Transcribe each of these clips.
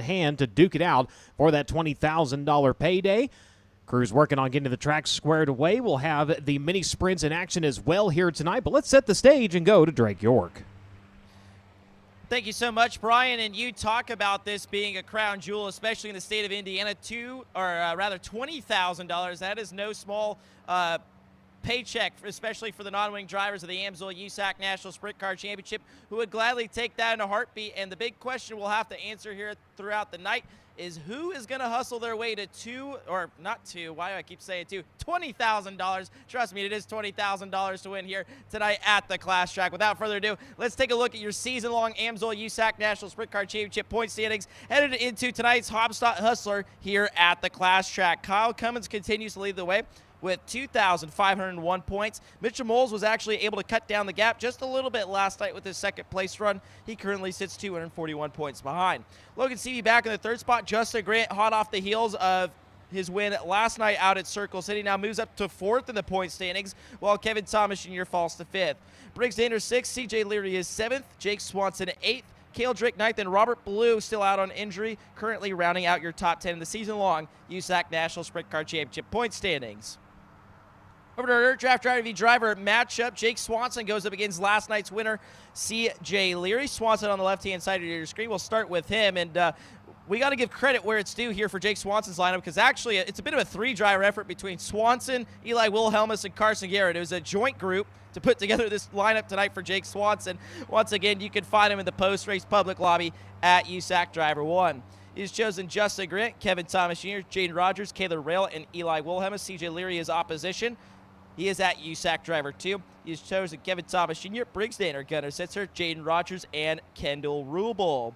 hand to duke it out for that $20,000 payday. Crews working on getting the track squared away. We'll have the mini sprints in action as well here tonight, but let's set the stage and go to Drake York. Thank you so much, Brian. And you talk about this being a crown jewel, especially in the state of Indiana, $20,000. That is no small paycheck, especially for the non-wing drivers of the AMSOIL USAC National Sprint Car Championship, who would gladly take that in a heartbeat. And the big question we'll have to answer here throughout the night is who is going to hustle their way to $20,000. Trust me, it is $20,000 to win here tonight at the class track. Without further ado, let's take a look at your season-long AMSOIL USAC National Sprint Car Championship point standings headed into tonight's Hobstadt Hustler here at the class track. Kyle Cummins continues to lead the way with 2,501 points. Mitchell Moles was actually able to cut down the gap just a little bit last night with his second place run. He currently sits 241 points behind. Logan Seavey back in the third spot. Justin Grant, hot off the heels of his win last night out at Circle City, now moves up to fourth in the point standings, while Kevin Thomas Jr. falls to fifth. Briggs Dander sixth, CJ Leary is seventh, Jake Swanson eighth, Cale Drake ninth, and Robert Blue still out on injury, currently rounding out your top 10 in the season-long USAC National Sprint Car Championship point standings. Over to our Dirt Draft Driver v Driver matchup, Jake Swanson goes up against last night's winner, C.J. Leary. Swanson on the left-hand side of your screen. We'll start with him, and we got to give credit where it's due here for Jake Swanson's lineup, because actually it's a bit of a three-driver effort between Swanson, Eli Wilhelmus, and Carson Garrett. It was a joint group to put together this lineup tonight for Jake Swanson. Once again, you can find him in the post-race public lobby at USAC Driver 1. He's chosen Justin Grant, Kevin Thomas Jr., Jaden Rogers, Kayla Rail, and Eli Wilhelmus. C.J. Leary is opposition. He is at USAC Driver 2. He's chosen Kevin Thomas Jr., Briggs Danner, Gunnar Sitzer, Jaden Rogers, and Kendall Rubel.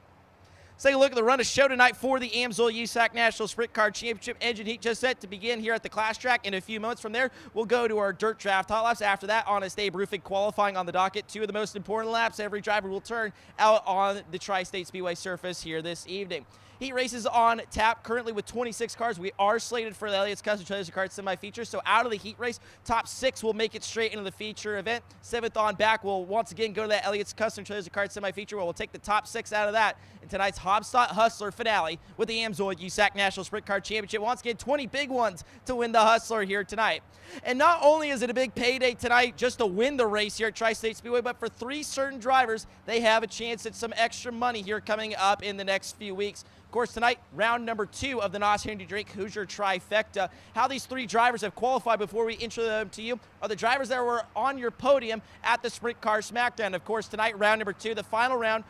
Let's take a look at the run of show tonight for the AMSOIL USAC National Sprint Car Championship. Engine heat just set to begin here at the class track in a few moments. From there, we'll go to our dirt draft hot laps. After that, Honest Abe Roofing qualifying on the docket. Two of the most important laps every driver will turn out on the Tri-State Speedway surface here this evening. Heat races on tap currently with 26 cars. We are slated for the Elliott's Custom Trailers and Carts semi-feature. So out of the heat race, top 6 will make it straight into the feature event. 7th on back will once again go to that Elliott's Custom Trailers and Carts semi-feature, where we'll take the top 6 out of that in tonight's Hobstadt Hustler finale with the AMSOIL USAC National Sprint Car Championship. Once again, 20 big ones to win the Hustler here tonight. And not only is it a big payday tonight just to win the race here at Tri-State Speedway, but for 3 certain drivers, they have a chance at some extra money here coming up in the next few weeks. Of course, tonight, round number 2 of the Nos Henry Drake Hoosier Trifecta. How these 3 drivers have qualified before we intro them to you are the drivers that were on your podium at the Sprint Car Smackdown. Of course, tonight, round number 2, the final round,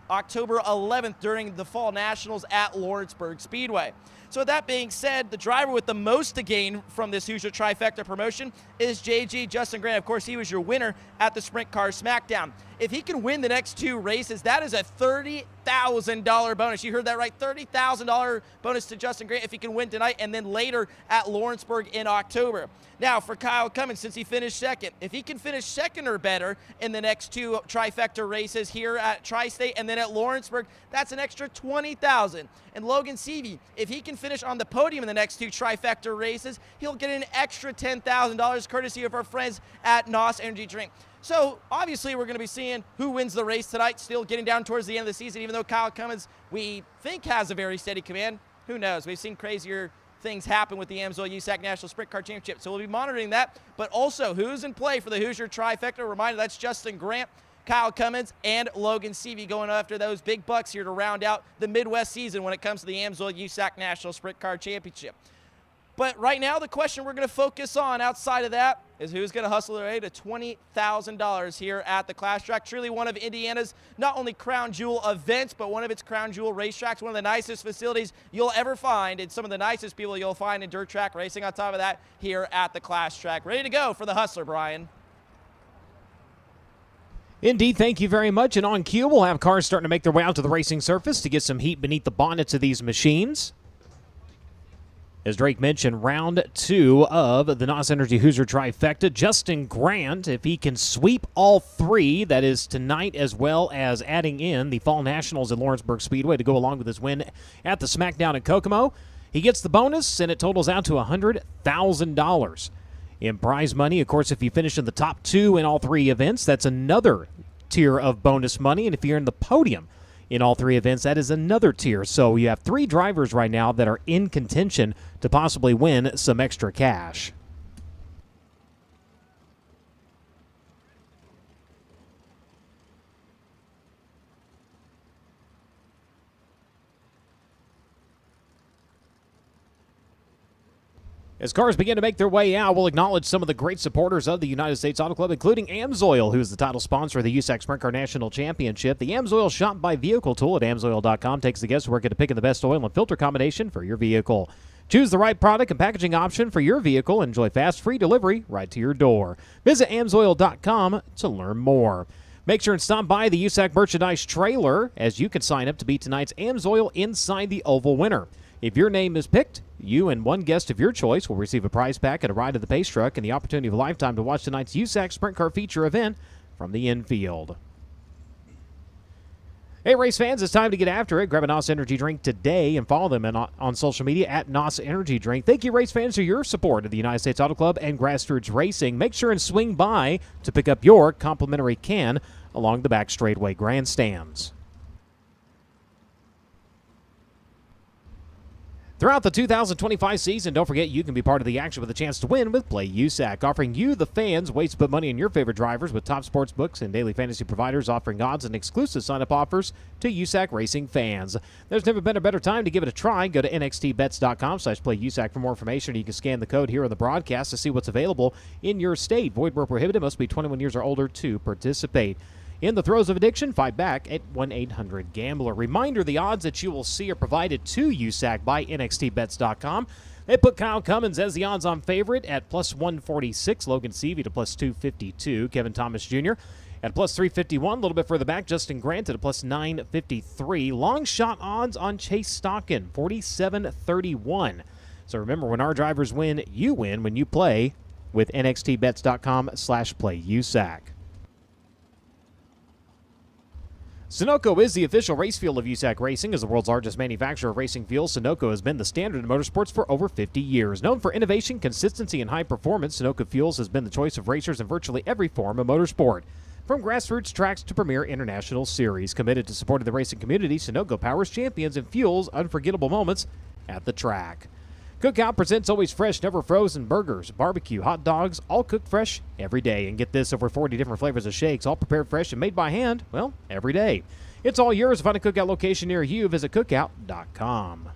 October 11th during the Fall Nationals at Lawrenceburg Speedway. So with that being said, the driver with the most to gain from this Hoosier Trifecta promotion is JG Justin Grant. Of course, he was your winner at the Sprint Car Smackdown. If he can win the next 2 races, that is a $30,000 bonus. You heard that right, $30,000 bonus to Justin Grant if he can win tonight, and then later at Lawrenceburg in October. Now, for Kyle Cummins, since he finished second, if he can finish second or better in the next 2 Trifecta races here at Tri-State and then at Lawrenceburg, that's an extra $20,000. And Logan Seavey, if he can finish on the podium in the next 2 Trifecta races, he'll get an extra $10,000 courtesy of our friends at Nos Energy Drink. So, obviously, we're going to be seeing who wins the race tonight, still getting down towards the end of the season, even though Kyle Cummins, we think, has a very steady command. Who knows? We've seen crazier things happen with the AMSOIL USAC National Sprint Car Championship, so we'll be monitoring that. But also, who's in play for the Hoosier Trifecta? Reminder, that's Justin Grant, Kyle Cummins, and Logan Seavey going after those big bucks here to round out the Midwest season when it comes to the AMSOIL USAC National Sprint Car Championship. But right now, the question we're going to focus on outside of that is who's going to hustle their way to $20,000 here at the class track. Truly one of Indiana's not only crown jewel events, but one of its crown jewel racetracks, one of the nicest facilities you'll ever find, and some of the nicest people you'll find in dirt track racing on top of that here at the class track. Ready to go for the Hustler, Brian. Indeed, thank you very much. And on cue, we'll have cars starting to make their way out to the racing surface to get some heat beneath the bonnets of these machines. As Drake mentioned, round 2 of the Nos Energy Hoosier Trifecta. Justin Grant, if he can sweep all 3, that is tonight, as well as adding in the Fall Nationals at Lawrenceburg Speedway to go along with his win at the Smackdown in Kokomo, he gets the bonus, and it totals out to $100,000. In prize money, of course, if you finish in the top 2 in all 3 events, that's another tier of bonus money. And if you're in the podium in all 3 events. That is another tier. So you have 3 drivers right now that are in contention to possibly win some extra cash. As cars begin to make their way out, we'll acknowledge some of the great supporters of the United States Auto Club, including AMSOIL, who's the title sponsor of the USAC Sprint Car National Championship. The AMSOIL Shop by Vehicle tool at AMSOIL.com takes the guesswork into picking the best oil and filter combination for your vehicle. Choose the right product and packaging option for your vehicle. Enjoy fast, free delivery right to your door. Visit AMSOIL.com to learn more. Make sure and stop by the USAC merchandise trailer, as you can sign up to be tonight's AMSOIL Inside the Oval winner. If your name is picked, you and one guest of your choice will receive a prize pack and a ride in the pace truck and the opportunity of a lifetime to watch tonight's USAC Sprint Car feature event from the infield. Hey, race fans, it's time to get after it. Grab a NOS Energy Drink today and follow them on social media at NOS Energy Drink. Thank you, race fans, for your support of the United States Auto Club and Grassroots Racing. Make sure and swing by to pick up your complimentary can along the back straightaway grandstands. Throughout the 2025 season, don't forget you can be part of the action with a chance to win with Play USAC, offering you, the fans, ways to put money in your favorite drivers with top sports books and daily fantasy providers offering odds and exclusive sign-up offers to USAC racing fans. There's never been a better time to give it a try. Go to nxtbets.com/PlayUSAC for more information. You can scan the code here on the broadcast to see what's available in your state. Void where prohibited. Must be 21 years or older to participate. In the throes of addiction, fight back at 1-800-GAMBLER. Reminder, the odds that you will see are provided to USAC by NXTBets.com. They put Kyle Cummins as the odds-on favorite at plus 146, Logan Seavey to plus 252, Kevin Thomas Jr. at plus 351. A little bit further back, Justin Grant at a plus 953. Long shot odds on Chase Stockin, 47-31. So remember, when our drivers win, you win when you play with NXTBets.com/PlayUSAC. Sunoco is the official race fuel of USAC Racing. As the world's largest manufacturer of racing fuels, Sunoco has been the standard in motorsports for over 50 years. Known for innovation, consistency, and high performance, Sunoco Fuels has been the choice of racers in virtually every form of motorsport. From grassroots tracks to premier international series, committed to supporting the racing community, Sunoco powers champions and fuels unforgettable moments at the track. Cookout presents always fresh, never frozen burgers, barbecue, hot dogs, all cooked fresh every day. And get this, over 40 different flavors of shakes, all prepared fresh and made by hand, well, every day. It's all yours. Find a Cookout location near you. Visit cookout.com.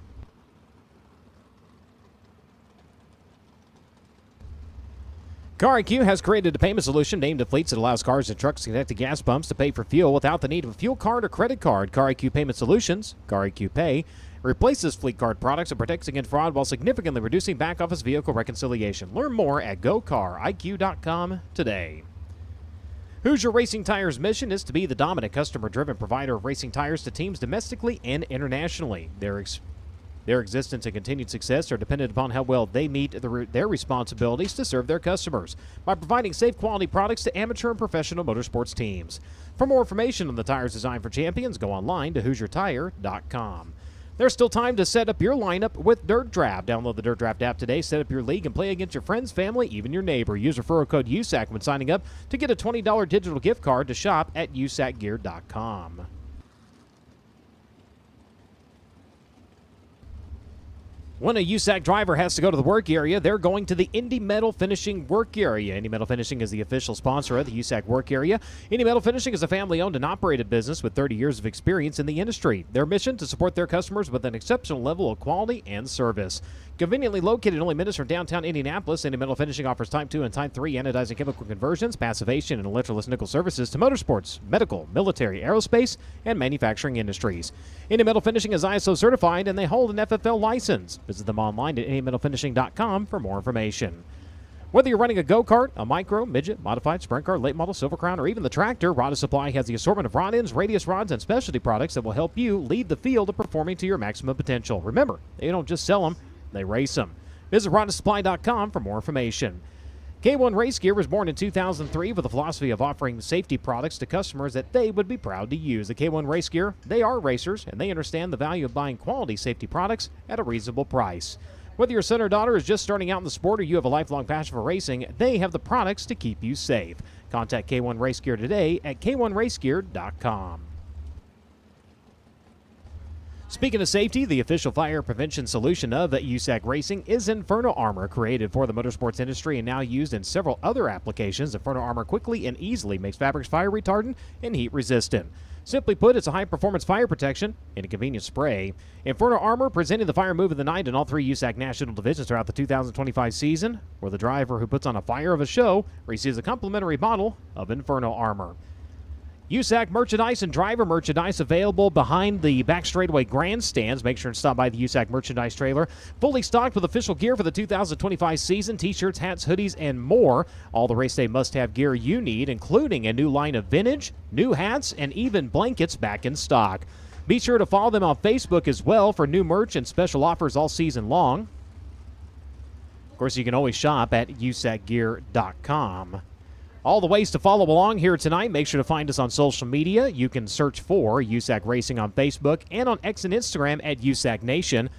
CarIQ has created a payment solution aimed at fleets that allows cars and trucks to connect to gas pumps to pay for fuel without the need of a fuel card or credit card. CarIQ Payment Solutions, CarIQ Pay, replaces fleet card products and protects against fraud while significantly reducing back-office vehicle reconciliation. Learn more at gocariq.com today. Hoosier Racing Tires' mission is to be the dominant customer-driven provider of racing tires to teams domestically and internationally. Their existence and continued success are dependent upon how well they meet their responsibilities to serve their customers by providing safe, quality products to amateur and professional motorsports teams. For more information on the tires designed for champions, go online to HoosierTire.com. There's still time to set up your lineup with Dirt Draft. Download the Dirt Draft app today, set up your league, and play against your friends, family, even your neighbor. Use referral code USAC when signing up to get a $20 digital gift card to shop at USACgear.com. When a USAC driver has to go to the work area, they're going to the Indy Metal Finishing work area. Indy Metal Finishing is the official sponsor of the USAC work area. Indy Metal Finishing is a family-owned and operated business with 30 years of experience in the industry. Their mission, to support their customers with an exceptional level of quality and service. Conveniently located only minutes from downtown Indianapolis, Indy Metal Finishing offers Type 2 and Type 3 anodizing chemical conversions, passivation, and electroless nickel services to motorsports, medical, military, aerospace, and manufacturing industries. Indy Metal Finishing is ISO certified, and they hold an FFL license. Visit them online at indymetalfinishing.com for more information. Whether you're running a go-kart, a micro, midget, modified, sprint car, late model, Silver Crown, or even the tractor, Rod Supply has the assortment of rod ends, radius rods, and specialty products that will help you lead the field of performing to your maximum potential. Remember, they don't just sell them, they race them. Visit rodsupply.com for more information. K1 Race Gear was born in 2003 with a philosophy of offering safety products to customers that they would be proud to use. The K1 Race Gear, they are racers, and they understand the value of buying quality safety products at a reasonable price. Whether your son or daughter is just starting out in the sport or you have a lifelong passion for racing, they have the products to keep you safe. Contact K1 Race Gear today at k1racegear.com. Speaking of safety, the official fire prevention solution of USAC Racing is Inferno Armor, created for the motorsports industry and now used in several other applications. Inferno Armor quickly and easily makes fabrics fire retardant and heat resistant. Simply put, it's a high-performance fire protection in a convenient spray. Inferno Armor presenting the fire move of the night in all 3 USAC national divisions throughout the 2025 season, where the driver who puts on a fire of a show receives a complimentary bottle of Inferno Armor. USAC merchandise and driver merchandise available behind the back straightaway grandstands. Make sure and stop by the USAC merchandise trailer. Fully stocked with official gear for the 2025 season, t-shirts, hats, hoodies, and more. All the race day must-have gear you need, including a new line of vintage, new hats, and even blankets back in stock. Be sure to follow them on Facebook as well for new merch and special offers all season long. Of course, you can always shop at usacgear.com. All the ways to follow along here tonight. Make sure to find us on social media. You can search for USAC Racing on Facebook and on X and Instagram at USAC Nation.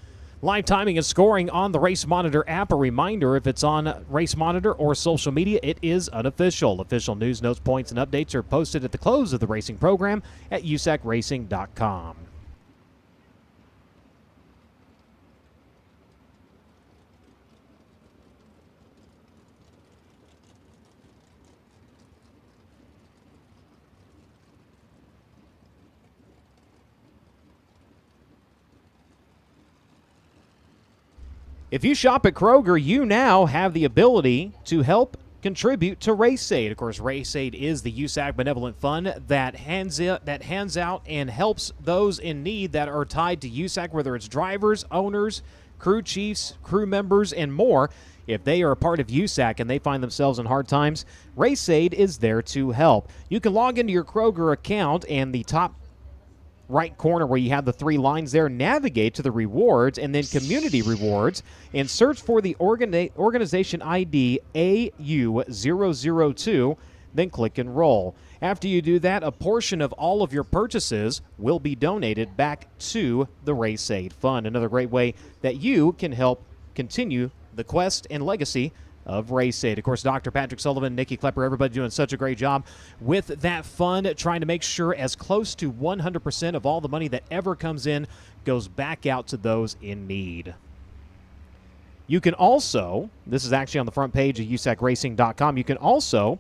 Live timing and scoring on the Race Monitor app. A reminder, if it's on Race Monitor or social media, it is unofficial. Official news, notes, points, and updates are posted at the close of the racing program at usacracing.com. If you shop at Kroger, you now have the ability to help contribute to Race Aid. Of course, Race Aid is the USAC Benevolent Fund that hands out and helps those in need that are tied to USAC, whether it's drivers, owners, crew chiefs, crew members, and more. If they are a part of USAC and they find themselves in hard times, Race Aid is there to help. You can log into your Kroger account, and the top right corner where you have the 3 lines there, navigate to the rewards and then community rewards and search for the organization ID AU002, then click enroll. After you do that, a portion of all of your purchases will be donated back to the Race Aid Fund. Another great way that you can help continue the quest and legacy of Race Aid. Of course, Dr. Patrick Sullivan, Nikki Klepper, everybody doing such a great job with that fund, trying to make sure as close to 100% of all the money that ever comes in goes back out to those in need. You can also, this is actually on the front page of usacracing.com, you can also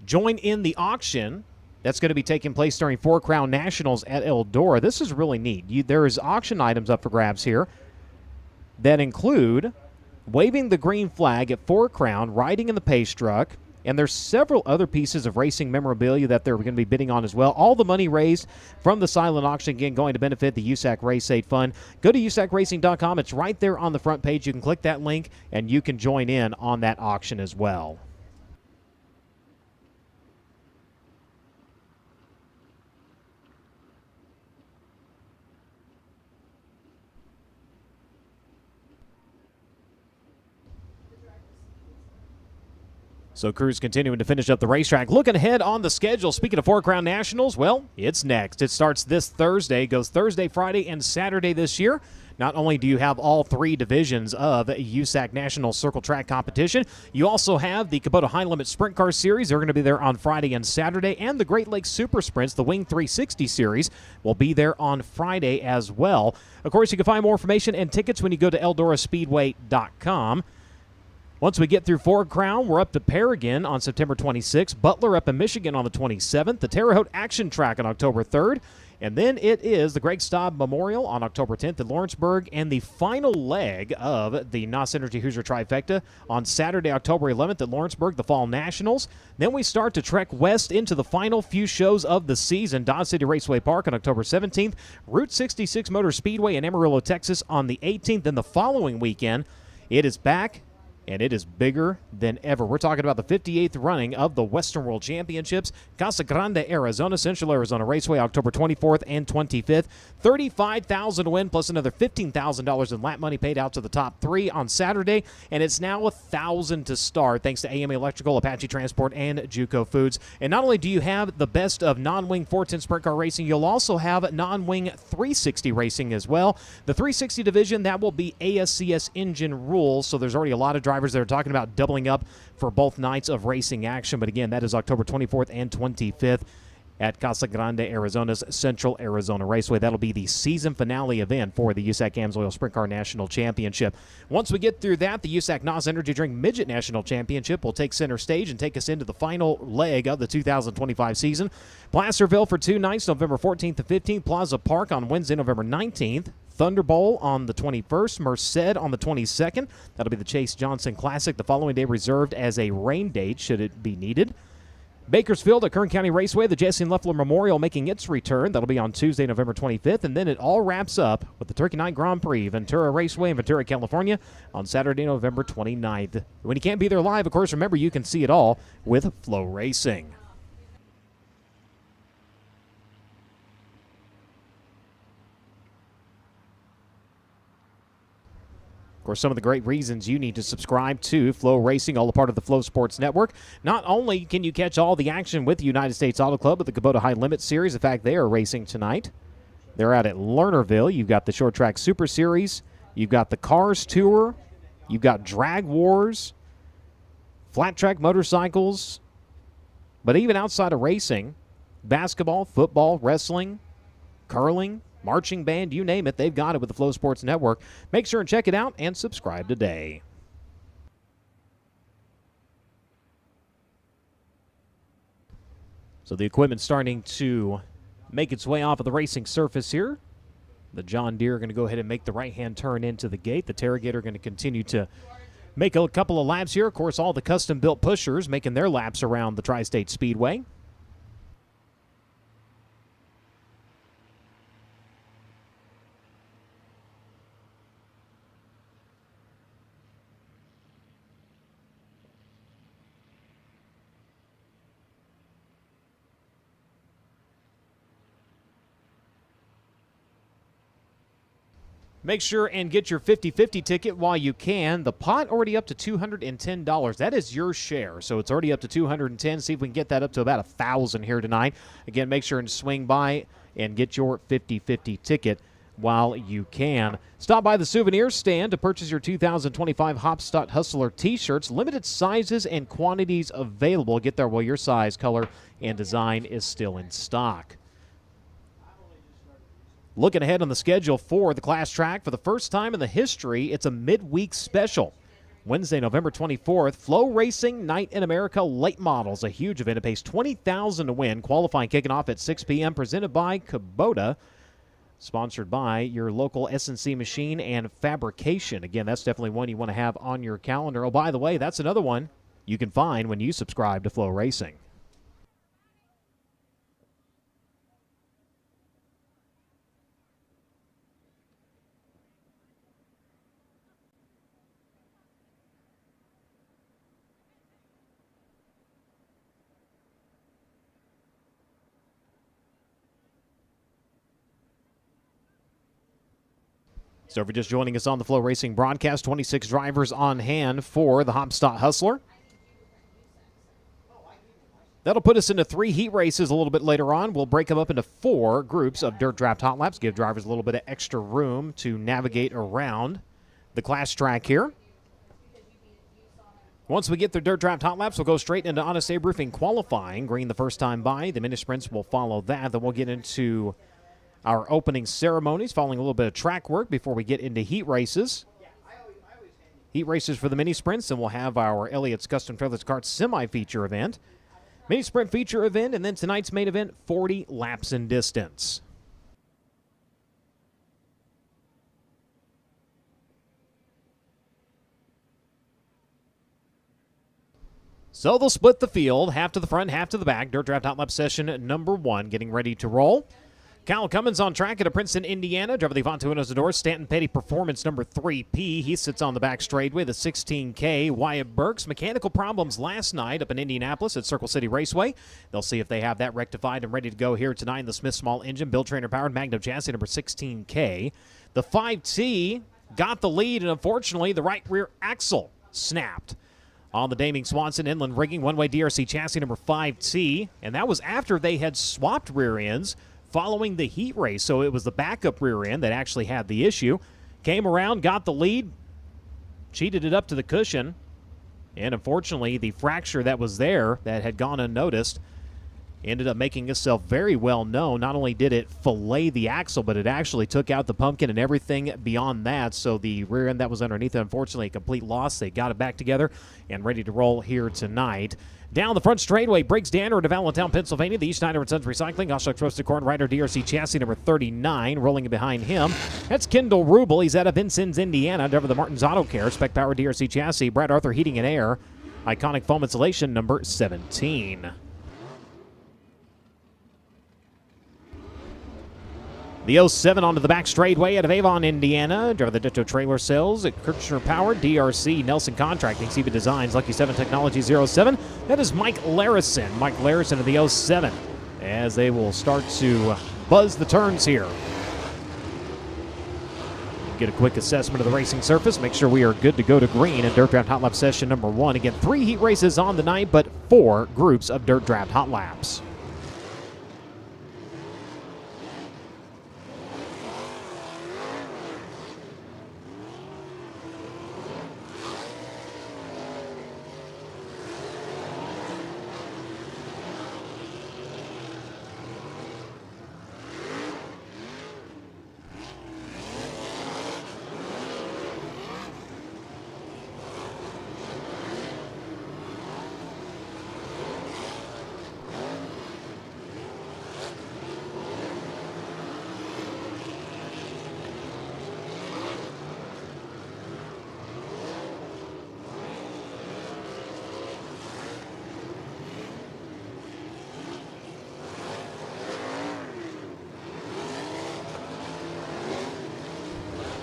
join in the auction that's going to be taking place during 4 Crown Nationals at Eldora. This is really neat. There is auction items up for grabs here that include waving the green flag at 4 Crown, riding in the pace truck, and there's several other pieces of racing memorabilia that they're going to be bidding on as well. All the money raised from the silent auction, again, going to benefit the USAC Race Aid Fund. Go to usacracing.com. It's right there on the front page. You can click that link, and you can join in on that auction as well. So crews continuing to finish up the racetrack. Looking ahead on the schedule, speaking of 4 Crown Nationals, well, it's next. It starts this Thursday, goes Thursday, Friday, and Saturday this year. Not only do you have all 3 divisions of USAC National Circle Track competition, you also have the Kubota High Limit Sprint Car Series. They're going to be there on Friday and Saturday, and the Great Lakes Super Sprints, the Wing 360 Series, will be there on Friday as well. Of course, you can find more information and tickets when you go to EldoraSpeedway.com. Once we get through 4 Crown, we're up to Paragon on September 26th, Butler up in Michigan on the 27th, the Terre Haute Action Track on October 3rd, and then it is the Greg Staub Memorial on October 10th in Lawrenceburg, and the final leg of the NOS Energy Hoosier Trifecta on Saturday, October 11th at Lawrenceburg, the Fall Nationals. Then we start to trek west into the final few shows of the season, Dodge City Raceway Park on October 17th, Route 66 Motor Speedway in Amarillo, Texas on the 18th, and the following weekend, it is back, and it is bigger than ever. We're talking about the 58th running of the Western World Championships, Casa Grande, Arizona, Central Arizona Raceway, October 24th and 25th. $35,000 to win, plus another $15,000 in lap money paid out to the top 3 on Saturday, and it's now $1,000 to start, thanks to AM Electrical, Apache Transport, and JUCO Foods. And not only do you have the best of non-wing 410 sprint car racing, you'll also have non-wing 360 racing as well. The 360 division, that will be ASCS engine rules, so there's already a lot of drivers that are talking about doubling up for both nights of racing action. But again, that is October 24th and 25th. at Casa Grande, Arizona's Central Arizona Raceway. That'll be the season finale event for the USAC AMSOIL Sprint Car National Championship. Once we get through that, the USAC NOS Energy Drink Midget National Championship will take center stage and take us into the final leg of the 2025 season. Placerville for 2 nights, November 14th to 15th. Plaza Park on Wednesday, November 19th. Thunder Bowl on the 21st, Merced on the 22nd. That'll be the Chase Johnson Classic. The following day reserved as a rain date should it be needed. Bakersfield at Kern County Raceway, the Jesse and Leffler Memorial making its return. That'll be on Tuesday, November 25th. And then it all wraps up with the Turkey Night Grand Prix, Ventura Raceway in Ventura, California on Saturday, November 29th. When you can't be there live, of course, remember you can see it all with FloRacing. Of course, some of the great reasons you need to subscribe to FloRacing, all a part of the Flow Sports Network. Not only can you catch all the action with the United States Auto Club with the Kubota High Limit Series. In fact, they are racing tonight. They're out at Lernerville. You've got the Short Track Super Series. You've got the Cars Tour. You've got Drag Wars, flat track motorcycles. But even outside of racing, basketball, football, wrestling, curling, marching band, you name it, they've got it with the Flow Sports Network. Make sure and check it out and subscribe today. So the equipment's starting to make its way off of the racing surface here. The John Deere are going to go ahead and make the right-hand turn into the gate. The Tarrigator going to continue to make a couple of laps here. Of course, all the custom-built pushers making their laps around the Tri-State Speedway. Make sure and get your 50-50 ticket while you can. The pot already up to $210. That is your share, so it's already up to $210. See if we can get that up to about $1,000 here tonight. Again, make sure and swing by and get your 50-50 ticket while you can. Stop by the souvenir stand to purchase your 2025 Hopstad Hustler t-shirts. Limited sizes and quantities available. Get there while your size, color, and design is still in stock. Looking ahead on the schedule for the class track, for the first time in the history, it's a midweek special. Wednesday, November 24th, FloRacing Night in America Late Models, a huge event. It pays $20,000 to win. Qualifying kicking off at 6 p.m., presented by Kubota, sponsored by your local S&C Machine and Fabrication. Again, that's definitely one you want to have on your calendar. Oh, by the way, that's another one you can find when you subscribe to FloRacing. So if you're just joining us on the FloRacing broadcast, 26 drivers on hand for the Hopstad Hustler. That'll put us into 3 heat races a little bit later on. We'll break them up into 4 groups of dirt draft hot laps, give drivers a little bit of extra room to navigate around the class track here. Once we get through dirt draft hot laps, we'll go straight into Honest Abe Roofing qualifying. Green the first time by. The mini sprints will follow that. Then we'll get into our opening ceremonies, following a little bit of track work before we get into heat races. Heat races for the mini sprints, and we'll have our Elliott's Custom Trailers Kart semi-feature event. Mini sprint feature event, and then tonight's main event, 40 laps in distance. So they'll split the field, half to the front, half to the back. Dirt Draft Hot Lap session number 1 getting ready to roll. Kyle Cummins on track at Princeton, Indiana. Driver the Avante Unos Stanton Petty Performance number 3P. He sits on the back straightway, the 16K. Wyatt Burks, mechanical problems last night up in Indianapolis at Circle City Raceway. They'll see if they have that rectified and ready to go here tonight in the Smith Small Engine. Bill Trainer powered Magnum chassis number 16K. The 5T got the lead, and unfortunately the right rear axle snapped on the Daming Swanson Inland Rigging one-way DRC chassis number 5T, and that was after they had swapped rear ends following the heat race. So it was the backup rear end that actually had the issue. Came around, got the lead, cheated it up to the cushion, and unfortunately the fracture that was there that had gone unnoticed ended up making itself very well known. Not only did it fillet the axle, but it actually took out the pumpkin and everything beyond that. So the rear end that was underneath it, unfortunately, a complete loss. They got it back together and ready to roll here tonight. Down the front straightaway, breaks Danner to Allentown, Pennsylvania. The East Schneider & Sons Recycling. Oshuck's Roasted Corn Rider DRC chassis number 39. Rolling behind him, that's Kendall Rubel. He's out of Vincennes, Indiana. Over the Martin's Auto Care. Spec Power DRC chassis. Brad Arthur Heating and Air. Iconic Foam Insulation number 17. The 07 onto the back straightaway out of Avon, Indiana. Driver the Ditto Trailer Sales at Kirchner Power, DRC, Nelson Contracting, CB Designs, Lucky 7 Technology 07. That is Mike Larison. Mike Larison of the 07 as they will start to buzz the turns here. Get a quick assessment of the racing surface. Make sure we are good to go to green in Dirt Draft Hot Lap session number 1. Again, 3 heat races on the night, but 4 groups of Dirt Draft Hot Laps.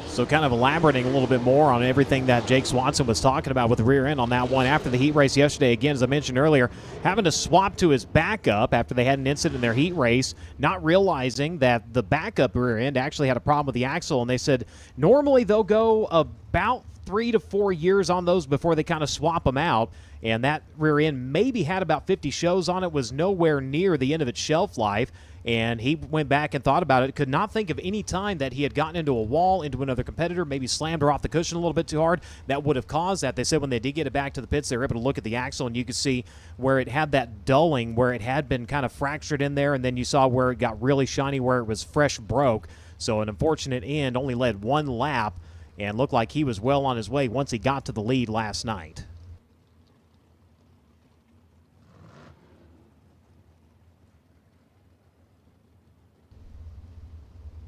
So kind of elaborating a little bit more on everything that Jake Swanson was talking about with the rear end on that one after the heat race yesterday. Again, as I mentioned earlier, having to swap to his backup after they had an incident in their heat race, not realizing that the backup rear end actually had a problem with the axle. And they said normally they'll go about 3 to 4 years on those before they kind of swap them out. And that rear end maybe had about 50 shows on it, was nowhere near the end of its shelf life. And he went back and thought about it. Could not think of any time that he had gotten into a wall, into another competitor, maybe slammed her off the cushion a little bit too hard. That would have caused that. They said when they did get it back to the pits, they were able to look at the axle, and you could see where it had that dulling, where it had been kind of fractured in there, and then you saw where it got really shiny, where it was fresh broke. So an unfortunate end, only led 1 lap, and looked like he was well on his way once he got to the lead last night.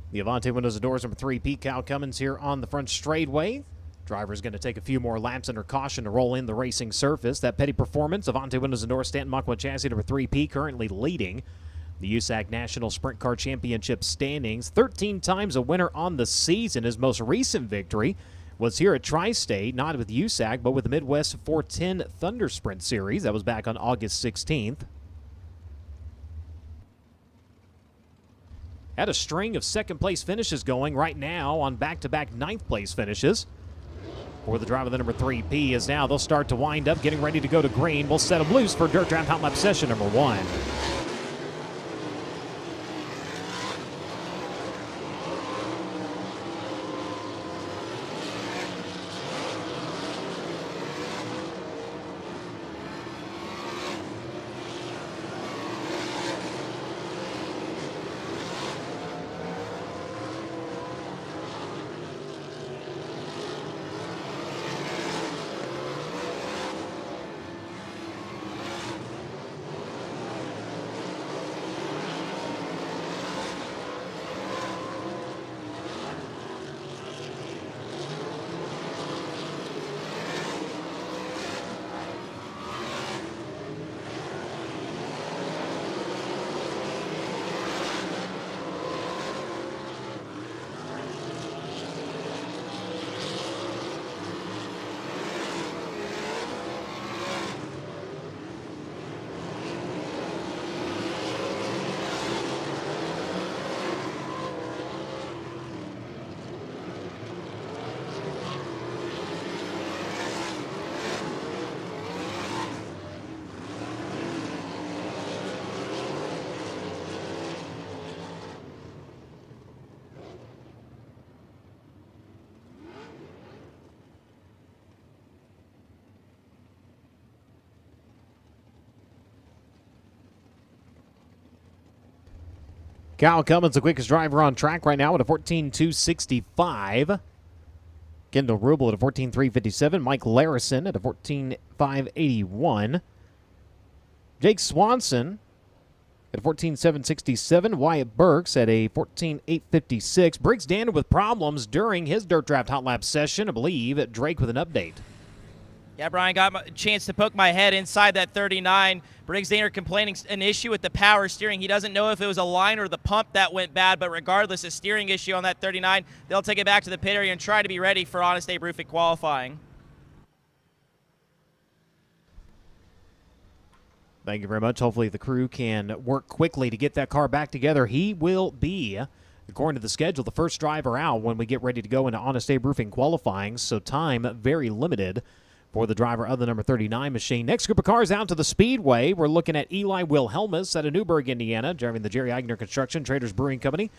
The Avante windows and doors number 3, Pete Cal Cummins here on the front straightaway. Driver's going to take a few more laps under caution to roll in the racing surface. That Petty Performance, Avante windows and doors, Stanton Mach 1 chassis number 3P, currently leading the USAC National Sprint Car Championship standings. 13 times a winner on the season. His most recent victory was here at Tri-State, not with USAC, but with the Midwest 410 Thunder Sprint Series. That was back on August 16th. Had a string of second-place finishes going right now on back-to-back ninth-place finishes. For the driver, the number 3P is now, they'll start to wind up, getting ready to go to green. We'll set them loose for Dirt Draft Hot Lap session number 1. Kyle Cummins, the quickest driver on track right now at a 14.265. Kendall Rubel at a 14.357. Mike Larison at a 14.581. Jake Swanson at 14.767. Wyatt Burks at a 14.856. Briggs Danner with problems during his Dirt Draft Hot Lap session. I believe Drake with an update. Yeah, Brian, got a chance to poke my head inside that 39. Briggs Danner complaining an issue with the power steering. He doesn't know if it was a line or the pump that went bad, but regardless, a steering issue on that 39. They'll take it back to the pit area and try to be ready for Honest Abe Roofing qualifying. Thank you very much. Hopefully the crew can work quickly to get that car back together. He will be, according to the schedule, the first driver out when we get ready to go into Honest Abe Roofing qualifying, so time very limited for the driver of the number 39 machine. Next group of cars out to the Speedway. We're looking at Eli Wilhelmus out of Newburgh, Indiana, driving the Jerry Eigner Construction Traders Brewing Company.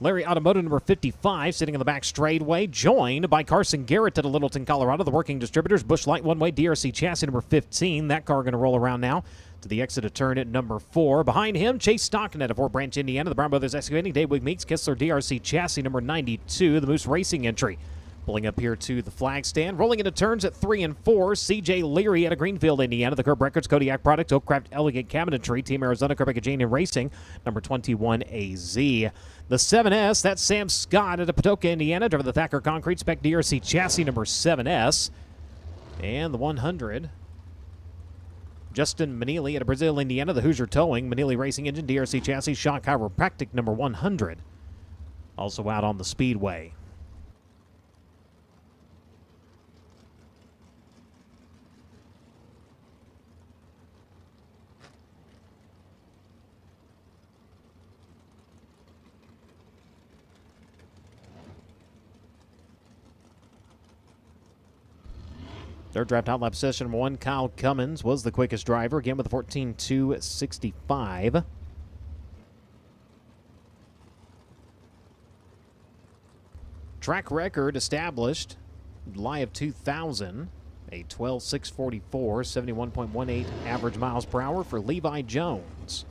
Larry Automotive, number 55, sitting in the back straightaway, joined by Carson Garrett out of Littleton, Colorado. The Working Distributors, Busch Light One Way, DRC Chassis, number 15. That car going to roll around now to the exit of turn at number 4. Behind him, Chase Stockton out of Fort Branch, Indiana. The Brown Brothers Excavating, Dave Wig Meeks, Kistler, DRC Chassis, number 92. The Moose Racing entry. Pulling up here to the flag stand. Rolling into turns at 3 and 4. C.J. Leary out of Greenfield, Indiana. The Curb Records, Kodiak Products, Oakcraft Elegant Cabinetry, Team Arizona, Quebec Jane Racing, number 21 AZ. The 7S, that's Sam Scott out of Patoka, Indiana. Driving the Thacker Concrete Spec DRC Chassis, number 7S. And the 100, Justin Manili out of Brazil, Indiana. The Hoosier Towing, Manili Racing Engine, DRC Chassis, Shaw Chiropractic, number 100. Also out on the Speedway. Third draft hot lap session number 1, Kyle Cummins was the quickest driver, again with a 14.265. Track record established July of 2000, a 12.644, 71.18 average miles per hour for Levi Jones.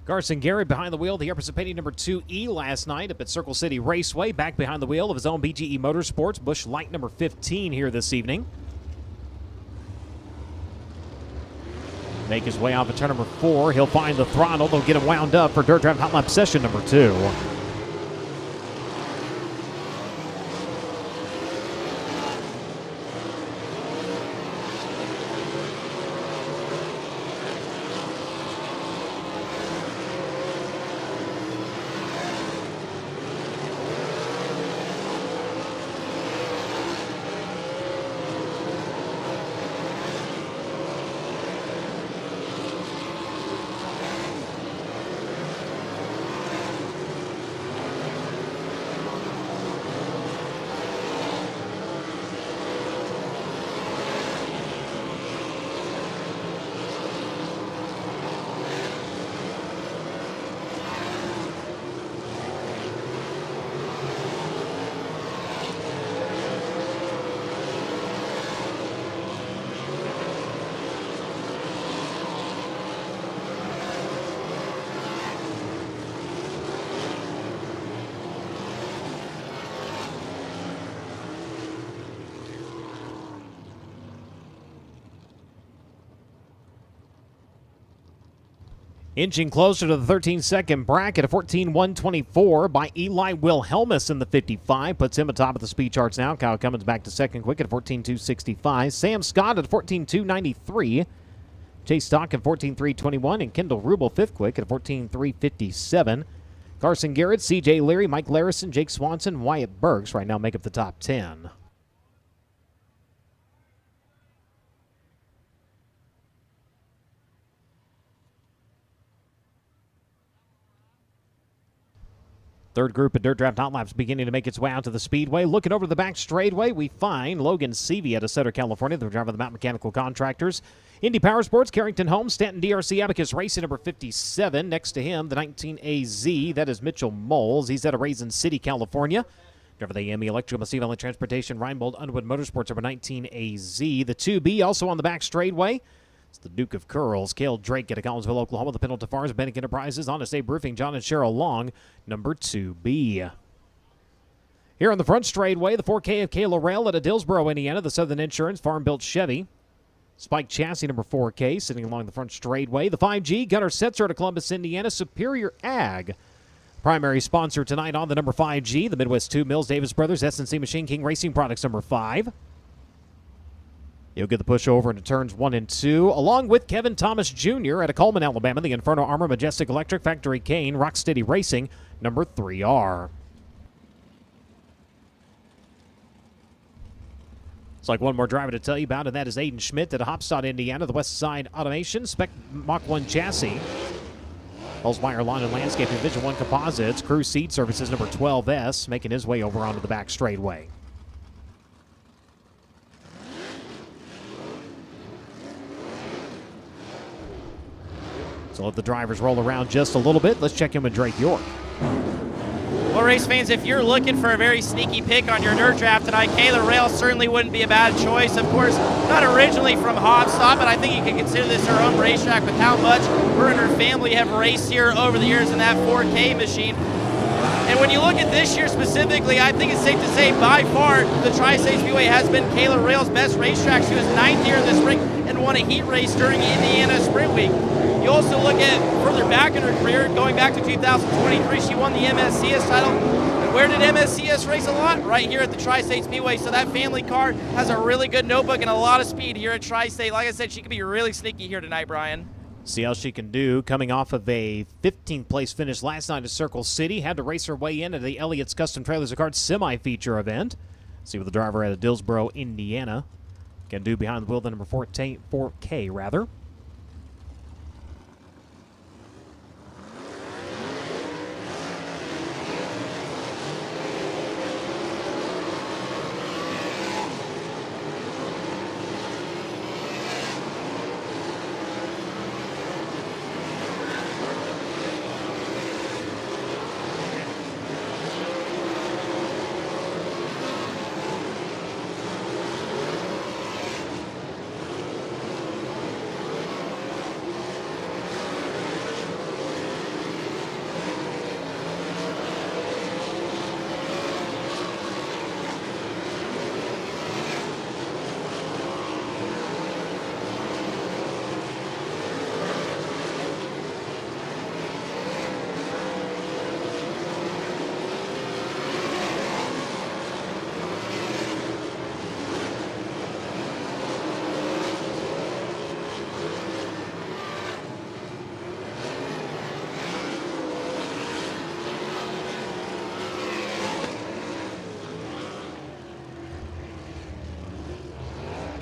Carson Garrett behind the wheel of the Upper Sapedi number 2E last night up at Circle City Raceway. Back behind the wheel of his own BGE Motorsports, Busch Light number 15 here this evening. Make his way off at turn number 4. He'll find the throttle. They'll get him wound up for Dirt Draft Hot Lap session number 2. Inching closer to the 13-second bracket, a 14.124 by Eli Wilhelmus in the 55. Puts him atop of the speed charts now. Kyle Cummins back to second quick at 14.265. Sam Scott at 14.293. Chase Stock at 14.321. And Kendall Rubel fifth quick at 14.357. Carson Garrett, C.J. Leary, Mike Larison, Jake Swanson, Wyatt Burks right now make up the top 10. Third group of Dirt Draft Hot Laps beginning to make its way out to the Speedway. Looking over the back straightaway, we find Logan Seavey out of Sutter, California, the driver of the Mountain Mechanical Contractors. Indy Power Sports, Carrington Holmes, Stanton DRC Abacus Racing, number 57. Next to him, the 19AZ, that is Mitchell Moles. He's out of Raisin City, California. Driver the AME Electrical Massive Island Transportation, Reinbold Underwood Motorsports, number 19AZ. The 2B, also on the back straightway. It's the Duke of Curls, Cale Drake out of Collinsville, Oklahoma. The Pendleton Farms, Bennick Enterprises, Honest Abe Roofing, John and Cheryl Long, number 2B. Here on the front straightway, the 4K of Kayla Rail out of Dillsboro, Indiana. The Southern Insurance, Farm-Built Chevy. Spike Chassis, number 4K, sitting along the front straightway. The 5G, Gunnar Setzer out of Columbus, Indiana. Superior Ag, primary sponsor tonight on the number 5G. The Midwest 2, Mills Davis Brothers, S&C Machine King Racing Products, number 5. He'll get the push over into turns 1 and 2, along with Kevin Thomas Jr. out of Coleman, Alabama. The Inferno Armor, Majestic Electric, Factory Kane, Rocksteady Racing, number 3R. It's like one more driver to tell you about, and that is Aiden Schmidt at Hopstad, Indiana. The West Side Automation, Spec Mach 1 Chassis. Holzmeyer Lawn and Landscaping, Division 1 Composites, Crew Seed Services, number 12S, making his way over onto the back straightway. So let the drivers roll around just a little bit. Let's check in with Drake York. Well, race fans, if you're looking for a very sneaky pick on your nerd draft tonight, Kayla Rail certainly wouldn't be a bad choice. Of course, not originally from Hopstad, but I think you can consider this her own racetrack with how much her and her family have raced here over the years in that 4K machine. And when you look at this year specifically, I think it's safe to say by far the Tri-State Speedway has been Kayla Rail's best racetrack. She was 9th here in the spring and won a heat race during Indiana Sprint Week. You also look at further back in her career, going back to 2023, she won the MSCS title. And where did MSCS race a lot? Right here at the Tri-State Speedway. So that family car has a really good notebook and a lot of speed here at Tri-State. Like I said, she could be really sneaky here tonight, Brian. See how she can do coming off of a 15th place finish last night at Circle City. Had to race her way into the Elliott's Custom Trailers and Carts semi-feature event. See what the driver out of Dillsboro, Indiana, can do behind the wheel, the number 4K rather.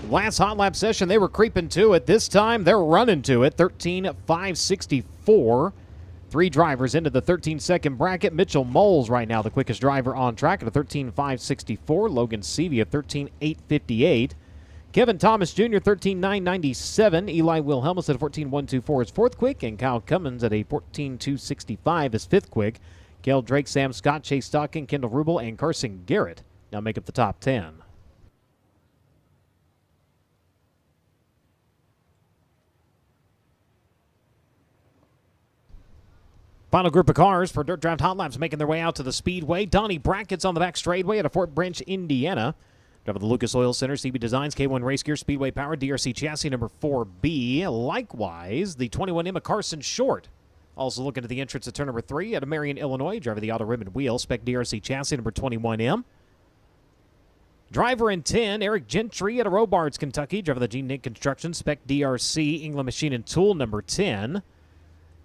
Last hot lap session, they were creeping to it. This time, they're running to it. 13.564. 3 drivers into the 13-second bracket. Mitchell Moles right now the quickest driver on track at a 13.564. Logan Seavey at 13.858. Kevin Thomas Jr. 13.997. Eli Wilhelmus at a 14.124 is 4th quick. And Kyle Cummins at a 14.265 is 5th quick. Cale Drake, Sam Scott, Chase Stocking, Kendall Rubel, and Carson Garrett now make up the top 10. Final group of cars for Dirt Draft Hot Laps making their way out to the Speedway. Donnie Brackett's on the back straightway out of Fort Branch, Indiana. Driver the Lucas Oil Center, CB Designs, K1 Race Gear, Speedway Power, DRC Chassis number 4B. Likewise, the 21 Emma Carson Short. Also looking at the entrance at turn number 3 out of Marion, Illinois. Driver the Auto Ribbon Wheel, Spec DRC Chassis number 21M. Driver in 10, Eric Gentry out of Robards, Kentucky. Driver the Gene Nick Construction, Spec DRC, England Machine and Tool number 10.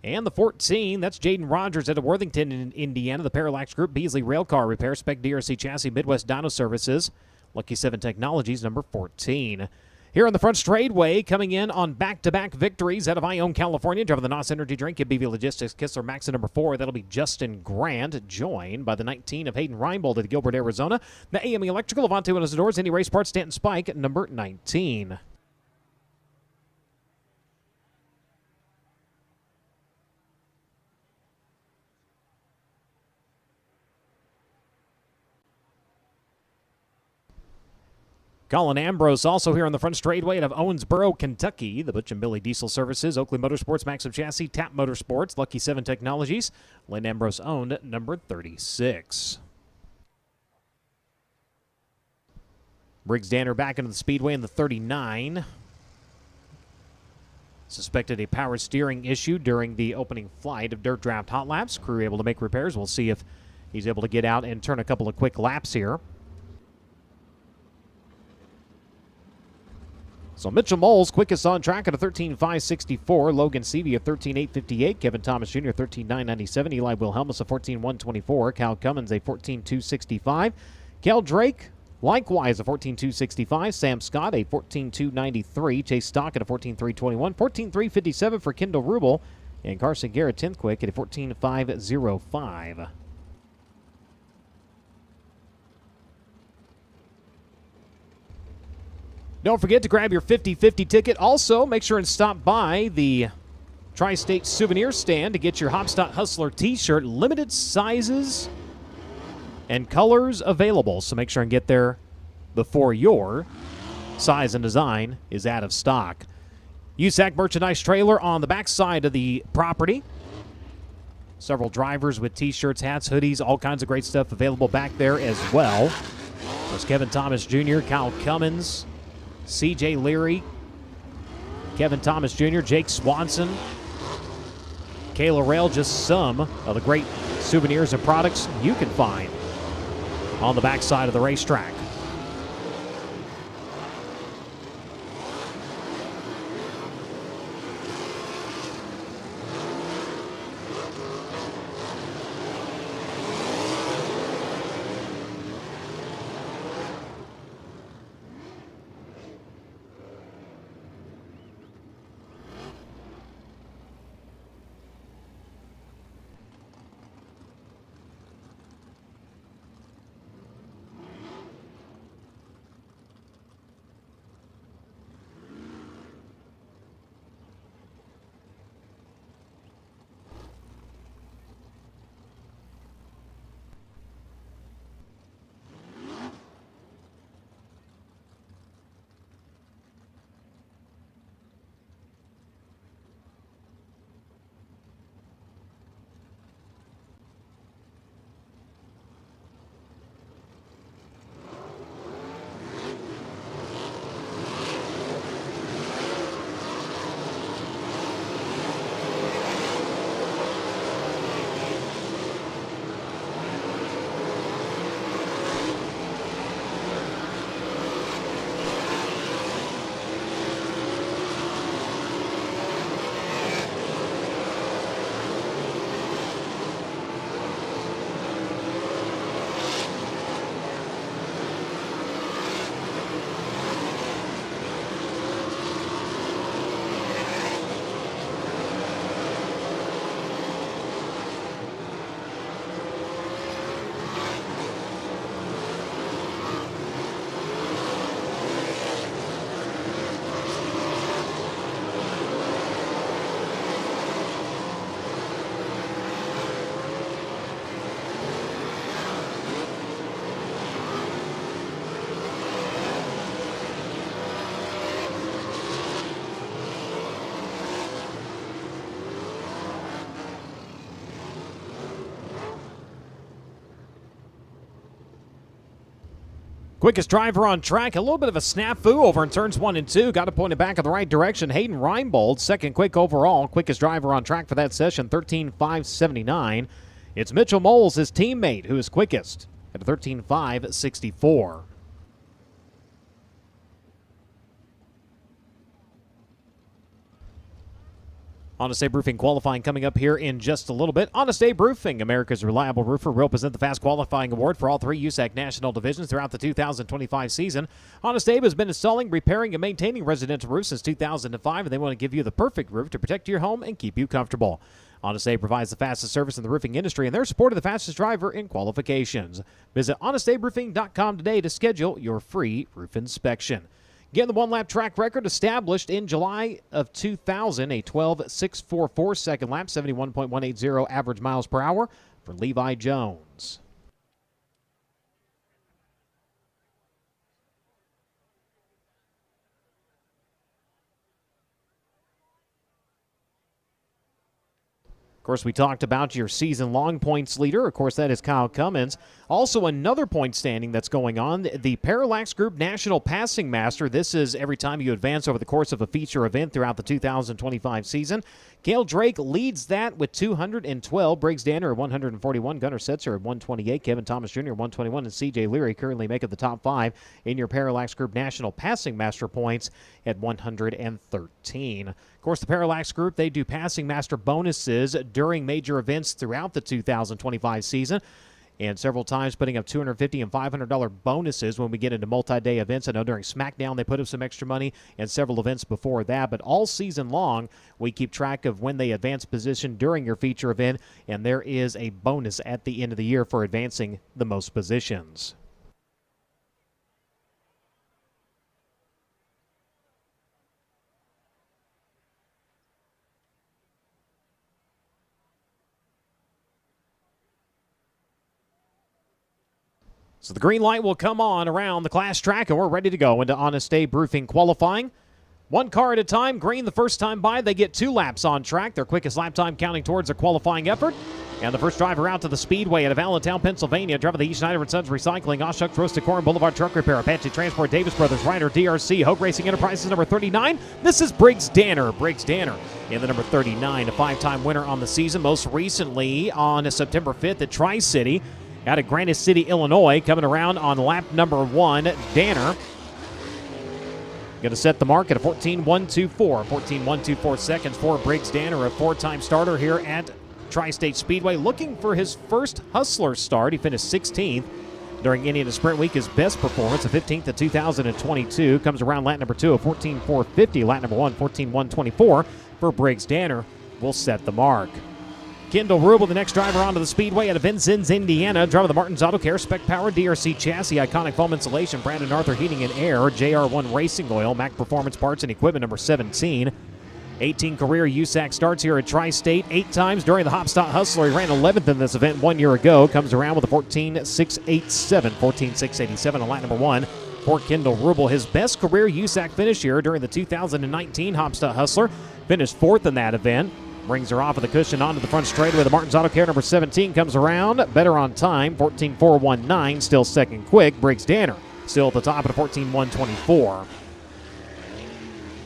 And the 14, that's Jaden Rogers out of Worthington in Indiana. The Parallax Group, Beasley Railcar Repair, Spec DRC Chassis, Midwest Dyno Services, Lucky 7 Technologies, number 14. Here on the front straightway, coming in on back-to-back victories out of Ione, California. Driving the NOS Energy Drink at BV Logistics, Kistler Max at number 4. That'll be Justin Grant, joined by the 19 of Hayden Reinbold at Gilbert, Arizona. The AME Electrical, Avante Windows and Doors, Indy Race Parts, Stanton Spike at number 19. Colin Ambrose also here on the front straightaway out of Owensboro, Kentucky. The Butch and Billy Diesel Services, Oakley Motorsports, Maxim Chassis, Tap Motorsports, Lucky 7 Technologies. Lynn Ambrose owned number 36. Briggs Danner back into the Speedway in the 39. Suspected a power steering issue during the opening flight of Dirt Draft Hot Laps. Crew able to make repairs. We'll see if he's able to get out and turn a couple of quick laps here. So Mitchell Moles, quickest on track at a 13.564. Logan Seavey, a 13.858. Kevin Thomas Jr., 13.997. Eli Wilhelmus, a 14.124. Cal Cummins, a 14.265. Kel Drake, likewise a 14.265. Sam Scott, a 14.293. Chase Stockett, a 14.321. 14.357 for Kendall Rubel. And Carson Garrett, 10th quick, at a 14.505. Don't forget to grab your 50/50 ticket. Also, make sure and stop by the Tri-State Souvenir Stand to get your Hopstock Hustler t-shirt. Limited sizes and colors available, so make sure and get there before your size and design is out of stock. USAC merchandise trailer on the backside of the property. Several drivers with t-shirts, hats, hoodies, all kinds of great stuff available back there as well. There's Kevin Thomas Jr., Kyle Cummins, C.J. Leary, Kevin Thomas Jr., Jake Swanson, Kayla Rail, just some of the great souvenirs and products you can find on the backside of the racetrack. Quickest driver on track, a little bit of a snafu over in turns 1 and 2. Got to point it back in the right direction. Hayden Reinbold, second quick overall. Quickest driver on track for that session, 13.579. It's Mitchell Moles, his teammate, who is quickest at a 13.564. Honest Abe Roofing qualifying coming up here in just a little bit. Honest Abe Roofing, America's reliable roofer, will present the Fast Qualifying Award for all 3 USAC national divisions throughout the 2025 season. Honest Abe has been installing, repairing, and maintaining residential roofs since 2005, and they want to give you the perfect roof to protect your home and keep you comfortable. Honest Abe provides the fastest service in the roofing industry, and they're supporting the fastest driver in qualifications. Visit honestaberoofing.com today to schedule your free roof inspection. Getting the one-lap track record established in July of 2000, a 12.644 second lap, 71.180 average miles per hour for Levi Jones. Of course, we talked about your season-long points leader. Of course, that is Kyle Cummins. Also, another point standing that's going on, the Parallax Group National Passing Master. This is every time you advance over the course of a feature event throughout the 2025 season. Cale Drake leads that with 212. Briggs Danner at 141. Gunnar Setzer at 128. Kevin Thomas Jr. at 121. And C.J. Leary currently making the top 5 in your Parallax Group National Passing Master points at 113. Of course, the Parallax Group, they do Passing Master bonuses during major events throughout the 2025 season, and several times putting up $250 and $500 bonuses when we get into multi-day events. I know during SmackDown they put up some extra money and several events before that, but all season long we keep track of when they advance position during your feature event, and there is a bonus at the end of the year for advancing the most positions. So the green light will come on around the class track, and we're ready to go into Honest Abe Roofing qualifying. One car at a time. Green the first time by. They get 2 laps on track. Their quickest lap time counting towards their qualifying effort. And the first driver out to the Speedway out of Allentown, Pennsylvania. Driver the E. Schneider & Sons Recycling, Oshucks Roasted Corn Boulevard Truck Repair, Apache Transport, Davis Brothers, Ryder, DRC, Hogue Racing Enterprises, number 39. This is Briggs Danner. Briggs Danner in the number 39, a 5-time winner on the season. Most recently on September 5th at Tri-City out of Granite City, Illinois, coming around on lap number 1. Danner going to set the mark at a 14.124. 14.124 seconds for Briggs Danner, a 4-time starter here at Tri-State Speedway, looking for his first Hustler start. He finished 16th during Indiana Sprint Week, his best performance, a 15th in 2022. Comes around lap number 2, a 14.450. Lap number 1, 14.124 for Briggs Danner will set the mark. Kendall Rubel, the next driver onto the Speedway out of Vincennes, Indiana. Driver the Martin's Auto Care, Spec Power, DRC Chassis, Iconic Foam Insulation, Brandon Arthur Heating and Air, JR1 Racing Oil, Mac Performance Parts and Equipment, number 17. 18 career USAC starts here at Tri-State, 8 times during the Hopstop Hustler. He ran 11th in this event 1 year ago. Comes around with a 14.687. 14.687 on lap number 1 for Kendall Rubel. His best career USAC finish here during the 2019 Hopstop Hustler. Finished 4th in that event. Brings her off of the cushion onto the front straightaway. The Martin's Auto Care number 17 comes around. Better on time, 14.419. Still second quick. Briggs Danner still at the top at a 14.124.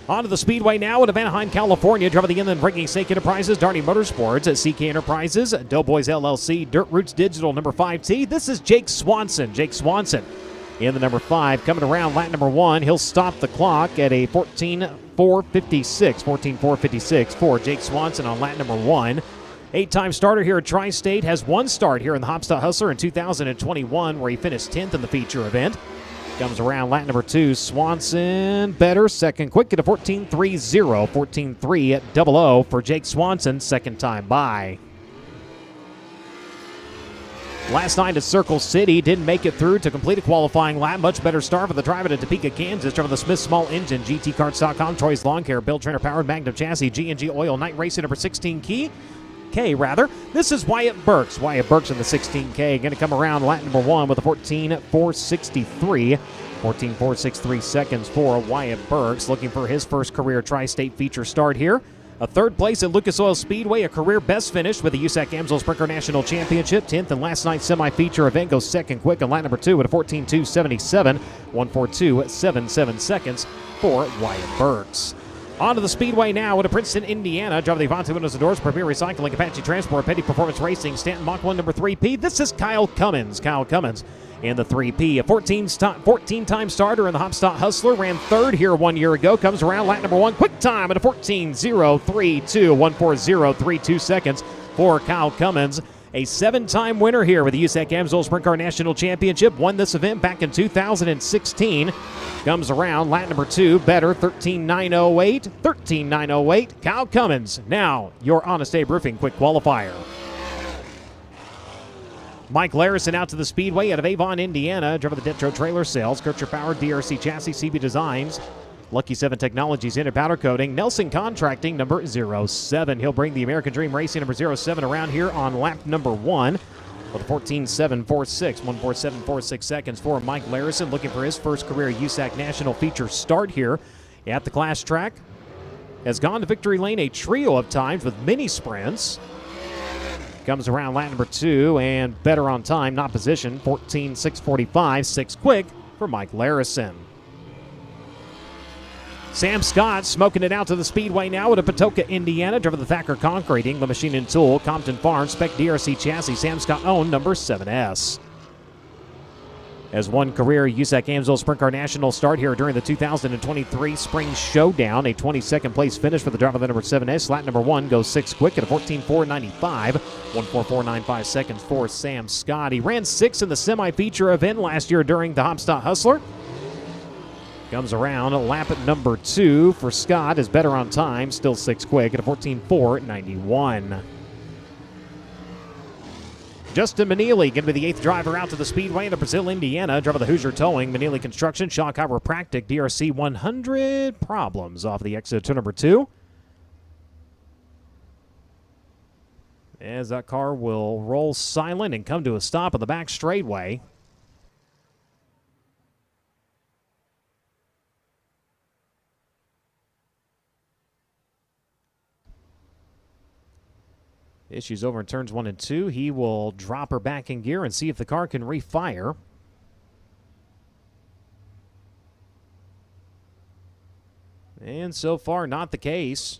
Onto the Speedway now at Anaheim, California. Driver the Inland Breaking Snake Enterprises, Darney Motorsports, at CK Enterprises, Doughboys LLC, Dirt Roots Digital number 5T. This is Jake Swanson. Jake Swanson in the number 5, coming around lap number 1. He'll stop the clock at a 14.456. 14.456 for Jake Swanson on lap number 1. 8-time starter here at Tri-State, has 1 start here in the Hopstop Hustler in 2021, where he finished 10th in the feature event. Comes around lap number 2. Swanson better, second quick at a 14.30. 14.300 for Jake Swanson, second time by. Last night at Circle City, didn't make it through to complete a qualifying lap. Much better start for the driver to Topeka, Kansas. Driver the Smith Small Engine, GTCarts.com, Troy's Lawn Care, Bill Trainer Powered, Magnum Chassis, G&G Oil, Night Racing number 16K. This is Wyatt Burks. Wyatt Burks in the 16K. Going to come around lap number 1 with a 14.463. 14.463 seconds for Wyatt Burks. Looking for his first career Tri-State feature start here. A 3rd place at Lucas Oil Speedway, a career best finish with the USAC AMSOIL Sprinter National Championship. 10th in last night's semi-feature event, goes second quick on lap number 2 at a 14.277. 1:42.77 seconds for Wyatt Burks. Onto the Speedway now at Princeton, Indiana. Driver the Avante Windows and Doors, Premier Recycling, Apache Transport, Petty Performance Racing, Stanton Mach 1 number 3P. This is Kyle Cummins. Kyle Cummins in the 3P. A 14-time starter in the Hopstop Hustler. Ran 3rd here 1 year ago. Comes around lap number 1. Quick time at a 14.032. 1:40.32 seconds for Kyle Cummins. A 7-time winner here with the USAC AMSOIL Sprint Car National Championship. Won this event back in 2016. Comes around lap number 2. Better, 13.908. 13.908. Kyle Cummins, now your Honest Abe Roofing quick qualifier. Mike Larison out to the Speedway out of Avon, Indiana. Driver the Detro Trailer Sales, Kircher Power, DRC Chassis, CB Designs, Lucky 7 Technologies, in powder coating. Nelson Contracting, number 07. He'll bring the American Dream Racing, number 07, around here on lap number 1 with a 14.746. 1:47.46 seconds for Mike Larison, looking for his first career USAC National feature start here at the class track. Has gone to victory lane a trio of times with mini sprints. Comes around lap number 2 and better on time, not position. 14.645, 6 quick for Mike Larison. Sam Scott smoking it out to the Speedway now at Patoka, Indiana. Driven the Thacker Concrete, England Machine and Tool, Compton Farms, Spec DRC Chassis. Sam Scott owned number 7S. As one career USAC AMSOIL Sprint Car National start here during the 2023 Spring Showdown. A 22nd place finish for the driver of the number 7S. Lap number 1 goes 6 quick at a 14.495. 1:44.95 seconds for Sam Scott. He ran 6 in the semi-feature event last year during the Hopstop Hustler. Comes around lap at number 2 for Scott is better on time. Still 6 quick at a 14.491. Justin Manili going to be the 8th driver out to the Speedway in Brazil, Indiana. Driver of the Hoosier Towing, Manili Construction, Shaw Chiropractic, DRC 100 problems off the exit to number 2. As that car will roll silent and come to a stop on the back straightaway. Issues over in turns 1 and 2. He will drop her back in gear and see if the car can refire. And so far, not the case.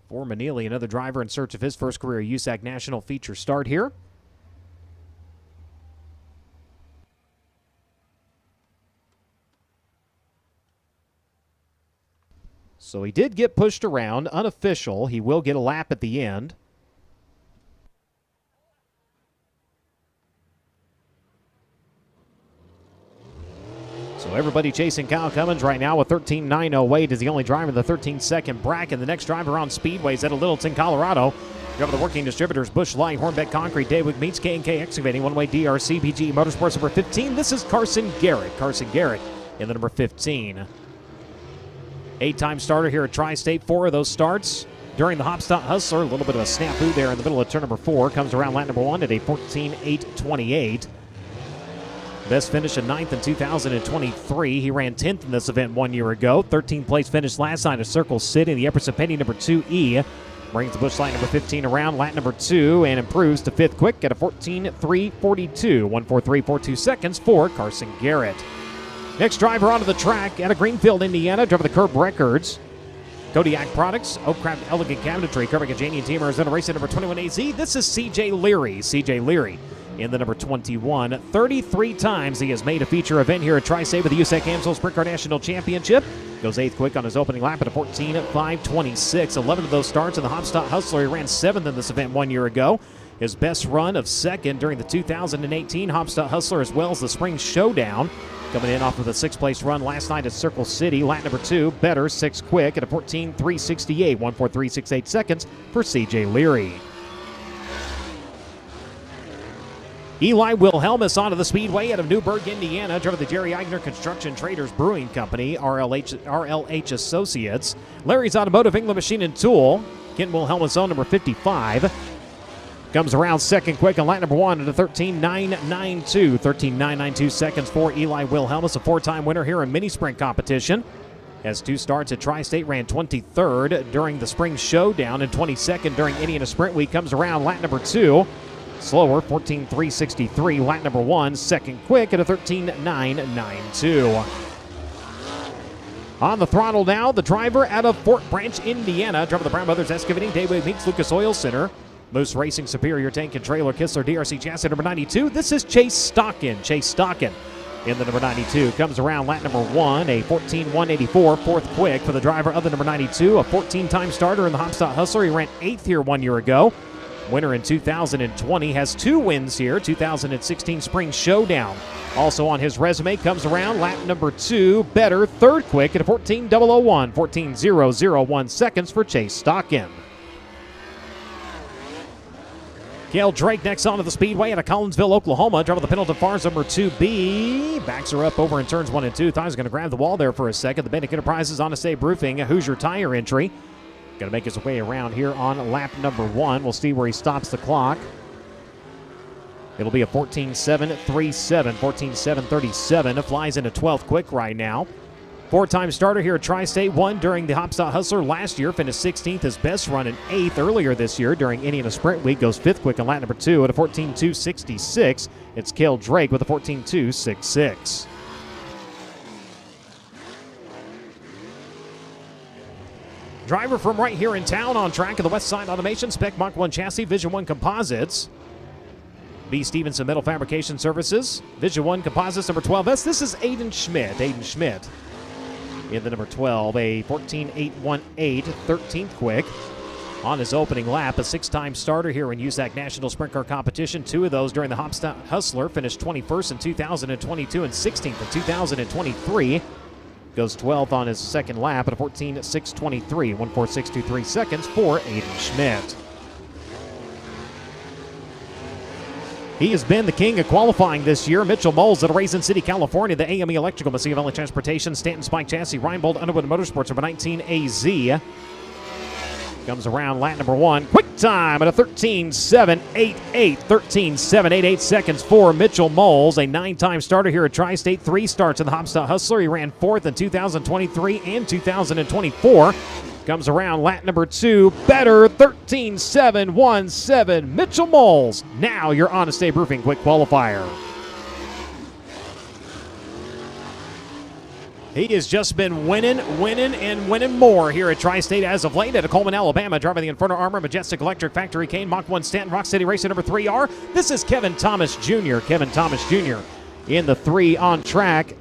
For Manili, another driver in search of his first career USAC National feature start here. So he did get pushed around, unofficial. He will get a lap at the end. So everybody chasing Kyle Cummins right now with 13.908 is the only driver in the 13-second bracket. The next driver on Speedway is out of Littleton, Colorado. Driver of the Working Distributors, Busch Light, Hornbeck Concrete, Daywick Meats, K&K Excavating, One Way DRC, PGE Motorsports number 15. This is Carson Garrett. Carson Garrett in the number 15. 8-time starter here at Tri-State. 4 of those starts during the Hopstop Hustler. A little bit of a snafu there in the middle of turn number 4. Comes around lap number 1 at a 14.828. Best finish in 9th in 2023. He ran 10th in this event 1 year ago. 13th place finish last night at Circle City in the Epperson Penny number 2E. Brings the Busch Light number 15 around lap number 2 and improves to 5th quick at a 14.342. 1:43.42 seconds for Carson Garrett. Next driver onto the track out of Greenfield, Indiana. Driver the Curb Records. Kodiak Products, Oakcraft Elegant Cabinetry, Kirby Kajanian Team Arizona Racing number 21AZ. This is CJ Leary. CJ Leary in the number 21. 33 times he has made a feature event here at Tri-State with the USAC AMSOIL Sprint Car National Championship. Goes 8th quick on his opening lap at a 14.526. 11 of those starts in the Hopstop Hustler. He ran 7th in this event 1 year ago. His best run of 2nd during the 2018 Hopstop Hustler as well as the Spring Showdown. Coming in off of the 6th place run last night at Circle City. Lap number 2, better, 6 quick at a 14.368. 1:43.68 seconds for CJ Leary. Eli Wilhelmus onto the Speedway out of Newburgh, Indiana. Driver the Jerry Eigner Construction Traders Brewing Company, RLH Associates. Larry's Automotive, England Machine and Tool. Kent Wilhelmus on number 55. Comes around 2nd quick on lap number 1 at a 13.992. 13.992 seconds for Eli Wilhelmus, a 4-time winner here in mini sprint competition. Has 2 starts at Tri-State, ran 23rd during the Spring Showdown and 22nd during Indiana Sprint Week. Comes around lap number 2. Slower, 14.363. Lap number 1, 2nd quick at a 13.992. On the throttle now, the driver out of Fort Branch, Indiana. Driver of the Brown Brothers Excavating, Dayway Meets, Lucas Oil Center. Moose Racing Superior Tank and Trailer, Kistler DRC Chassis number 92. This is Chase Stockin. Chase Stockin in the number 92. Comes around lap number 1, a 14.184. 4th quick for the driver of the number 92. A 14-time starter in the Hopstop Hustler. He ran 8th here 1 year ago. Winner in 2020. Has 2 wins here. 2016 Spring Showdown. Also on his resume. Comes around lap number 2. Better, 3rd quick at a 14.001. 14.001 seconds for Chase Stockin. Cale Drake next onto the Speedway out of Collinsville, Oklahoma. Driver of the Pendleton Farms number 2B. Backs her up over in turns 1 and 2. Thought he was going to grab the wall there for a second. The Bannock Enterprises on a Save Roofing, a Hoosier Tire entry. Going to make his way around here on lap number 1. We'll see where he stops the clock. It'll be a 14.737, 14.737. It flies into 12th quick right now. Four-time starter here at Tri-State, won during the Hopstop Hustler last year, finished 16th, his best run in 8th earlier this year during Indiana Sprint Week, goes 5th quick in lap number 2 at a 14.266. It's Cale Drake with a 14.266. Driver from right here in town on track of the West Side Automation, Spec Mach 1 Chassis, Vision 1 Composites. B. Stevenson Metal Fabrication Services, Vision 1 Composites, number 12S. This is Aiden Schmidt. In the number 12, a 14.818, 13th quick. On his opening lap, a 6-time starter here in USAC National Sprint Car Competition. 2 of those during the Hopstop Hustler, finished 21st in 2022 and 16th in 2023. Goes 12th on his second lap at a 14.623, 1.4623 seconds for Aiden Schmidt. He has been the king of qualifying this year. Mitchell Moles out of Raisin City, California. The AME Electrical, Messina Valley Transportation, Stanton Spike Chassis, Reinbold Underwood Motorsports, number 19 AZ. Comes around lap number 1. Quick time at a 13.788. 13.788 seconds for Mitchell Moles, a 9-time starter here at Tri-State. 3 starts in the Hopstop Hustler. He ran 4th in 2023 and 2024. Comes around lap number 2. Better 13.717. Mitchell Moles, now your Honest Abe Roofing quick qualifier. He has just been winning more here at Tri-State as of late. At Coleman, Alabama, driving the Inferno Armor, Majestic Electric, Factory Cane, Mach 1 Stanton, Rock City Racing number 3R. This is Kevin Thomas Jr. Kevin Thomas Jr. in the 3 on track.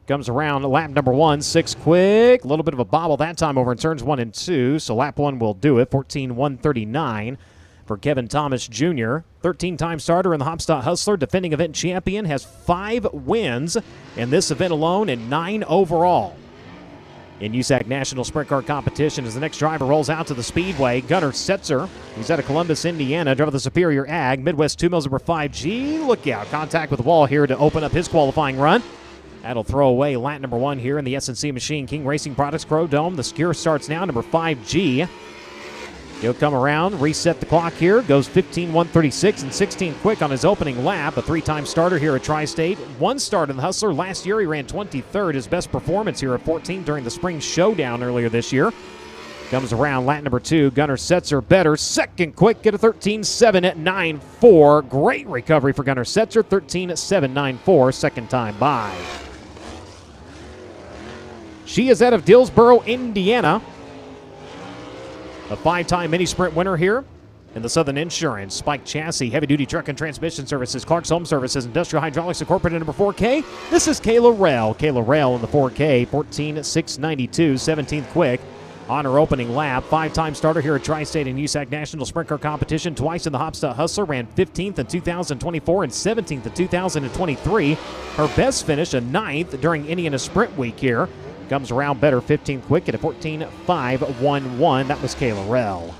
Comes around lap number 1, 6 quick. A little bit of a bobble that time over in turns 1 and 2, so lap 1 will do it. 14.139 for Kevin Thomas Jr. 13-time starter in the Hopstop Hustler, defending event champion, has 5 wins in this event alone and 9 overall. In USAC National Sprint Car Competition, as the next driver rolls out to the Speedway, Gunnar Setzer. He's out of Columbus, Indiana, driving the Superior Ag, Midwest 2 Mills number 5G. Look out, contact with the wall here to open up his qualifying run. That'll throw away lap number 1 here in the S&C Machine King Racing Products Crow Dome. The Skir starts now, number 5G. He'll come around, reset the clock here, goes 15.136 and 16 quick on his opening lap. A 3-time starter here at Tri-State. 1 start in the Hustler. Last year he ran 23rd, his best performance here at 14th during the Spring Showdown earlier this year. Comes around lap number 2. Gunnar Setzer better. Second quick at a 13.794. Great recovery for Gunnar Setzer. 13.794, second time by. She is out of Dillsboro, Indiana. A 5-time mini sprint winner here in the Southern Insurance, Spike Chassis, Heavy Duty Truck and Transmission Services, Clark's Home Services, Industrial Hydraulics Incorporated, number 4K. This is Kayla Rell. Kayla Rell in the 4K, 14.692, 17th quick on her opening lap. 5-time starter here at Tri-State and USAC National Sprint Car Competition, twice in the Hopstop Hustler, ran 15th in 2024 and 17th in 2023. Her best finish, a 9th during Indiana Sprint Week here. Comes around better, 15th quick at a 14.511. That was Kayla Rell.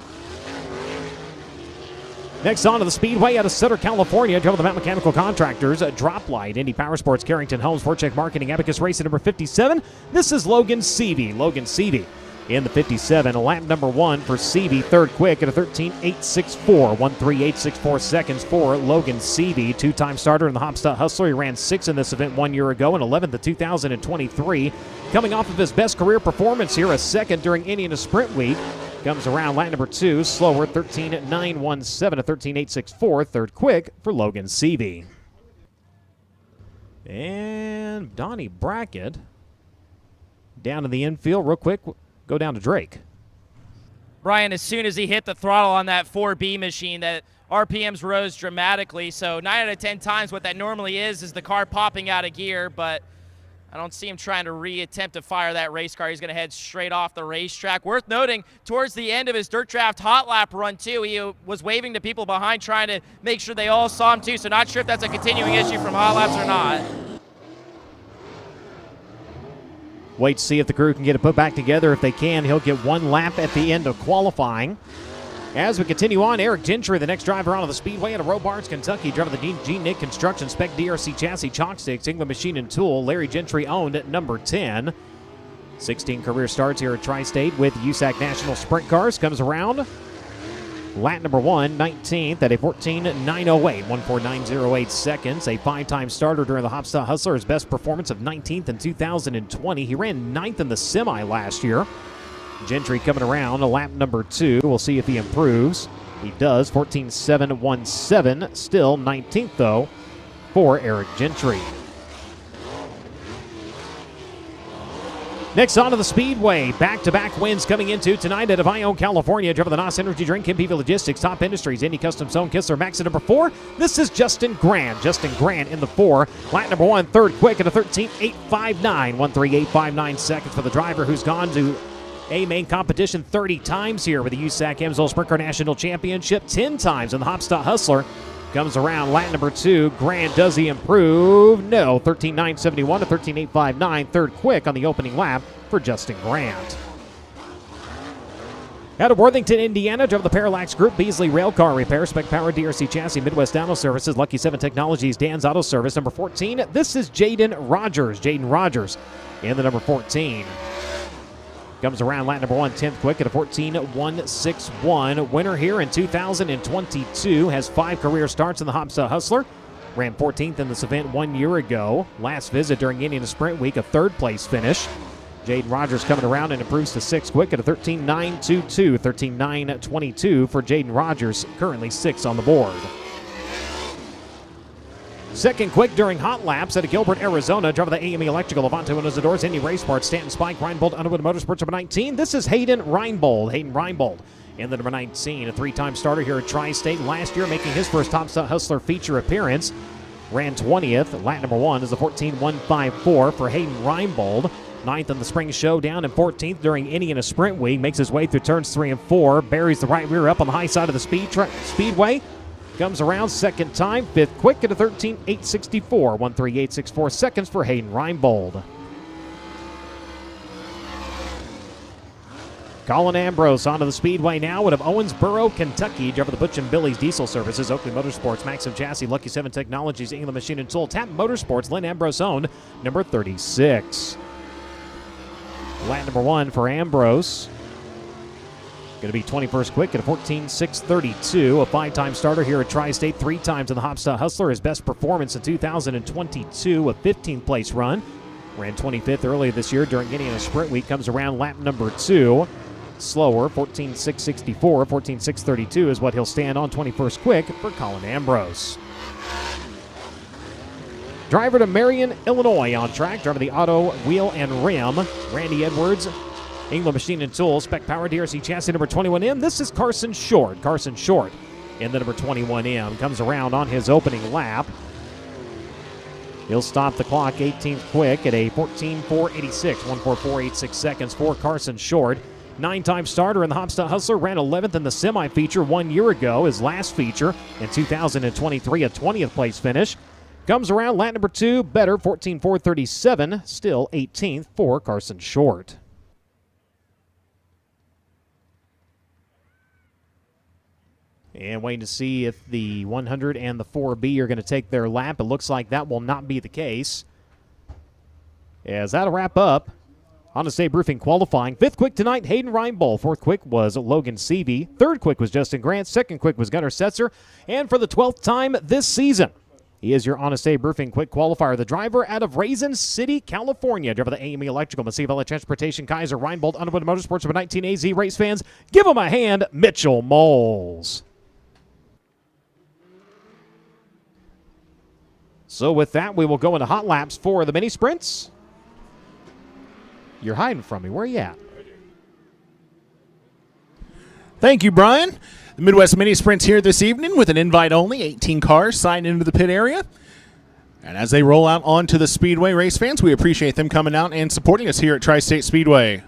Next on to the Speedway out of Sutter, California. Drove the Mount Mechanical Contractors, Drop Light, Indy Power Sports, Carrington Homes, Vorcheck Marketing, Abacus Racing number 57. This is Logan Seavey. Logan Seavey in the 57. Lap number 1 for Seavey, 3rd quick at a 13.864. 1.3864 seconds for Logan Seavey. 2-time starter in the Hopstop Hustler. He ran 6th in this event 1 year ago and 11th in 2023. Coming off of his best career performance here, a 2nd during Indiana Sprint Week. Comes around lap number 2, slower, 13.917 to 13.864. 3rd quick for Logan Seavey. And Donnie Brackett down in the infield real quick. Go down to Drake. Brian, as soon as he hit the throttle on that 4B machine, that RPMs rose dramatically. So 9 out of 10 times what that normally is the car popping out of gear, but I don't see him trying to reattempt to fire that race car. He's going to head straight off the racetrack. Worth noting, towards the end of his Dirt Draft Hot Lap run, too, he was waving to people behind, trying to make sure they all saw him, too. So not sure if that's a continuing issue from Hot Laps or not. Wait to see if the crew can get it put back together. If they can, he'll get 1 lap at the end of qualifying. As we continue on, Eric Gentry, the next driver onto the Speedway out of Robards, Kentucky, driving the G. Nick Construction Spec DRC Chassis Chalk Sticks, England Machine and Tool. Larry Gentry owned at number 10. 16 career starts here at Tri-State with USAC National Sprint Cars. Comes around Lap number 1, 19th at a 14.908, 149.08 seconds. A 5-time starter during the Hopstyle Hustler. His best performance of 19th in 2020. He ran 9th in the semi last year. Gentry coming around to lap number 2. We'll see if he improves. He does, 14.717. Still 19th, though, for Eric Gentry. Next on to the Speedway. Back-to-back wins coming into tonight at Ohio, California. Driven the NOS Energy Drink, MPV Logistics, Top Industries, Indy Custom Zone, Kistler, Max at number 4. This is Justin Grant. Justin Grant in the 4. Lap number 1, third quick at a 13.859. 138.59 seconds for the driver who's gone to a main competition 30 times here with the USAC AMSOIL Sprint Car National Championship, 10 times in the Hopstyle Hustler. Comes around lap number 2. Grant, does he improve? No. 13.971 to 13.859. Third quick on the opening lap for Justin Grant. Out of Worthington, Indiana, drove the Parallax Group, Beasley Railcar Repair, Spec Power, DRC Chassis, Midwest Auto Services, Lucky 7 Technologies, Dan's Auto Service. Number 14, this is Jaden Rogers. Jaden Rogers in the number 14. Comes around lap number 1, 10th quick at a 14.161. Winner here in 2022. Has 5 career starts in the Hopstyle Hustler. Ran 14th in this event 1 year ago. Last visit during Indiana Sprint Week, a 3rd place finish. Jaden Rogers coming around and improves to 6th quick at a 13.922. 13.922 for Jaden Rogers, currently 6th on the board. Second quick during hot laps at Gilbert, Arizona. Driver the AME Electrical, Levante Windows and Doors, Indy Race Parts, Stanton Spike, Reinbold, Underwood Motorsports, number 19. This is Hayden Reinbold. Hayden Reinbold in the number 19, a 3-time starter here at Tri-State. Last year making his first Hopstyle Hustler feature appearance. Ran 20th. Lap number 1 is a 14.154 for Hayden Reinbold. 9th in the spring showdown and 14th during Indiana Sprint Week. Makes his way through turns 3 and 4. Buries the right rear up on the high side of the Speedway. Comes around second time, 5th quick at a 13.864. 138.64 seconds for Hayden Reinbold. Colin Ambrose onto the Speedway now out of Owensboro, Kentucky. Driver the Butch and Billy's Diesel Services, Oakley Motorsports, Maxim Chassis, Lucky 7 Technologies, England Machine and Tool, Tap Motorsports, Lynn Ambrose owned, number 36. Lap number 1 for Ambrose. Going to be 21st quick at a 14.632. A 5-time starter here at Tri-State, 3 times in the Hopstyle Hustler. His best performance in 2022, a 15th place run. Ran 25th earlier this year during Indiana Sprint Week. Comes around lap number 2. Slower, 14.664. 14.632 is what he'll stand on 21st quick for Colin Ambrose. Driver to Marion, Illinois on track. Driver the Auto, Wheel, and Rim. Randy Edwards, England Machine and Tools, Spec Power, DRC Chassis, number 21M. This is Carson Short. Carson Short in the number 21M. Comes around on his opening lap. He'll stop the clock 18th quick at a 14.486. 144.86 seconds for Carson Short. 9-time starter in the Hopstyle Hustler. Ran 11th in the semi-feature 1 year ago. His last feature in 2023, a 20th place finish. Comes around lap number 2, better, 14.437. Still 18th for Carson Short. And waiting to see if the 100 and the 4B are going to take their lap. It looks like that will not be the case. As that'll wrap up Honda State Roofing qualifying. 5th quick tonight, Hayden Reinbold. 4th quick was Logan Seavey. 3rd quick was Justin Grant. 2nd quick was Gunnar Setzer. And for the 12th time this season, he is your Honda State Roofing quick qualifier. The driver out of Raisin City, California. Driver the AME Electrical, Massive Valley Transportation, Kaiser, Reinbold, Underwood Motorsports, number 19 AZ. Race fans, give him a hand, Mitchell Moles. So with that, we will go into hot laps for the mini sprints. You're hiding from me. Where are you at? Thank you, Brian. The Midwest Mini Sprints here this evening with an invite only. 18 cars signed into the pit area. And as they roll out onto the Speedway, race fans, we appreciate them coming out and supporting us here at Tri-State Speedway.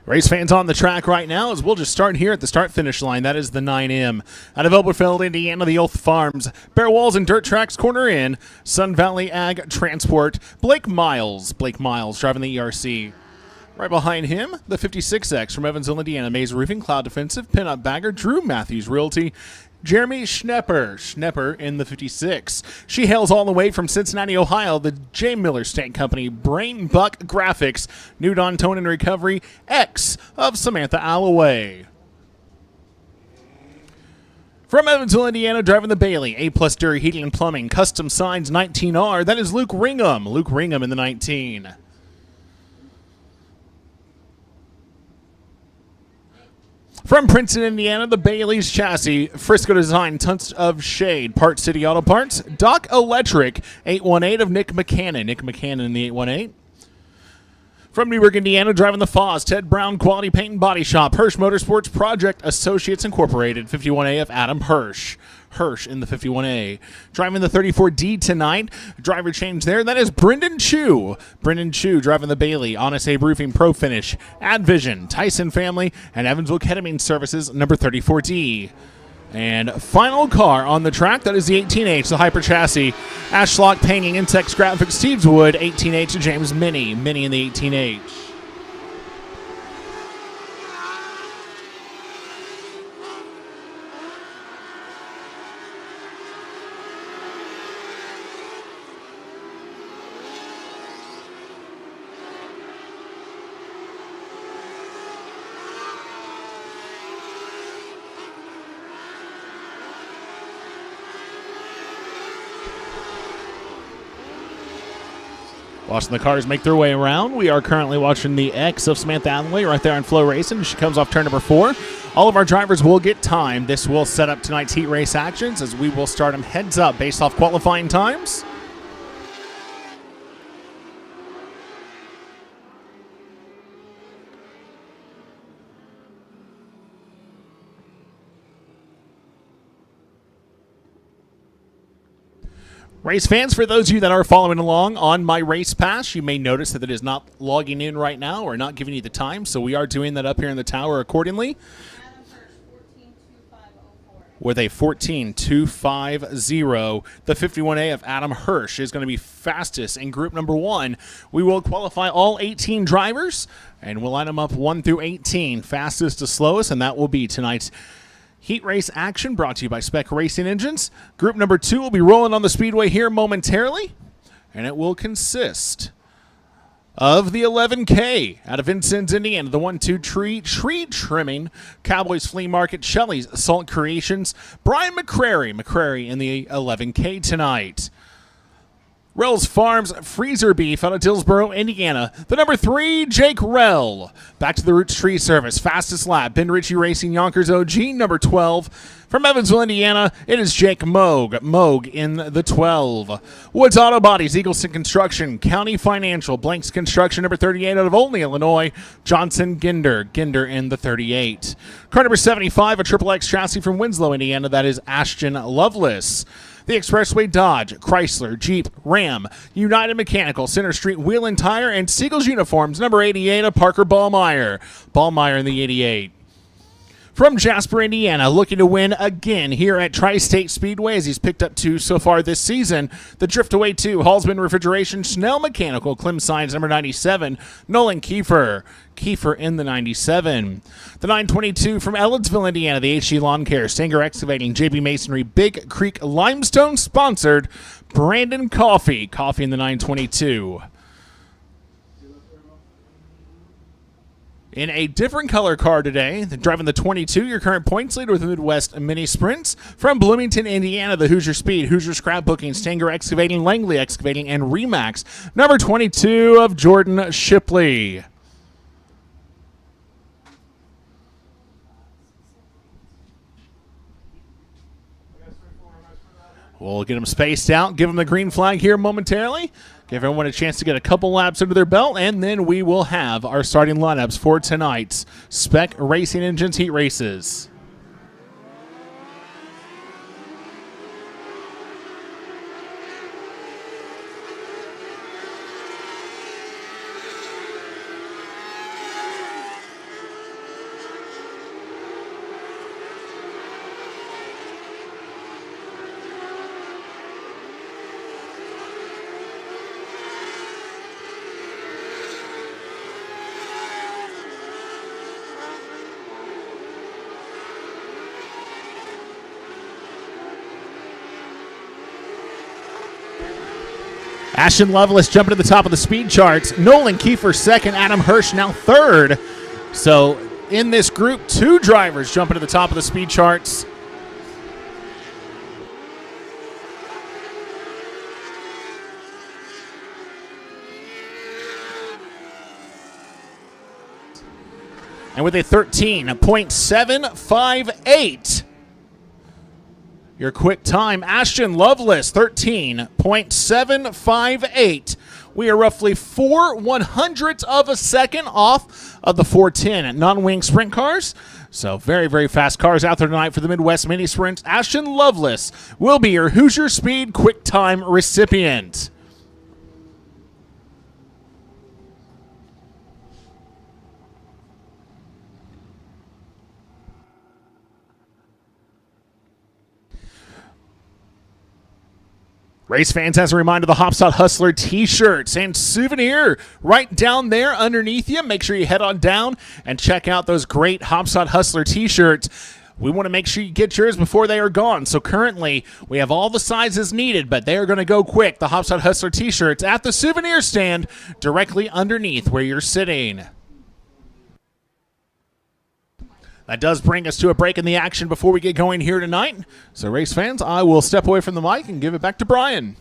Race fans on the track right now as we'll just start here at the start-finish line. That is the 9M. Out of Elberfeld, Indiana, the Oath Farms. Bare Walls and Dirt Tracks corner in. Sun Valley Ag Transport. Blake Miles driving the ERC. Right behind him, the 56X from Evansville, Indiana, Maze Roofing, Cloud Defensive, Pinup Bagger, Drew Matthews Realty, Jeremy Schnepper in the 56. She hails all the way from Cincinnati, Ohio, the J. Miller State Company, Brain Buck Graphics, New Dawn Tone and Recovery, X of Samantha Alloway. From Evansville, Indiana, driving the Bailey, A-Plus Dairy Heating and Plumbing, Custom Signs 19R, that is Luke Ringham. Luke Ringham in the 19. From Princeton, Indiana, the Bailey's Chassis, Frisco Design, Tons of Shade, Part City Auto Parts, Doc Electric, 818 of Nick McCannon. Nick McCannon in the 818. From Newburgh, Indiana, driving the Foz, Ted Brown Quality Paint and Body Shop, Hirsch Motorsports Project Associates Incorporated, 51A of Adam Hirsch. Hirsch in the 51A. Driving the 34D tonight. Driver change there. That is Brendan Chu. Brendan Chu driving the Bailey. Honest Abe Roofing Pro Finish. Advision, Tyson Family, and Evansville Ketamine Services, number 34D. And final car on the track, that is the 18H, the Hyper Chassis. Ashlock Painting, Intex Graphics, Steveswood, 18H to James Minnie. Minnie in the 18H. Watching the cars make their way around. We are currently watching the X of Samantha Alloway right there on FloRacing. She comes off turn number 4. All of our drivers will get time. This will set up tonight's heat race actions as we will start them heads up based off qualifying times. Race fans, for those of you that are following along on my race pass, you may notice that it is not logging in right now or not giving you the time, so we are doing that up here in the tower accordingly. With a 14.250, the 51A of Adam Hirsch is going to be fastest in group number 1. We will qualify all 18 drivers, and we'll line them up 1 through 18, fastest to slowest, and that will be tonight's heat race action brought to you by Spec Racing Engines. Group number 2 will be rolling on the Speedway here momentarily, and it will consist of the 11K out of Vincennes, Indiana, the 1-2 tree trimming, Cowboys Flea Market, Shelley's Assault Creations, Brian McCrary in the 11K tonight. Rell's Farms Freezer Beef out of Dillsboro, Indiana. The number 3, Jake Rell. Back to the Roots Tree Service. Fastest lap, Ben Ritchie Racing Yonkers OG, number 12. From Evansville, Indiana, it is Jake Moog. Moog in the 12. Woods Auto Bodies, Eagleston Construction, County Financial, Blanks Construction, number 38 out of Olney, Illinois. Johnson Ginder in the 38. Car number 75, a Triple X chassis from Winslow, Indiana. That is Ashton Lovelace. The Expressway Dodge, Chrysler, Jeep, Ram, United Mechanical, Center Street Wheel and Tire, and Siegel's Uniforms, number 88 of Parker Ballmeyer. Ballmeyer in the 88. From Jasper, Indiana, looking to win again here at Tri-State Speedway as he's picked up 2 so far this season. The Driftaway 2, Hallsman Refrigeration, Snell Mechanical, Clem Signs, number 97, Nolan Kiefer in the 97. The 922 from Ellettsville, Indiana, the HG Lawn Care, Stanger Excavating, JB Masonry, Big Creek Limestone sponsored, Brandon Coffee in the 922. In a different color car today, driving the 22, your current points leader with the Midwest Mini Sprints. From Bloomington, Indiana, the Hoosier Speed, Hoosier Scrapbooking, Stanger Excavating, Langley Excavating, and Remax, number 22 of Jordan Shipley. We'll get them spaced out, give them the green flag here momentarily. Give everyone a chance to get a couple laps under their belt, and then we will have our starting lineups for tonight's Spec Racing Engines Heat Races. Ashton Lovelace jumping to the top of the speed charts. Nolan Kiefer second. Adam Hirsch now third. So in this group, 2 drivers jumping to the top of the speed charts. And with a 13.758, your quick time, Ashton Lovelace, 13.758. We are roughly 4/100ths of a second off of the 410 non-wing sprint cars. So very, very fast cars out there tonight for the Midwest Mini Sprints. Ashton Lovelace will be your Hoosier Speed quick time recipient. Race fans, as a reminder, the Hopstad Hustler t-shirts and souvenir right down there underneath you. Make sure you head on down and check out those great Hopstad Hustler t-shirts. We want to make sure you get yours before they are gone. So currently, we have all the sizes needed, but they are going to go quick. The Hopstad Hustler t-shirts at the souvenir stand directly underneath where you're sitting. That does bring us to a break in the action before we get going here tonight. So race fans, I will step away from the mic and give it back to Brian.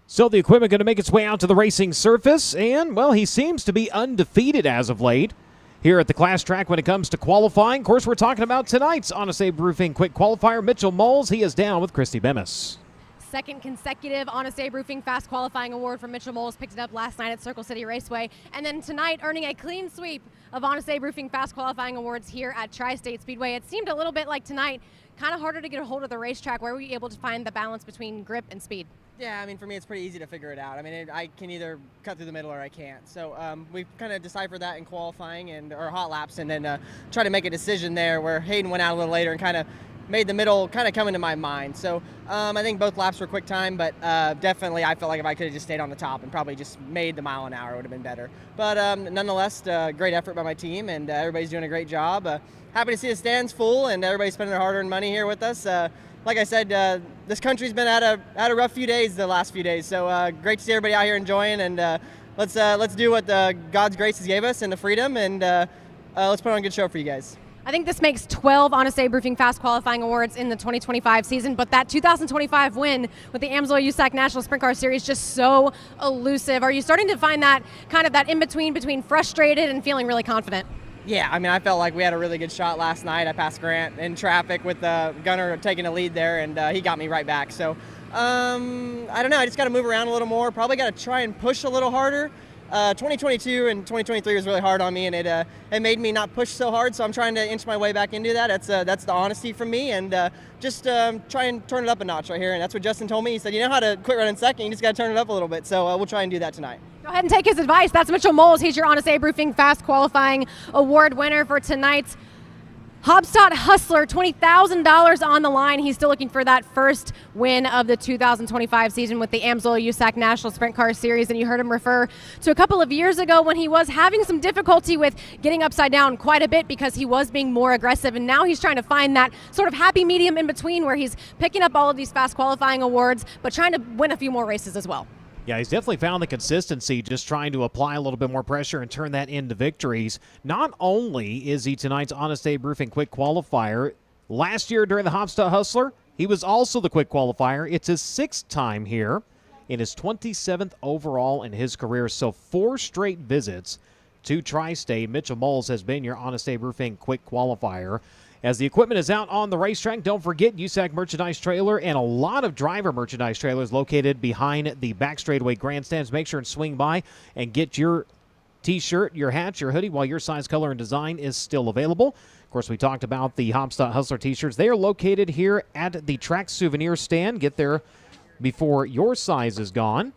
So the equipment going to make its way out to the racing surface, and, well, he seems to be undefeated as of late here at the class track when it comes to qualifying. Of course, we're talking about tonight's Honest Abe Roofing Quick Qualifier, Mitchell Moles. He is down with Christy Bemis. Second consecutive Honest Abe Roofing Fast Qualifying Award for Mitchell Moles. Picked it up last night at Circle City Raceway. And then tonight, earning a clean sweep of Honest Abe Roofing Fast Qualifying Awards here at Tri-State Speedway. It seemed a little bit like tonight, kind of harder to get a hold of the racetrack. Where were you able to find the balance between grip and speed? Yeah, I mean, for me, it's pretty easy to figure it out. I mean, I can either cut through the middle or I can't. So we've kind of deciphered that in qualifying or hot laps, and then try to make a decision there where Hayden went out a little later and kind of made the middle kind of come into my mind. So I think both laps were quick time, but definitely I felt like if I could have just stayed on the top and probably just made the mile an hour, it would have been better. But nonetheless, great effort by my team, and everybody's doing a great job. Happy to see the stands full and everybody's spending their hard-earned money here with us. Like I said, this country's been at a rough few days the last few days, so great to see everybody out here enjoying, and let's do what God's graces gave us and the freedom, and let's put on a good show for you guys. I think this makes 12 Honest Abe Roofing Fast Qualifying Awards in the 2025 season, but that 2025 win with the AMSOIL USAC National Sprint Car Series just so elusive. Are you starting to find that kind of that in-between between frustrated and feeling really confident? Yeah, I mean, I felt like we had a really good shot last night. I passed Grant in traffic with Gunner taking a lead there, and he got me right back. So, I don't know. I just got to move around a little more. Probably got to try and push a little harder. 2022 and 2023 was really hard on me, and it made me not push so hard. So I'm trying to inch my way back into that. That's the honesty from me, and just try and turn it up a notch right here. And that's what Justin told me. He said, you know how to quit running second. You just got to turn it up a little bit. So we'll try and do that tonight. Go ahead and take his advice. That's Mitchell Moles. He's your Honest Abe Roofing Fast Qualifying Award winner for tonight's Hopstad Hustler. $20,000 on the line. He's still looking for that first win of the 2025 season with the AMSOIL USAC National Sprint Car Series. And you heard him refer to a couple of years ago when he was having some difficulty with getting upside down quite a bit because he was being more aggressive. And now he's trying to find that sort of happy medium in between where he's picking up all of these fast qualifying awards, but trying to win a few more races as well. Yeah, he's definitely found the consistency, just trying to apply a little bit more pressure and turn that into victories. Not only is he tonight's Honest Abe Roofing Quick Qualifier, last year during the Hopstad Hustler, he was also the Quick Qualifier. It's his 6th time here in his 27th overall in his career. So 4 straight visits to Tri-State. Mitchell Moles has been your Honest Abe Roofing Quick Qualifier. As the equipment is out on the racetrack, don't forget USAC merchandise trailer and a lot of driver merchandise trailers located behind the back straightaway grandstands. Make sure and swing by and get your T-shirt, your hat, your hoodie while your size, color, and design is still available. Of course, we talked about the Hopstad Hustler T-shirts. They are located here at the track souvenir stand. Get there before your size is gone.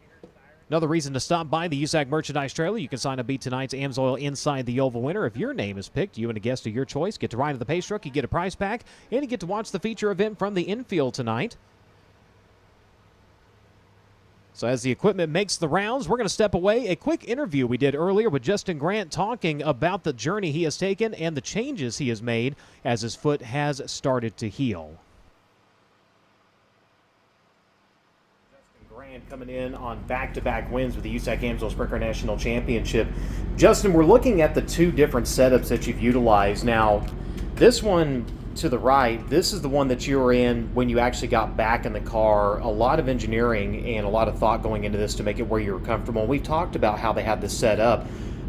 Another reason to stop by the USAC merchandise trailer. You can sign up, beat tonight's AMSOIL Inside the Oval winner. If your name is picked, you and a guest of your choice get to ride in the pace truck, you get a prize pack, and you get to watch the feature event from the infield tonight. So as the equipment makes the rounds, we're going to step away. A quick interview we did earlier with Justin Grant talking about the journey he has taken and the changes he has made as his foot has started to heal. Coming in on back-to-back wins with the USAC AMSOIL Sprint Car National Championship. Justin, we're looking at the two different setups that you've utilized. Now, this one to the right, this is the one that you were in when you actually got back in the car. A lot of engineering and a lot of thought going into this to make it where you were comfortable. We've talked about how they had this set up,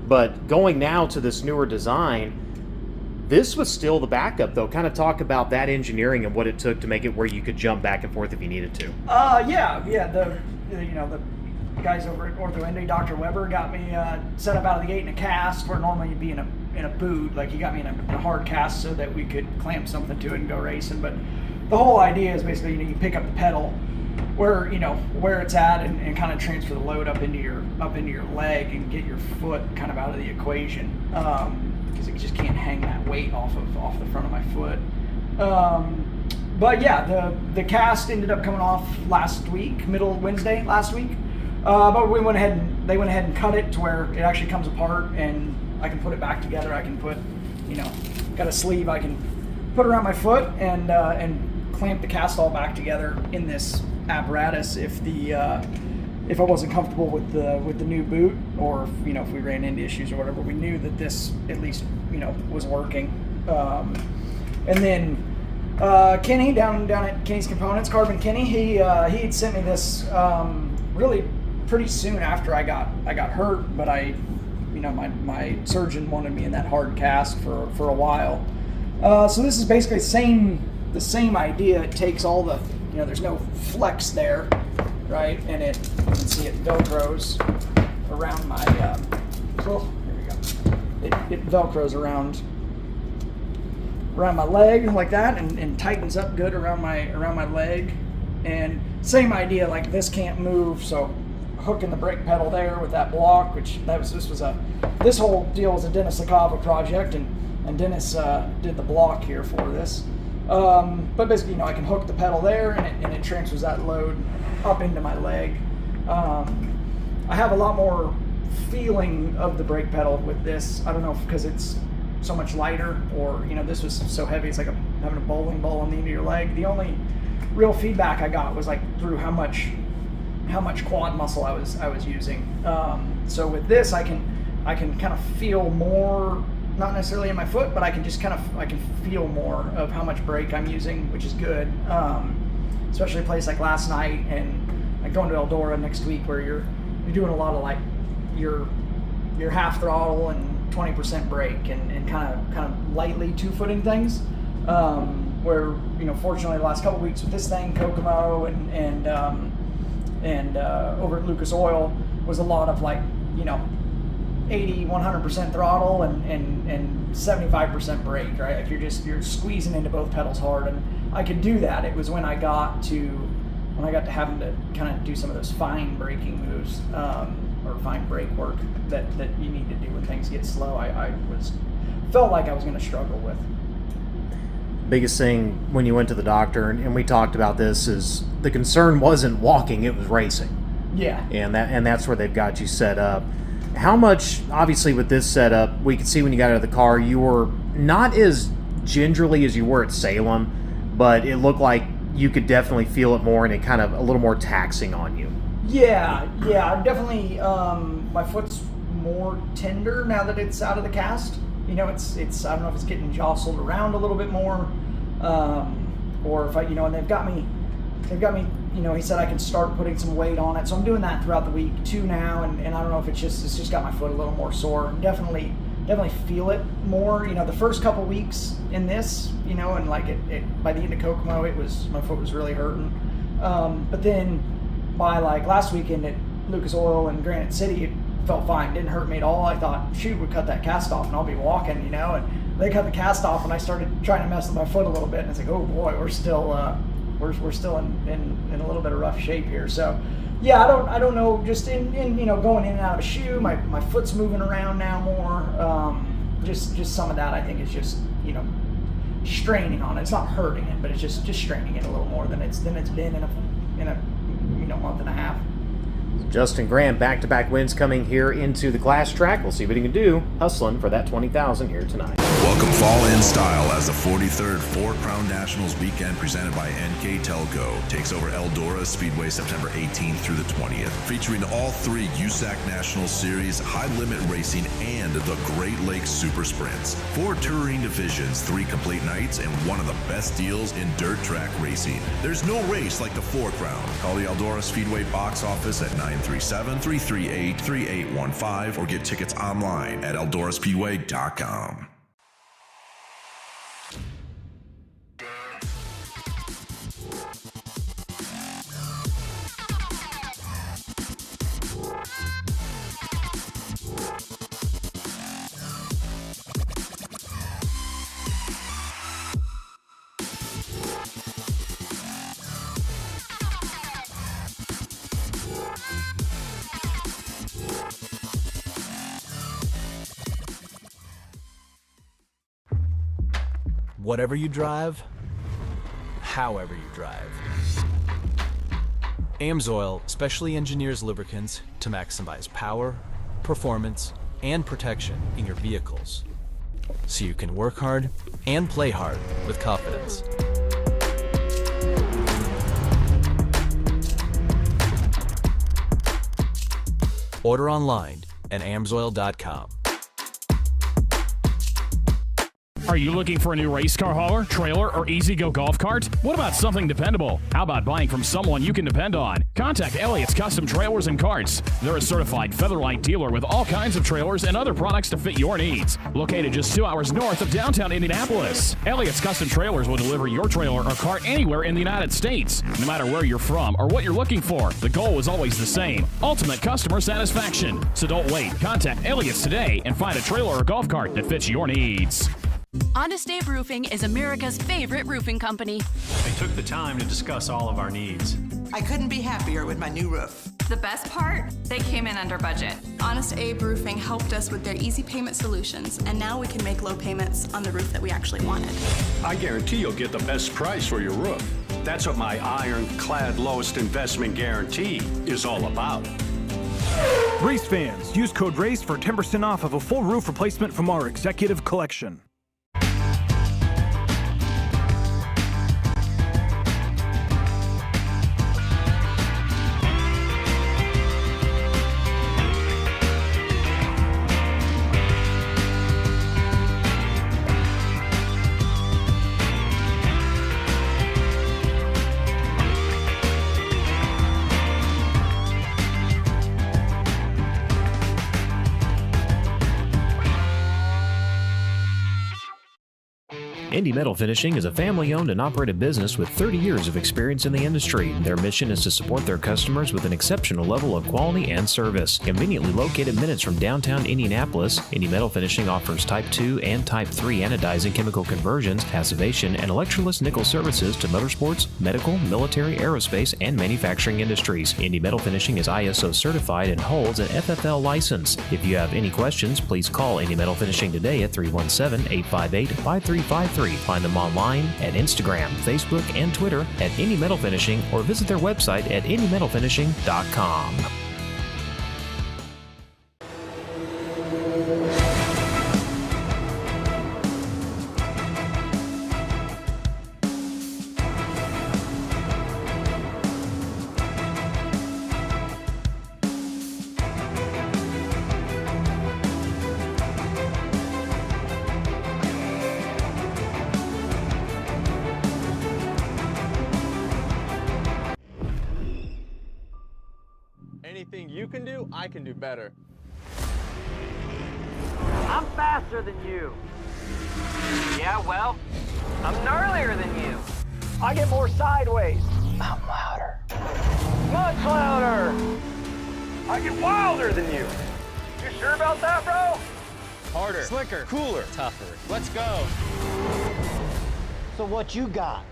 but going now to this newer design, this was still the backup, though. Kind of talk about that engineering and what it took to make it where you could jump back and forth if you needed to. The guys over at Ortho Indy, Dr. Weber, got me set up out of the gate in a cast where normally you'd be in a boot. Like, he got me in a hard cast so that we could clamp something to it and go racing. But the whole idea is basically, you pick up the pedal where it's at and kind of transfer the load up into your leg and get your foot kind of out of the equation, because it just can't hang that weight off the front of my foot. But yeah, the cast ended up coming off last week, middle Wednesday last week. But they went ahead and cut it to where it actually comes apart and I can put it back together. I can put, got a sleeve I can put around my foot and clamp the cast all back together in this apparatus if I wasn't comfortable with the new boot, or if we ran into issues or whatever, we knew that this at least was working. And then Kenny down at Kenny's Components, Carbon Kenny, he had sent me this really pretty soon after I got hurt, but my surgeon wanted me in that hard cast for a while. So this is basically the same idea. It takes all the there's no flex there, right? And you can see it velcros around my there we go. It velcros around my leg like that and tightens up good around my leg. And same idea, like this can't move, so hooking the brake pedal there with that block, this whole deal was a Dennis Lacava project, and Dennis did the block here for this. But basically, I can hook the pedal there and it transfers that load up into my leg. I have a lot more feeling of the brake pedal with this. I don't know if because it's so much lighter, or this was so heavy it's like having a bowling ball on the end of your leg. The only real feedback I got was like through how much quad muscle I was using. So with this I can kind of feel more, not necessarily in my foot, but I can feel more of how much brake I'm using, which is good. Especially a place like last night and like going to Eldora next week where you're doing a lot of like your half throttle and 20% brake and kind of lightly two-footing things. Where fortunately the last couple weeks with this thing, Kokomo and over at Lucas Oil was a lot of like 80-100% throttle and 75% brake, right? Like you're squeezing into both pedals hard, and I could do that. It was when I got to having to kind of do some of those fine braking moves or fine brake work that you need to do when things get slow. I felt like I was going to struggle with. Biggest thing when you went to the doctor, and we talked about this, is the concern wasn't walking, it was racing. Yeah. And that's where they've got you set up. How much, obviously with this setup, we could see when you got out of the car, you were not as gingerly as you were at Salem, but it looked like you could definitely feel it more and it kind of a little more taxing on you. Yeah, definitely. My foot's more tender now that it's out of the cast. It's I don't know if it's getting jostled around a little bit more, or if and they've got me. He said I can start putting some weight on it, so I'm doing that throughout the week too now. And I don't know if it's just got my foot a little more sore. Definitely feel it more. The first couple weeks in this, and like it by the end of Kokomo, my foot was really hurting. But then by like last weekend at Lucas Oil and Granite City, it felt fine. Didn't hurt me at all. I thought, shoot, we cut that cast off and I'll be walking, and they cut the cast off and I started trying to mess with my foot a little bit, and it's like, oh boy, we're still in a little bit of rough shape here. So Yeah, I don't know. Just in going in and out of a shoe, my foot's moving around now more. Just some of that I think is just straining on it. It's not hurting it, but it's just straining it a little more than it's been in a month and a half. Justin Graham, back-to-back wins coming here into the class track. We'll see what he can do, hustling for that $20,000 here tonight. Welcome fall in style as the 43rd Four Crown Nationals weekend presented by NK Telco takes over Eldora Speedway September 18th through the 20th, featuring all 3 USAC National Series, High Limit Racing, and the Great Lakes Super Sprints. 4 touring divisions, 3 complete nights, and one of the best deals in dirt track racing. There's no race like the Four Crown. Call the Eldora Speedway box office at 937-338-3815 or get tickets online at eldoraspeedway.com. Whatever you drive, however you drive. AMSOIL specially engineers lubricants to maximize power, performance, and protection in your vehicles, so you can work hard and play hard with confidence. Order online at amsoil.com. Are you looking for a new race car hauler, trailer, or easy-go golf cart? What about something dependable? How about buying from someone you can depend on? Contact Elliott's Custom Trailers and Carts. They're a certified Featherlight dealer with all kinds of trailers and other products to fit your needs. Located just 2 hours north of downtown Indianapolis, Elliott's Custom Trailers will deliver your trailer or cart anywhere in the United States. No matter where you're from or what you're looking for, the goal is always the same: ultimate customer satisfaction. So don't wait. Contact Elliott's today and find a trailer or golf cart that fits your needs. Honest Abe Roofing is America's favorite roofing company. They took the time to discuss all of our needs. I couldn't be happier with my new roof. The best part? They came in under budget. Honest Abe Roofing helped us with their easy payment solutions, and now we can make low payments on the roof that we actually wanted. I guarantee you'll get the best price for your roof. That's what my ironclad lowest investment guarantee is all about. Race fans, use code RACE for 10% off of a full roof replacement from our executive collection. Indy Metal Finishing is a family-owned and operated business with 30 years of experience in the industry. Their mission is to support their customers with an exceptional level of quality and service. Conveniently located minutes from downtown Indianapolis, Indy Metal Finishing offers Type 2 and Type 3 anodizing chemical conversions, passivation, and electroless nickel services to motorsports, medical, military, aerospace, and manufacturing industries. Indy Metal Finishing is ISO certified and holds an FFL license. If you have any questions, please call Indy Metal Finishing today at 317-858-5353. Find them online at Instagram, Facebook, and Twitter at Indy Metal Finishing, or visit their website at indymetalfinishing.com. Anything you can do, I can do better. I'm faster than you. Yeah, well, I'm gnarlier than you. I get more sideways. I'm louder. Much louder. I get wilder than you. You sure about that, bro? Harder. Slicker. Cooler. Tougher. Let's go. So what you got?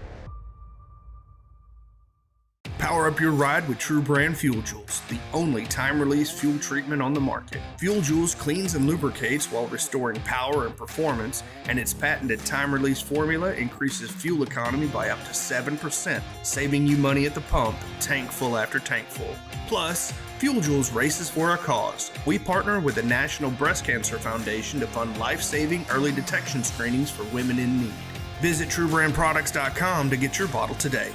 Power up your ride with True Brand Fuel Juice, the only time-release fuel treatment on the market. Fuel Juice cleans and lubricates while restoring power and performance, and its patented time-release formula increases fuel economy by up to 7%, saving you money at the pump, tank full after tank full. Plus, Fuel Juice races for a cause. We partner with the National Breast Cancer Foundation to fund life-saving early detection screenings for women in need. Visit TrueBrandProducts.com to get your bottle today.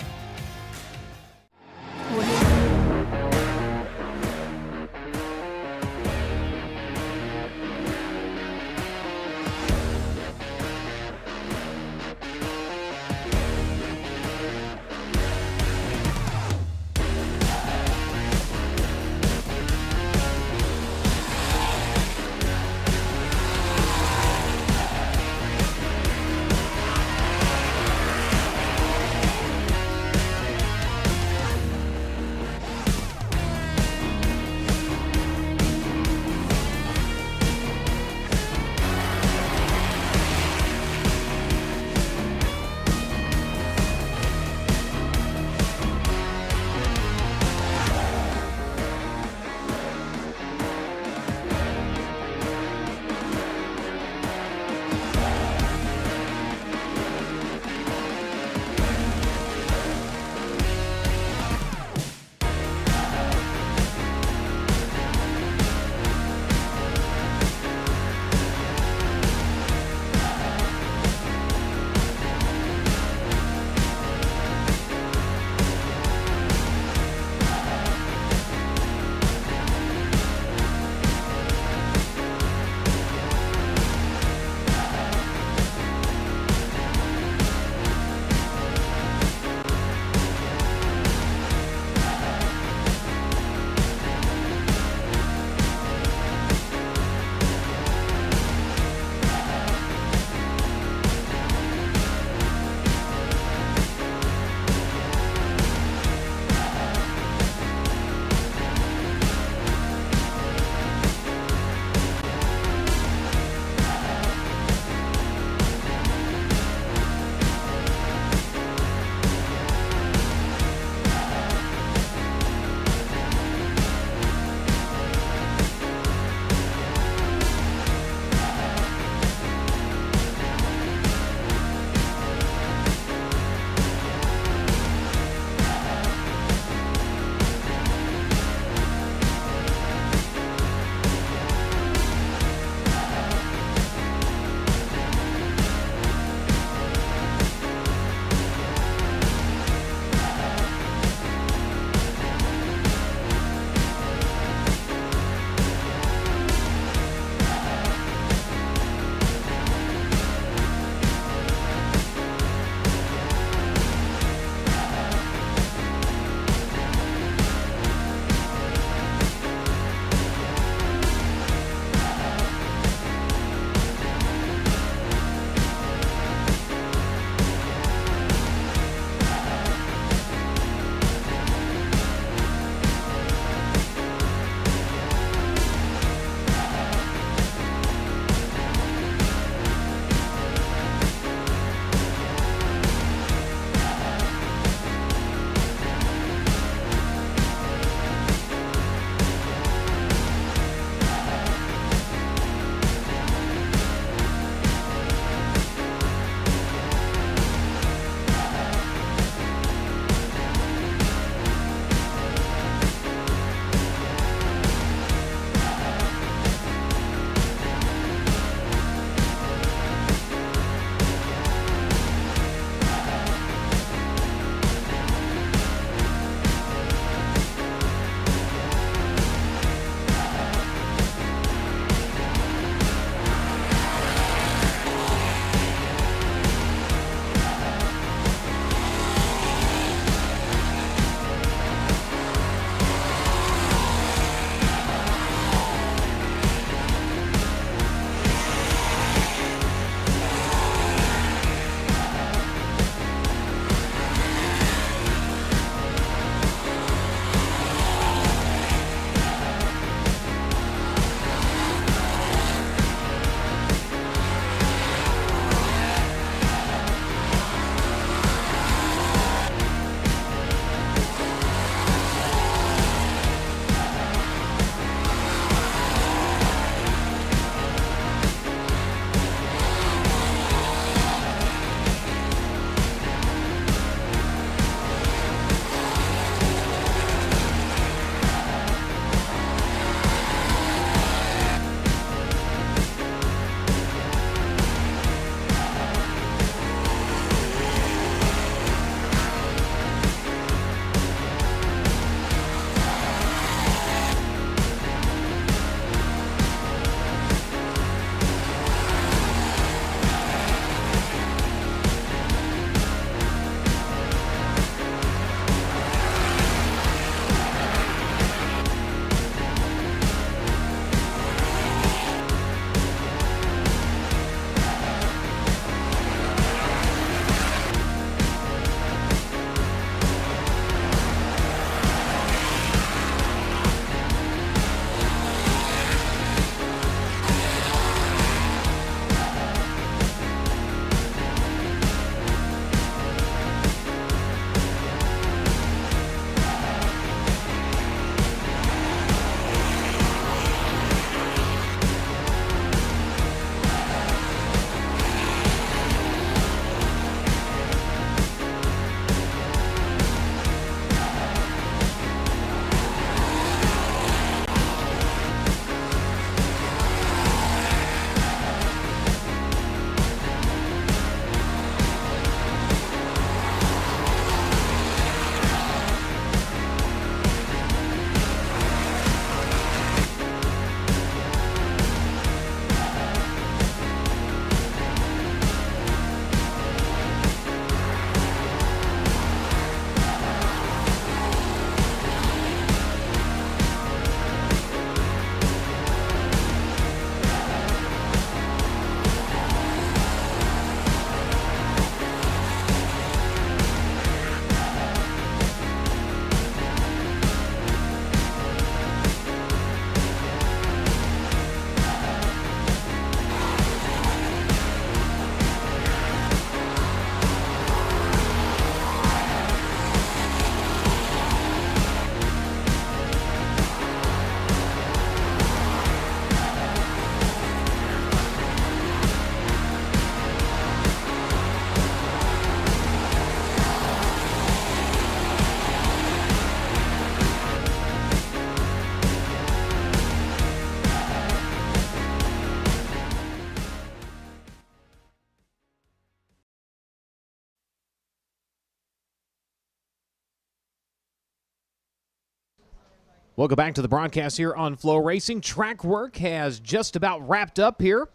Welcome back to the broadcast here on FloRacing. Track work has just about wrapped up here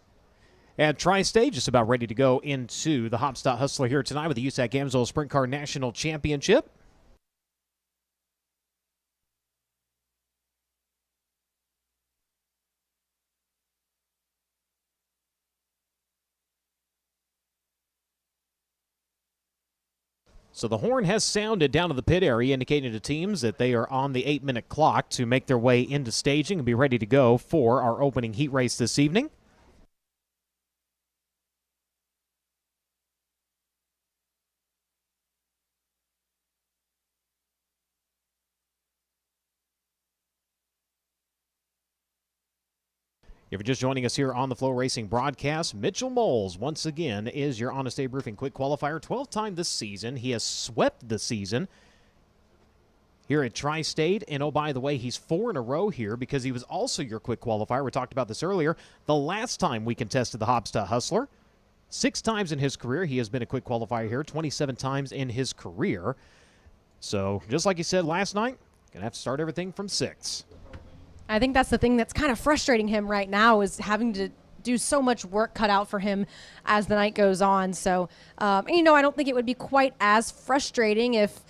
at Tri-State, just about ready to go into the Hopstop Hustler here tonight with the USAC AMSOIL Sprint Car National Championship. So the horn has sounded down to the pit area, indicating to teams that they are on the 8-minute clock to make their way into staging and be ready to go for our opening heat race this evening. If you're just joining us here on the FloRacing broadcast, Mitchell Moles, once again, is your Honest Abe Roofing Quick Qualifier. 12th time this season. He has swept the season here at Tri-State. And, oh, by the way, he's 4 in a row here because he was also your Quick Qualifier. We talked about this earlier. The last time we contested the Hopstop Hustler, 6 times in his career. He has been a Quick Qualifier here, 27 times in his career. So, just like you said last night, going to have to start everything from 6. I think that's the thing that's kind of frustrating him right now, is having to do so much work cut out for him as the night goes on. So, I don't think it would be quite as frustrating if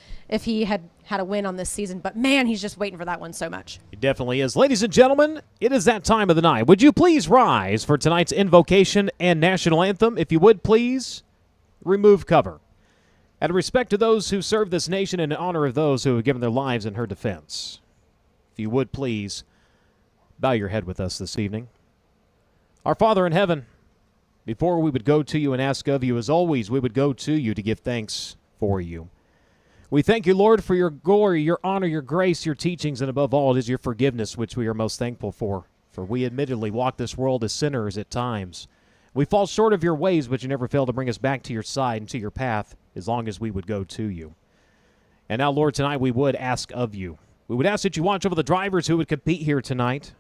he had a win on this season. But, man, he's just waiting for that one so much. It definitely is. Ladies and gentlemen, it is that time of the night. Would you please rise for tonight's invocation and national anthem? If you would, please remove cover. Out of respect to those who serve this nation and in honor of those who have given their lives in her defense. If you would, please bow your head with us this evening. Our Father in heaven, before we would go to you and ask of you, as always, we would go to you to give thanks for you. We thank you, Lord, for your glory, your honor, your grace, your teachings, and above all, it is your forgiveness which we are most thankful for. For we admittedly walk this world as sinners at times. We fall short of your ways, but you never fail to bring us back to your side and to your path as long as we would go to you. And now, Lord, tonight we would ask of you. We would ask that you watch over the drivers who would compete here tonight,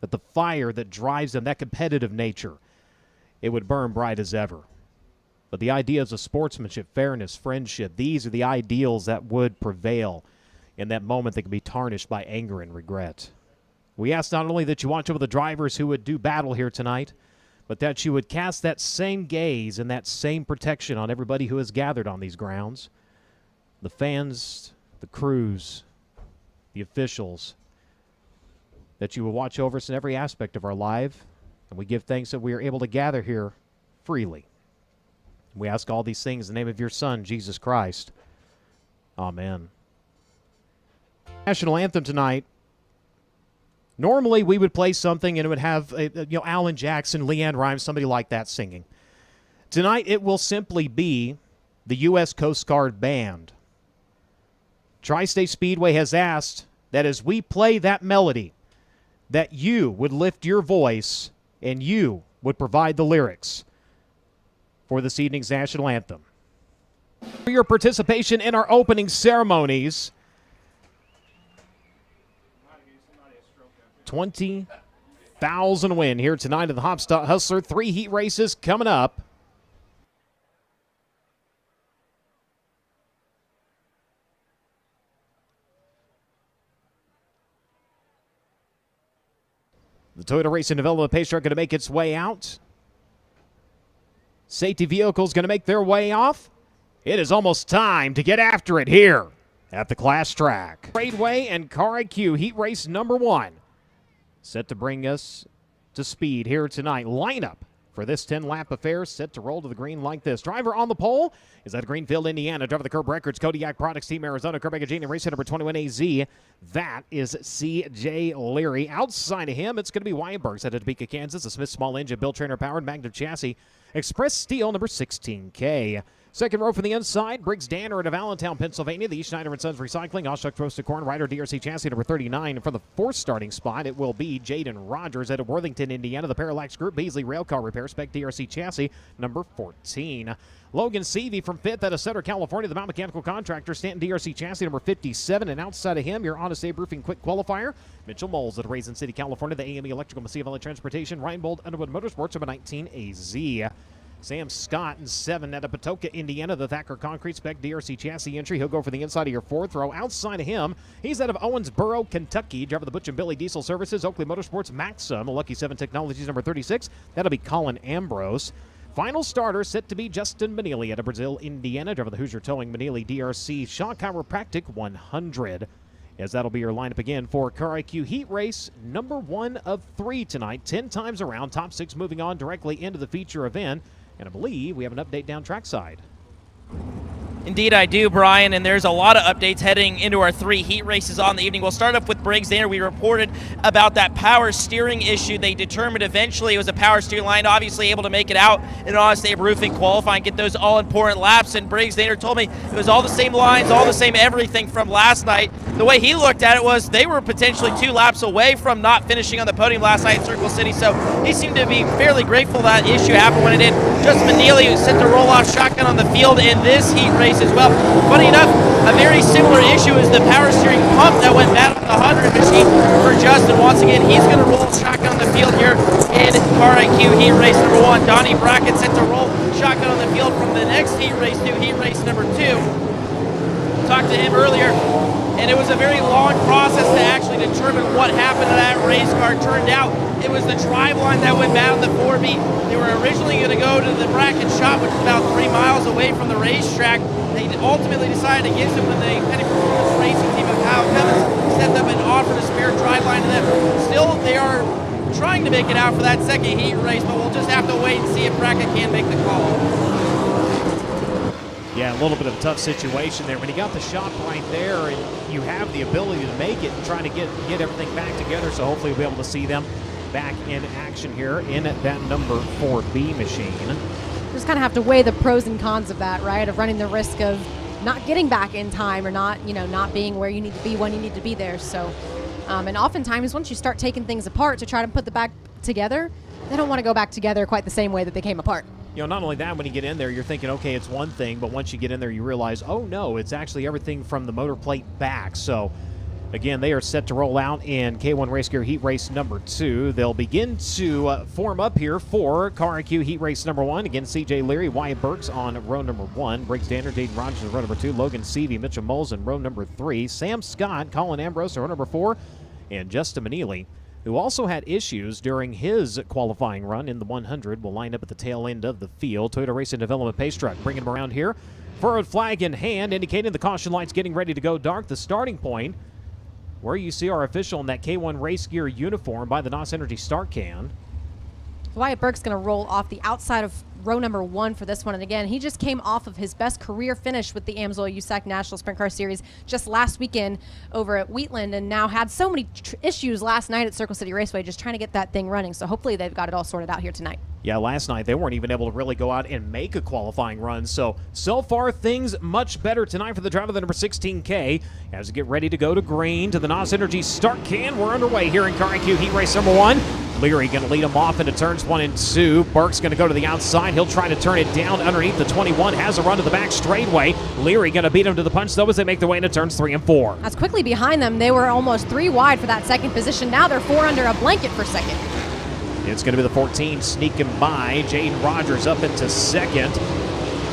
that the fire that drives them, that competitive nature, it would burn bright as ever. But the ideas of sportsmanship, fairness, friendship, these are the ideals that would prevail in that moment that can be tarnished by anger and regret. We ask not only that you watch over the drivers who would do battle here tonight, but that you would cast that same gaze and that same protection on everybody who has gathered on these grounds, the fans, the crews, the officials, that you will watch over us in every aspect of our life. And we give thanks that we are able to gather here freely. We ask all these things in the name of your Son, Jesus Christ. Amen. National anthem tonight. Normally we would play something and it would have Alan Jackson, Leanne Rimes, somebody like that singing. Tonight it will simply be the U.S. Coast Guard Band. Tri-State Speedway has asked that as we play that melody, that you would lift your voice and you would provide the lyrics for this evening's national anthem. For your participation in our opening ceremonies, 20,000 win here tonight at the Hopstop Hustler. 3 heat races coming up. The Toyota Racing Development Pace Truck going to make its way out. Safety vehicles going to make their way off. It is almost time to get after it here at the class track. Speedway and Car IQ Heat Race number 1. Set to bring us to speed here tonight. Lineup for this 10-lap affair set to roll to the green like this. Driver on the pole is out of Greenfield, Indiana. Driver of the Curb Records, Kodiak Products, Team Arizona, Curb Gene, race number 21 AZ. That is C.J. Leary. Outside of him, it's going to be Weinberg's out of Topeka, Kansas. A Smith Small Engine, Bill Trainer powered, Magnum Chassis, Express Steel number 16K. Second row from the inside, Briggs Danner out of Allentown, Pennsylvania. The E. Schneider & Sons Recycling, Oshuck Roasted Corn, Ryder DRC Chassis number 39. And for the 4th starting spot, it will be Jaden Rogers out of Worthington, Indiana. The Parallax Group, Beasley Railcar Repair, Spec DRC Chassis number 14. Logan Seavey from 5th out of Sutter, California. The Mount Mechanical Contractor, Stanton DRC Chassis number 57. And outside of him, your Honest Abe Roofing Quick Qualifier, Mitchell Moles out of Raisin City, California. The AME Electrical Massive Transportation, Reinbold Underwood Motorsports number 19 AZ. Sam Scott in 7 out of Patoka, Indiana. The Thacker Concrete Spec DRC chassis entry. He'll go for the inside of your 4th row. Outside of him, he's out of Owensboro, Kentucky. Driver of the Butch and Billy Diesel Services, Oakley Motorsports, Maxim, Lucky 7 Technologies number 36. That'll be Colin Ambrose. Final starter set to be Justin Manili out of Brazil, Indiana. Driver of the Hoosier Towing, Manili DRC, Shaw Chiropractic 100. As that'll be your lineup again for Car IQ Heat Race number 1 of 3 tonight. 10 times around, top 6 moving on directly into the feature event. And I believe we have an update down trackside. Indeed I do, Brian, and there's a lot of updates heading into our 3 heat races on the evening. We'll start off with Briggs Danner. We reported about that power steering issue. They determined eventually it was a power steering line, obviously able to make it out in Honest Abe Roofing qualifying, get those all-important laps, and Briggs Danner told me it was all the same lines, all the same everything from last night. The way he looked at it was they were potentially 2 laps away from not finishing on the podium last night at Circle City, so he seemed to be fairly grateful that issue happened when it did. Justin Manili, who set the roll-off shotgun on the field in this heat race as well. Funny enough, a very similar issue is the power steering pump that went bad on the 100 machine for Justin. Once again, he's going to roll shotgun on the field here in Car IQ Heat Race number 1. Donnie Brackett set to roll shotgun on the field from the next heat race to heat race number 2. Talked to him earlier, and it was a very long process to actually determine what happened to that race car. Turned out it was the drive line that went bad on the 4B. They were originally going to go to the Brackett shop, which is about 3 miles away from the racetrack. They ultimately decided against it when the Penny Performance Racing team of Kyle Cummins stepped up and offered a spare drive line to them. Still, they are trying to make it out for that second heat race, but we'll just have to wait and see if Brackett can make the call. Yeah, a little bit of a tough situation there. When you got the shop right there and you have the ability to make it and try to get everything back together, so hopefully we'll be able to see them back in action here in that number 4B machine. Just kind of have to weigh the pros and cons of that, right? Of running the risk of not getting back in time or not, not being where you need to be when you need to be there. So, and oftentimes once you start taking things apart to try to put the back together, they don't want to go back together quite the same way that they came apart. Not only that, when you get in there, you're thinking, okay, it's one thing, but once you get in there, you realize, oh no, it's actually everything from the motor plate back. So, again, they are set to roll out in K1 Race Gear Heat Race number 2. They'll begin to form up here for Car IQ Heat Race number 1. Again, CJ Leary, Wyatt Burks on row number 1. Briggs Danner, Dayton Rogers on row number 2. Logan Seavey, Mitchell Moles in row number 3. Sam Scott, Colin Ambrose on row number 4. And Justin Manili, who also had issues during his qualifying run in the 100, will line up at the tail end of the field. Toyota Racing Development pace truck bringing him around here. Forward flag in hand, indicating the caution lights getting ready to go dark. The starting point, where you see our official in that K1 Race Gear uniform by the NOS Energy start can. Wyatt Burke's going to roll off the outside of row number 1 for this one. And again, he just came off of his best career finish with the AMSOIL USAC National Sprint Car Series just last weekend over at Wheatland, and now had so many issues last night at Circle City Raceway just trying to get that thing running. So hopefully they've got it all sorted out here tonight. Yeah, last night they weren't even able to really go out and make a qualifying run. So far things much better tonight for the driver of the number 16K as we get ready to go to green to the NOS Energy start can. We're underway here in Car IQ Heat Race number 1. Leary going to lead him off into turns 1 and 2. Burke's going to go to the outside. He'll try to turn it down underneath the 21. Has a run to the back straightaway. Leary going to beat him to the punch, though, as they make their way into turns 3 and 4. That's quickly behind them. They were almost 3 wide for that second position. Now they're 4 under a blanket for second. It's going to be the 14 sneaking by. Jaden Rogers up into second.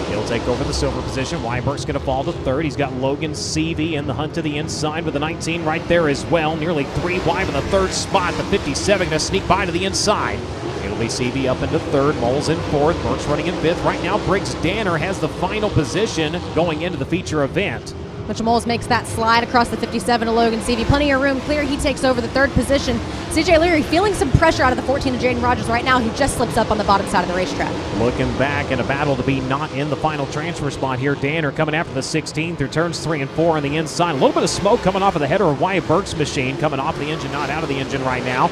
He'll take over the silver position. Weiberg's going to fall to third. He's got Logan Seavey in the hunt to the inside with the 19 right there as well. Nearly 3 wide in the third spot. The 57 going to sneak by to the inside. It'll be Seavey up into third. Moles in fourth. Burks running in fifth. Right now, Briggs Danner has the final position going into the feature event. Mitchell Moles makes that slide across the 57 to Logan Seavey. Plenty of room clear. He takes over the third position. CJ Leary feeling some pressure out of the 14 to Jaden Rogers right now. He just slips up on the bottom side of the racetrack. Looking back in a battle to be not in the final transfer spot here. Danner coming after the 16 through turns 3 and 4 on the inside. A little bit of smoke coming off of the header of Wyatt Burke's machine. Coming off the engine, not out of the engine right now.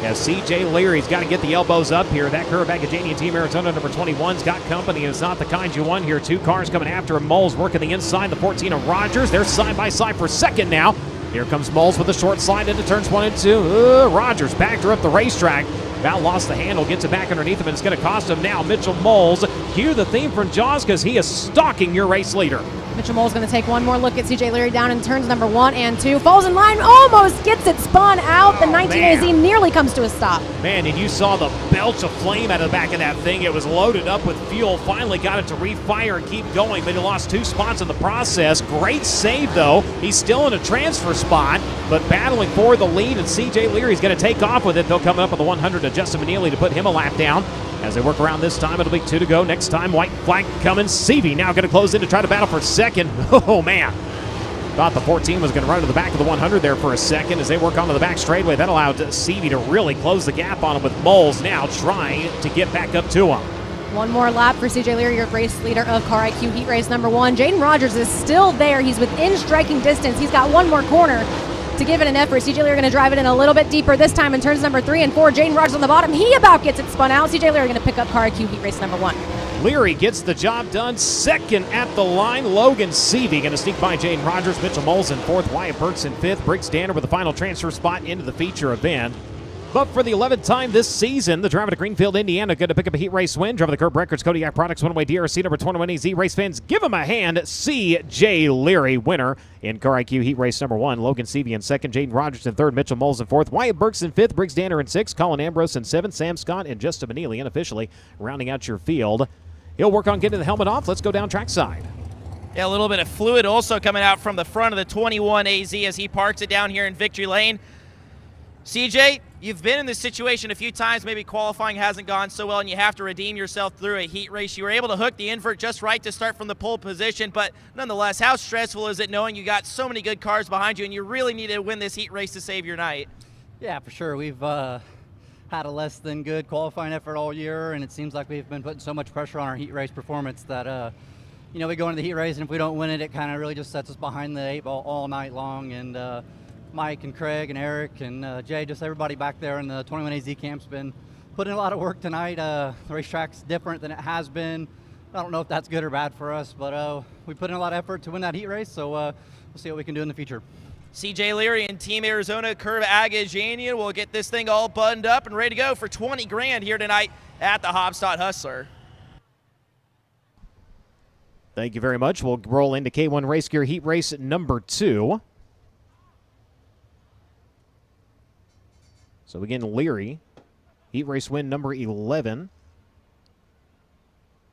As CJ Leary's got to get the elbows up here. That curve back at Janie Team Arizona number 21's got company, and it's not the kind you want here. 2 cars coming after him. Moles working the inside. The 14 of Rogers. They're side by side for second now. Here comes Moles with a short slide into turns 1 and 2. Rogers backed her up the racetrack. About lost the handle, gets it back underneath him, and it's going to cost him now. Mitchell Moles, cue the theme from Jaws because he is stalking your race leader. Mitchell Mole's going to take one more look at CJ Leary down in turns number 1 and 2. Falls in line, almost gets it spun out. The 19 AZ nearly comes to a stop. Man, and you saw the belch of flame out of the back of that thing. It was loaded up with fuel. Finally got it to refire and keep going, but he lost 2 spots in the process. Great save, though. He's still in a transfer spot, but battling for the lead, and CJ Leary's going to take off with it. They'll come up with the 100 to Justin Manili to put him a lap down. As they work around this time, it'll be 2 to go. Next time, white flag coming. Seavey now going to close in to try to battle for second. Oh, man. Thought the 14 was going to run to the back of the 100 there for a second as they work onto the back straightaway. That allowed Seavey to really close the gap on him, with Moles now trying to get back up to him. One more lap for CJ Leary, your race leader of Car IQ Heat Race number 1. Jaden Rogers is still there. He's within striking distance. He's got one more corner to give it an effort. CJ Leary going to drive it in a little bit deeper this time in turns number 3 and 4. Jaden Rogers on the bottom. He about gets it spun out. CJ Leary going to pick up Car IQ Heat Race number 1. Leary gets the job done. Second at the line, Logan Seavey going to sneak by Jaden Rogers. Mitchell Moles in 4th, Wyatt Burks in 5th. Briggs Danner with the final transfer spot into the feature event. But for the 11th time this season, the driver to Greenfield, Indiana, going to pick up a heat race win. Driver of the Curb Records, Kodiak Products, one-way DRC number 21 AZ. Race fans, give him a hand. C.J. Leary, winner in Car IQ Heat Race number 1. Logan Seavey in 2nd, Jaden Rogers in 3rd, Mitchell Moles in 4th, Wyatt Burks in 5th, Briggs Danner in 6th, Colin Ambrose in 7th, Sam Scott and Justin Manili unofficially rounding out your field. He'll work on getting the helmet off. Let's go down trackside. Yeah, a little bit of fluid also coming out from the front of the 21 AZ as he parks it down here in Victory Lane. CJ, you've been in this situation a few times. Maybe qualifying hasn't gone so well and you have to redeem yourself through a heat race. You were able to hook the invert just right to start from the pole position, but nonetheless, how stressful is it knowing you got so many good cars behind you and you really need to win this heat race to save your night? Yeah, for sure. We've had a less than good qualifying effort all year, and it seems like we've been putting so much pressure on our heat race performance that you know, we go into the heat race, and if we don't win it, it kind of really just sets us behind the 8 ball all night long. And Mike and Craig and Eric and Jay, just everybody back there in the 21 AZ camp's been putting in a lot of work tonight. The racetrack's different than it has been. I don't know if that's good or bad for us, but we put in a lot of effort to win that heat race, so we'll see what we can do in the future. CJ Leary and Team Arizona Curb Agajanian will get this thing all buttoned up and ready to go for 20 grand here tonight at the Hobstadt Hustler. Thank you very much. We'll roll into K1 Race Gear Heat Race number 2. So again, Leary, heat race win number 11.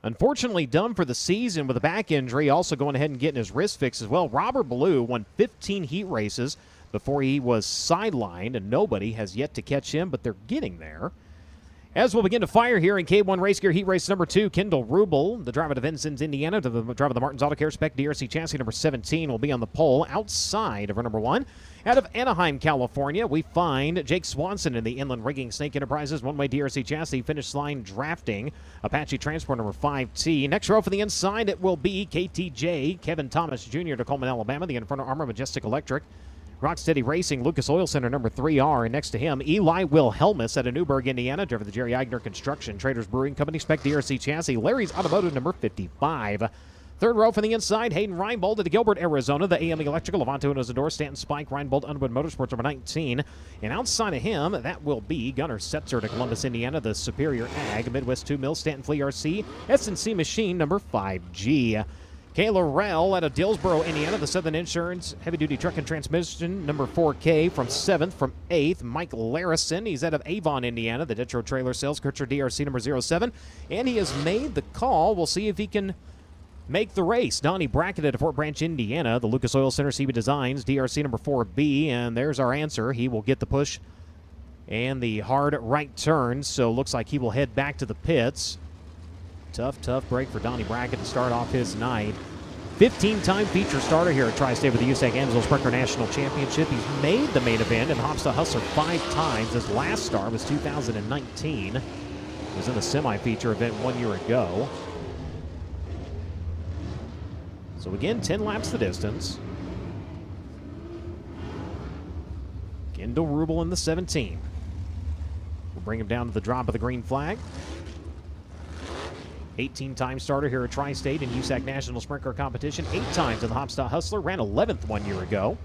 Unfortunately done for the season with a back injury, also going ahead and getting his wrist fixed as well. Robert Ballou won 15 heat races before he was sidelined, and nobody has yet to catch him, but they're getting there. As we'll begin to fire here in K1 Race Gear Heat Race number 2, Kendall Rubel, the driver of Vincennes, Indiana, the driver of the Martins Auto Care Spec DRC chassis number 17, will be on the pole outside of number 1. Out of Anaheim, California, we find Jake Swanson in the Inland Rigging Snake Enterprises one-way DRC chassis, finish line drafting, Apache Transport number 5T. Next row for the inside, it will be KTJ, Kevin Thomas Jr. to Coleman, Alabama, the Inferno Armor Majestic Electric. Rocksteady Racing, Lucas Oil Center number 3R, and next to him, Eli Wilhelmus out of Newburgh, Indiana, driver of the Jerry Eigner Construction, Traders Brewing Company, Spec DRC chassis, Larry's Automotive number 55. Third row from the inside, Hayden Reinbold at Gilbert, Arizona, the AME Electrical, Levanto and Isadore, Stanton Spike, Reinbold, Underwood Motorsports number 19. And outside of him, that will be Gunnar Setzer to Columbus, Indiana, the Superior Ag, Midwest 2 Mills, Stanton Flea RC, S&C Machine number 5G. Kayla Rell out of Dillsboro, Indiana, the Southern Insurance Heavy-Duty Truck and Transmission, number 4K from 7th. From 8th, Mike Larison. He's out of Avon, Indiana, the Detro Trailer Sales, Kircher DRC number 07. And he has made the call. We'll see if he can make the race. Donnie Brackett at Fort Branch, Indiana, the Lucas Oil Center, CB Designs, DRC number 4B. And there's our answer. He will get the push and the hard right turn. So looks like he will head back to the pits. Tough break for Donnie Brackett to start off his night. 15-time feature starter here at Tri-State with the USAC AMSOIL Sprint National Championship. He's made the main event in Hobstadt Hustler 5 times. His last start was 2019. He was in the semi-feature event 1 year ago. So again, 10 laps the distance. Kendall Rubel in the 17. We'll bring him down to the drop of the green flag. 18-time starter here at Tri-State in USAC National Sprint Car Competition. 8 times in the Hobstadt Hustler. Ran 11th 1 year ago.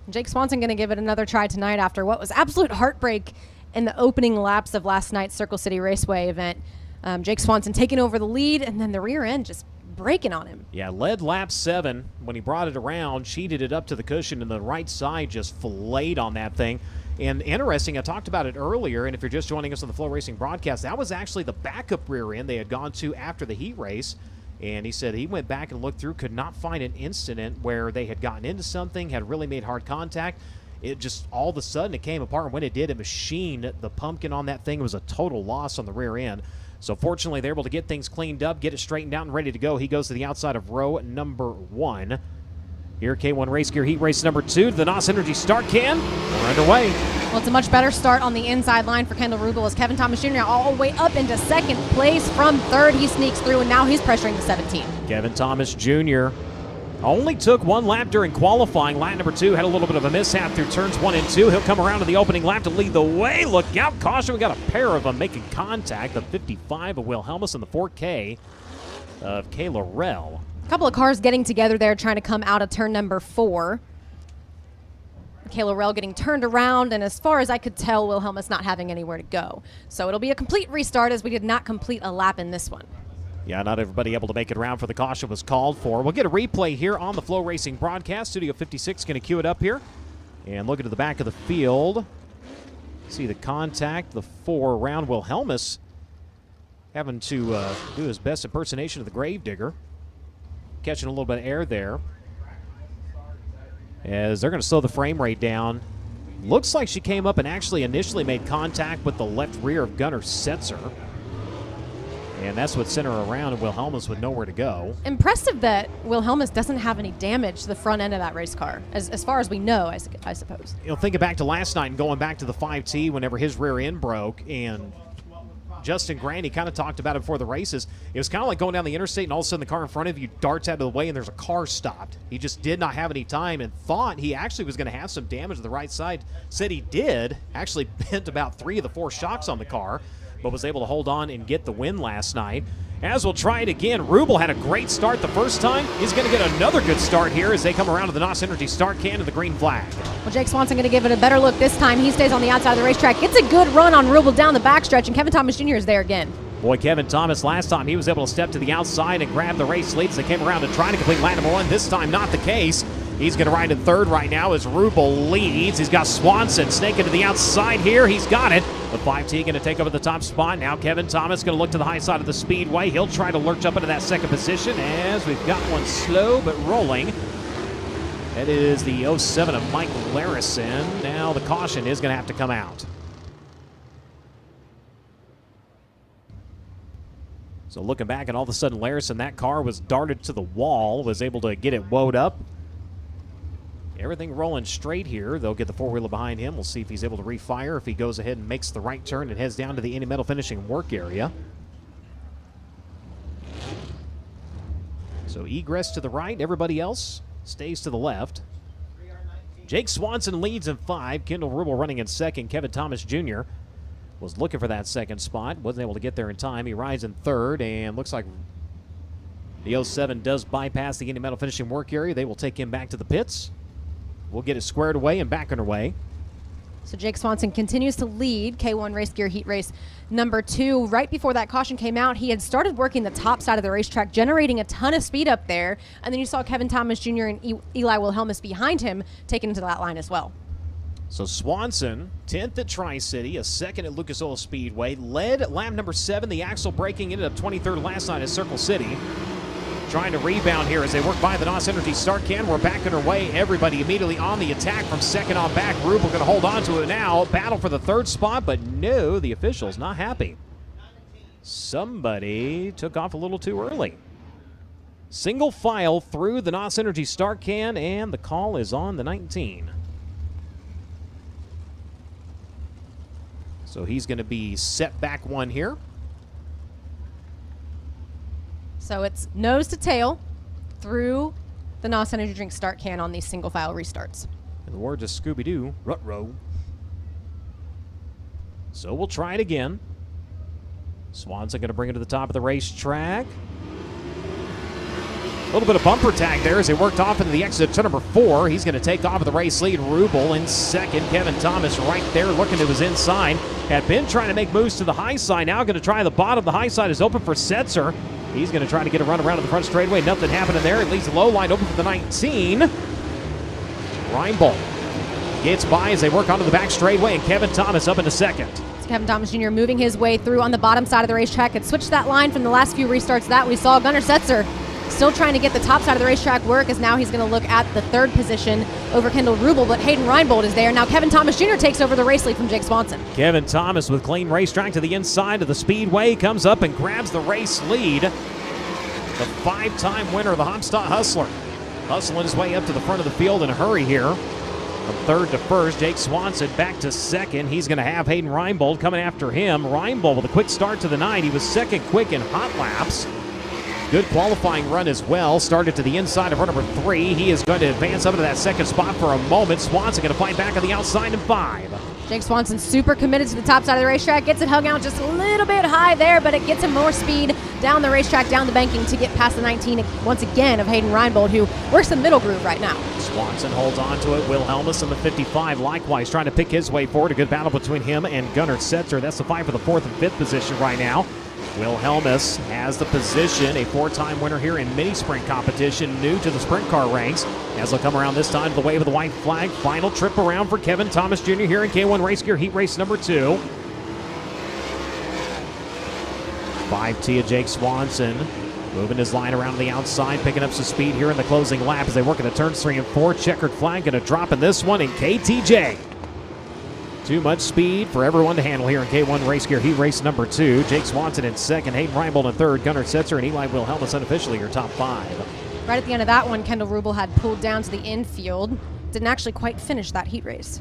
Jake Swanson going to give it another try tonight after what was absolute heartbreak in the opening laps of last night's Circle City Raceway event. Jake Swanson taking over the lead, and then the rear end just breaking on him. Yeah, led lap 7. When he brought it around, cheated it up to the cushion, and the right side just filleted on that thing. And interesting, I talked about it earlier, and if you're just joining us on the FloRacing broadcast, that was actually the backup rear end they had gone to after the heat race. And he said he went back and looked through, could not find an incident where they had gotten into something, had really made hard contact. It just, all of a sudden, it came apart, and when it did, it machined the pumpkin on that thing. It was a total loss on the rear end. So fortunately, they're able to get things cleaned up, get it straightened out and ready to go. He goes to the outside of row number 1. Here, K1 Race Gear Heat Race number 2, the NOS Energy Start Can. We're underway. Well, it's a much better start on the inside line for Kendall Rubel as Kevin Thomas Jr. all the way up into second place from third. He sneaks through, and now he's pressuring the 17. Kevin Thomas Jr. only took 1 lap during qualifying. Lap number 2 had a little bit of a mishap through turns 1 and 2. He'll come around to the opening lap to lead the way. Look out, caution. We got a pair of them making contact. The 55 of Will Helmus and the 4K of Kayla Rell. A couple of cars getting together there trying to come out of turn number 4. Kayla Rell getting turned around, and as far as I could tell, Will Helmus not having anywhere to go. So it'll be a complete restart as we did not complete a lap in this one. Yeah, not everybody able to make it around for the caution was called for. We'll get a replay here on the FloRacing broadcast. Studio 56 going to cue it up here. And looking to the back of the field. See the contact, the 4 around Will Helmus having to do his best impersonation of the Gravedigger. Catching a little bit of air there. As they're going to slow the frame rate down. Looks like she came up and actually initially made contact with the left rear of Gunnar Setzer. And that's what sent her around, and Will Helmus with nowhere to go. Impressive that Will Helmus doesn't have any damage to the front end of that race car, as far as we know, I suppose. You know, thinking back to last night and going back to the 5T whenever his rear end broke, and Justin Grandy kind of talked about it before the races. It was kind of like going down the interstate and all of a sudden the car in front of you darts out of the way and there's a car stopped. He just did not have any time and thought he actually was going to have some damage to the right side. Said he did. Actually bent about 3 of the 4 shocks on the car, but was able to hold on and get the win last night. As we'll try it again, Rubel had a great start the first time. He's going to get another good start here as they come around to the NOS Energy Start Can and the green flag. Well, Jake Swanson going to give it a better look this time. He stays on the outside of the racetrack, gets a good run on Rubel down the backstretch, and Kevin Thomas Jr. is there again. Boy, Kevin Thomas, last time he was able to step to the outside and grab the race lead as they came around to try to complete lap number 1. This time, not the case. He's going to ride in third right now as Rubel leads. He's got Swanson snaking to the outside here. He's got it. The 5T going to take over the top spot. Now Kevin Thomas going to look to the high side of the Speedway. He'll try to lurch up into that second position as we've got one slow but rolling. That is the 07 of Mike Larison. Now the caution is going to have to come out. So looking back, and all of a sudden Larison, that car was darted to the wall, was able to get it woed up. Everything rolling straight here. They'll get the 4-wheeler behind him. We'll see if he's able to refire, if he goes ahead and makes the right turn and heads down to the Indy Metal finishing work area. So egress to the right. Everybody else stays to the left. Jake Swanson leads in 5. Kendall Rubel running in second. Kevin Thomas Jr. was looking for that second spot. Wasn't able to get there in time. He rides in third, and looks like the 07 does bypass the Indy Metal finishing work area. They will take him back to the pits. We'll get it squared away and back underway. So Jake Swanson continues to lead K1 Race Gear Heat Race number 2. Right before that caution came out, he had started working the top side of the racetrack, generating a ton of speed up there. And then you saw Kevin Thomas Jr. and Eli Will Helmus behind him taken into that line as well. So Swanson, 10th at Tri-City, a 2nd at Lucas Oil Speedway, led lap number 7, the axle braking, ended up 23rd last night at Circle City. Trying to rebound here as they work by the NOS Energy Start Can. We're back underway. Everybody immediately on the attack from second on back. Rubel going to hold on to it now. Battle for the third spot, but no, the officials not happy. Somebody took off a little too early. Single file through the NOS Energy Start Can, and the call is on the 19. So he's going to be set back 1 here. So it's nose to tail through the NOS Energy Drink Start Can on these single file restarts. In the words of Scooby-Doo, rut-row. So we'll try it again. Swanson going to bring it to the top of the racetrack. little bit of bumper tag there as they worked off into the exit to number 4. He's going to take off of the race lead. Rubel in second. Kevin Thomas right there looking to his inside. Had been trying to make moves to the high side. Now going to try the bottom. The high side is open for Setzer. He's going to try to get a run around to the front straightaway. Nothing happening there. It leaves the low line open for the 19. Reinbold gets by as they work onto the back straightaway, and Kevin Thomas up into second. Kevin Thomas Jr. moving his way through on the bottom side of the racetrack. Had switched that line from the last few restarts that we saw. Gunnar Setzer still trying to get the top side of the racetrack work, as now he's going to look at the third position over Kendall Rubel, but Hayden Reinbold is there. Now Kevin Thomas Jr. takes over the race lead from Jake Swanson. Kevin Thomas with clean racetrack to the inside of the Speedway, comes up and grabs the race lead. The 5-time winner of the Hopstad Hustler. Hustling his way up to the front of the field in a hurry here. From third to first, Jake Swanson back to second. He's going to have Hayden Reinbold coming after him. Reinbold with a quick start to the night. He was second quick in hot laps. Good qualifying run as well. Started to the inside of run number 3. He is going to advance up into that second spot for a moment. Swanson going to fight back on the outside in 5. Jake Swanson super committed to the top side of the racetrack. Gets it hung out just a little bit high there, but it gets him more speed down the racetrack, down the banking to get past the 19 once again of Hayden Reinbold, who works the middle groove right now. Swanson holds on to it. Will Helmus in the 55 likewise trying to pick his way forward. A good battle between him and Gunnar Setzer. That's the fight for the 4th and 5th position right now. Will Helmus has the position, a 4-time winner here in mini sprint competition, new to the sprint car ranks, as they'll come around this time to the wave of the white flag. Final trip around for Kevin Thomas Jr. here in K1 Race Gear Heat Race number 2. 5T of Jake Swanson moving his line around the outside, picking up some speed here in the closing lap as they work into turns 3 and 4. Checkered flag going to drop in this one in KTJ. Too much speed for everyone to handle here in K1 Race Gear Heat Race number 2. Jake Swanson in second, Hayden Reinbold in third, Gunnar Setzer and Eli Wilhelmus unofficially your top 5. Right at the end of that one, Kendall Rubel had pulled down to the infield. Didn't actually quite finish that heat race.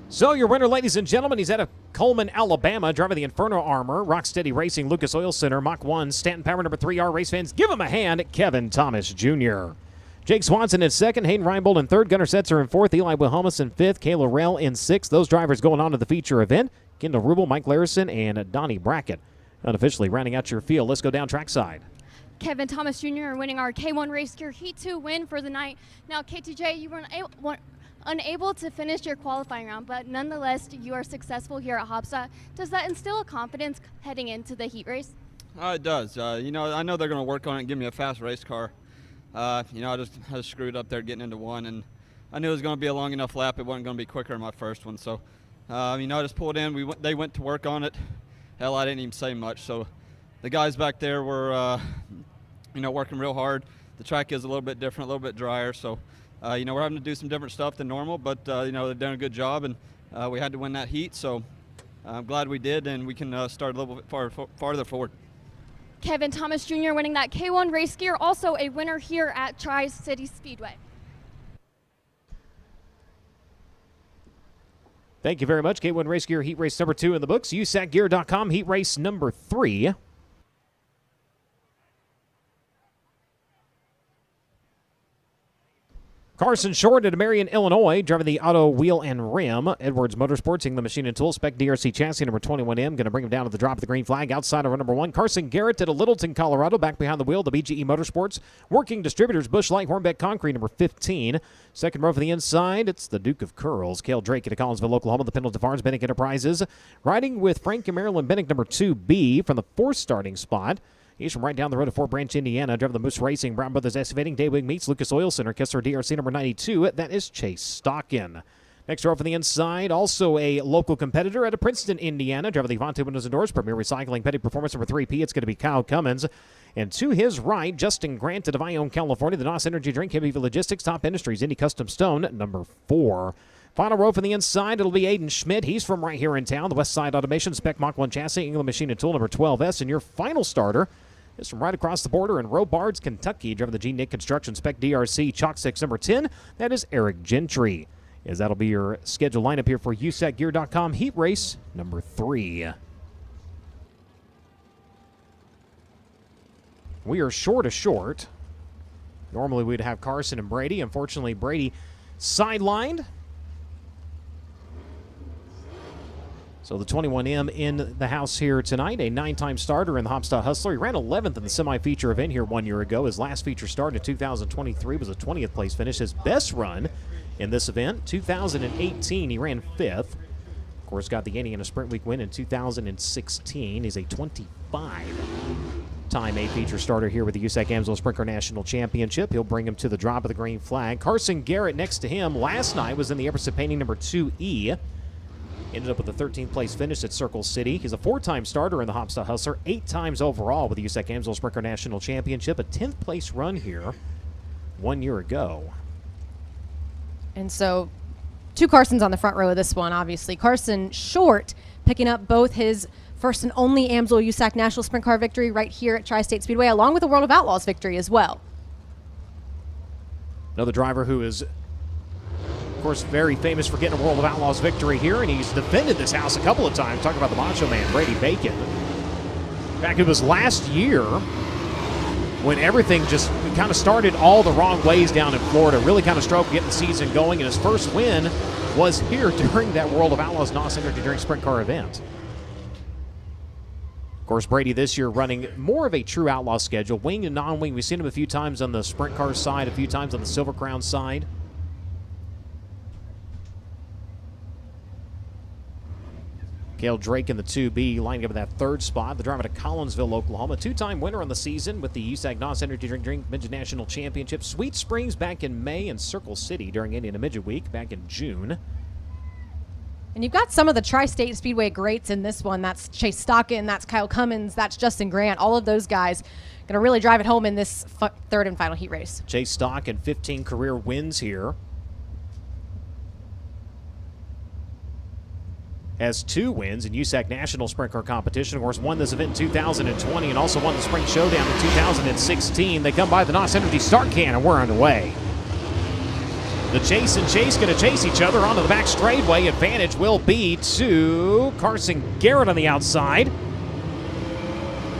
So your winner, ladies and gentlemen, he's out of Coleman, Alabama, driving the Inferno Armor, Rocksteady Racing, Lucas Oil Center, Mach 1, Stanton Power number 3R. Race fans, give him a hand, Kevin Thomas Jr. Jake Swanson in second, Hayden Reinbold in third, Gunnar Setzer in fourth, Eli Wilhelmus in fifth, Kayla Rell in sixth. Those drivers going on to the feature event. Kendall Rubel, Mike Larison, and Donnie Brackett. Unofficially rounding out your field. Let's go down trackside. Kevin Thomas Jr. winning our K1 Race Gear Heat 2 win for the night. Now, KTJ, you were unable to finish your qualifying round, but nonetheless, you are successful here at Hopstad. Does that instill confidence heading into the heat race? It does. I know they're going to work on it and give me a fast race car. I just screwed up there getting into one, and I knew it was going to be a long enough lap. It wasn't going to be quicker in my first one. So, I just pulled in. They went to work on it. Hell, I didn't even say much. So, the guys back there were, working real hard. The track is a little bit different, a little bit drier. So, we're having to do some different stuff than normal. But, they've done a good job, and we had to win that heat. So, I'm glad we did, and we can start a little bit farther forward. Kevin Thomas Jr. winning that K1 Race Gear, also a winner here at Tri-City Speedway. Thank you very much. K1 Race Gear Heat Race number 2 in the books. USACgear.com Heat Race number 3. Carson Short at Marion, Illinois, driving the Auto Wheel and Rim. Edwards Motorsports, the Machine and Tool, Spec DRC chassis number 21M. Going to bring him down to the drop of the green flag outside of run number 1. Carson Garrett at Littleton, Colorado, back behind the wheel. The BGE Motorsports, Working Distributors, Busch Light, Hornbeck Concrete number 15. Second row for the inside, it's the Duke of Curls. Cale Drake at Collinsville, Oklahoma. The Pendleton Farms, Bennick Enterprises. Riding with Frank and Marilyn Bennick number 2B from the 4th starting spot. He's from right down the road to Fort Branch, Indiana. Driving the Moose Racing, Brown Brothers Excavating, Daywig Meats, Lucas Oil Center, Kessler DRC number 92. That is Chase Stockin. Next row for the inside, also a local competitor out of Princeton, Indiana. Driving the Avante Windows and Doors, Premier Recycling, Petty Performance number 3P. It's going to be Kyle Cummins. And to his right, Justin Grant out of Ione, California. The NOS Energy Drink, Heavy Logistics, Top Industries, Indy Custom Stone number 4. Final row for the inside, it'll be Aiden Schmidt. He's from right here in town. The West Side Automation, Spec Mach 1 Chassis, England Machine and Tool number 12S. And your final starter is from right across the border in Robards, Kentucky, driving the G. Nick Construction Spec DRC Chalk 6 number 10. That is Eric Gentry. As that'll be your scheduled lineup here for USACgear.com Heat Race number 3. We are short of short. Normally we'd have Carson and Brady. Unfortunately, Brady sidelined. So the 21M in the house here tonight, a 9-time starter in the Hopstad Hustler. He ran 11th in the semi-feature event here 1 year ago. His last feature start in 2023 was a 20th place finish. His best run in this event, 2018, he ran 5th. Of course, got the Indiana Sprint Week win in 2016. He's a 25-time A-feature starter here with the USAC AMSOIL Sprint Car National Championship. He'll bring him to the drop of the green flag. Carson Garrett next to him last night was in the Epperson Painting number 2E. Ended up with a 13th place finish at Circle City. He's a 4-time starter in the Hopstad Hustler, 8 times overall with the USAC AMSOIL Sprint Car National Championship. A 10th place run here 1 year ago. And so 2 Carsons on the front row of this one, obviously. Carson Short picking up both his first and only AMSOIL USAC National Sprint Car victory right here at Tri-State Speedway, along with the World of Outlaws victory as well. Another driver who is, of course, very famous for getting a World of Outlaws victory here, and he's defended this house a couple of times. Talking about the Macho Man, Brady Bacon. In fact, it was last year when everything just kind of started all the wrong ways down in Florida. Really kind of struggled getting the season going, and his first win was here during that World of Outlaws NOS Energy Drink Sprint Car event. Of course, Brady this year running more of a true outlaw schedule, wing and non-wing. We've seen him a few times on the sprint car side, a few times on the Silver Crown side. Cale Drake in the 2B, lining up in that 3rd spot. The driver to Collinsville, Oklahoma. 2-time winner on the season with the USAC NOS Energy Drink Midget National Championship. Sweet Springs back in May and Circle City during Indiana Midget Week back in June. And you've got some of the Tri-State Speedway greats in this one. That's Chase Stockin, that's Kyle Cummins, that's Justin Grant. All of those guys going to really drive it home in this 3rd and final heat race. Chase Stockin, 15 career wins here. Has 2 wins in USAC National Sprint Car Competition. Of course, won this event in 2020 and also won the Spring Showdown in 2016. They come by the NOS Energy start can, and we're underway. The Chase and Chase going to chase each other onto the back straightaway. Advantage will be to Carson Garrett on the outside.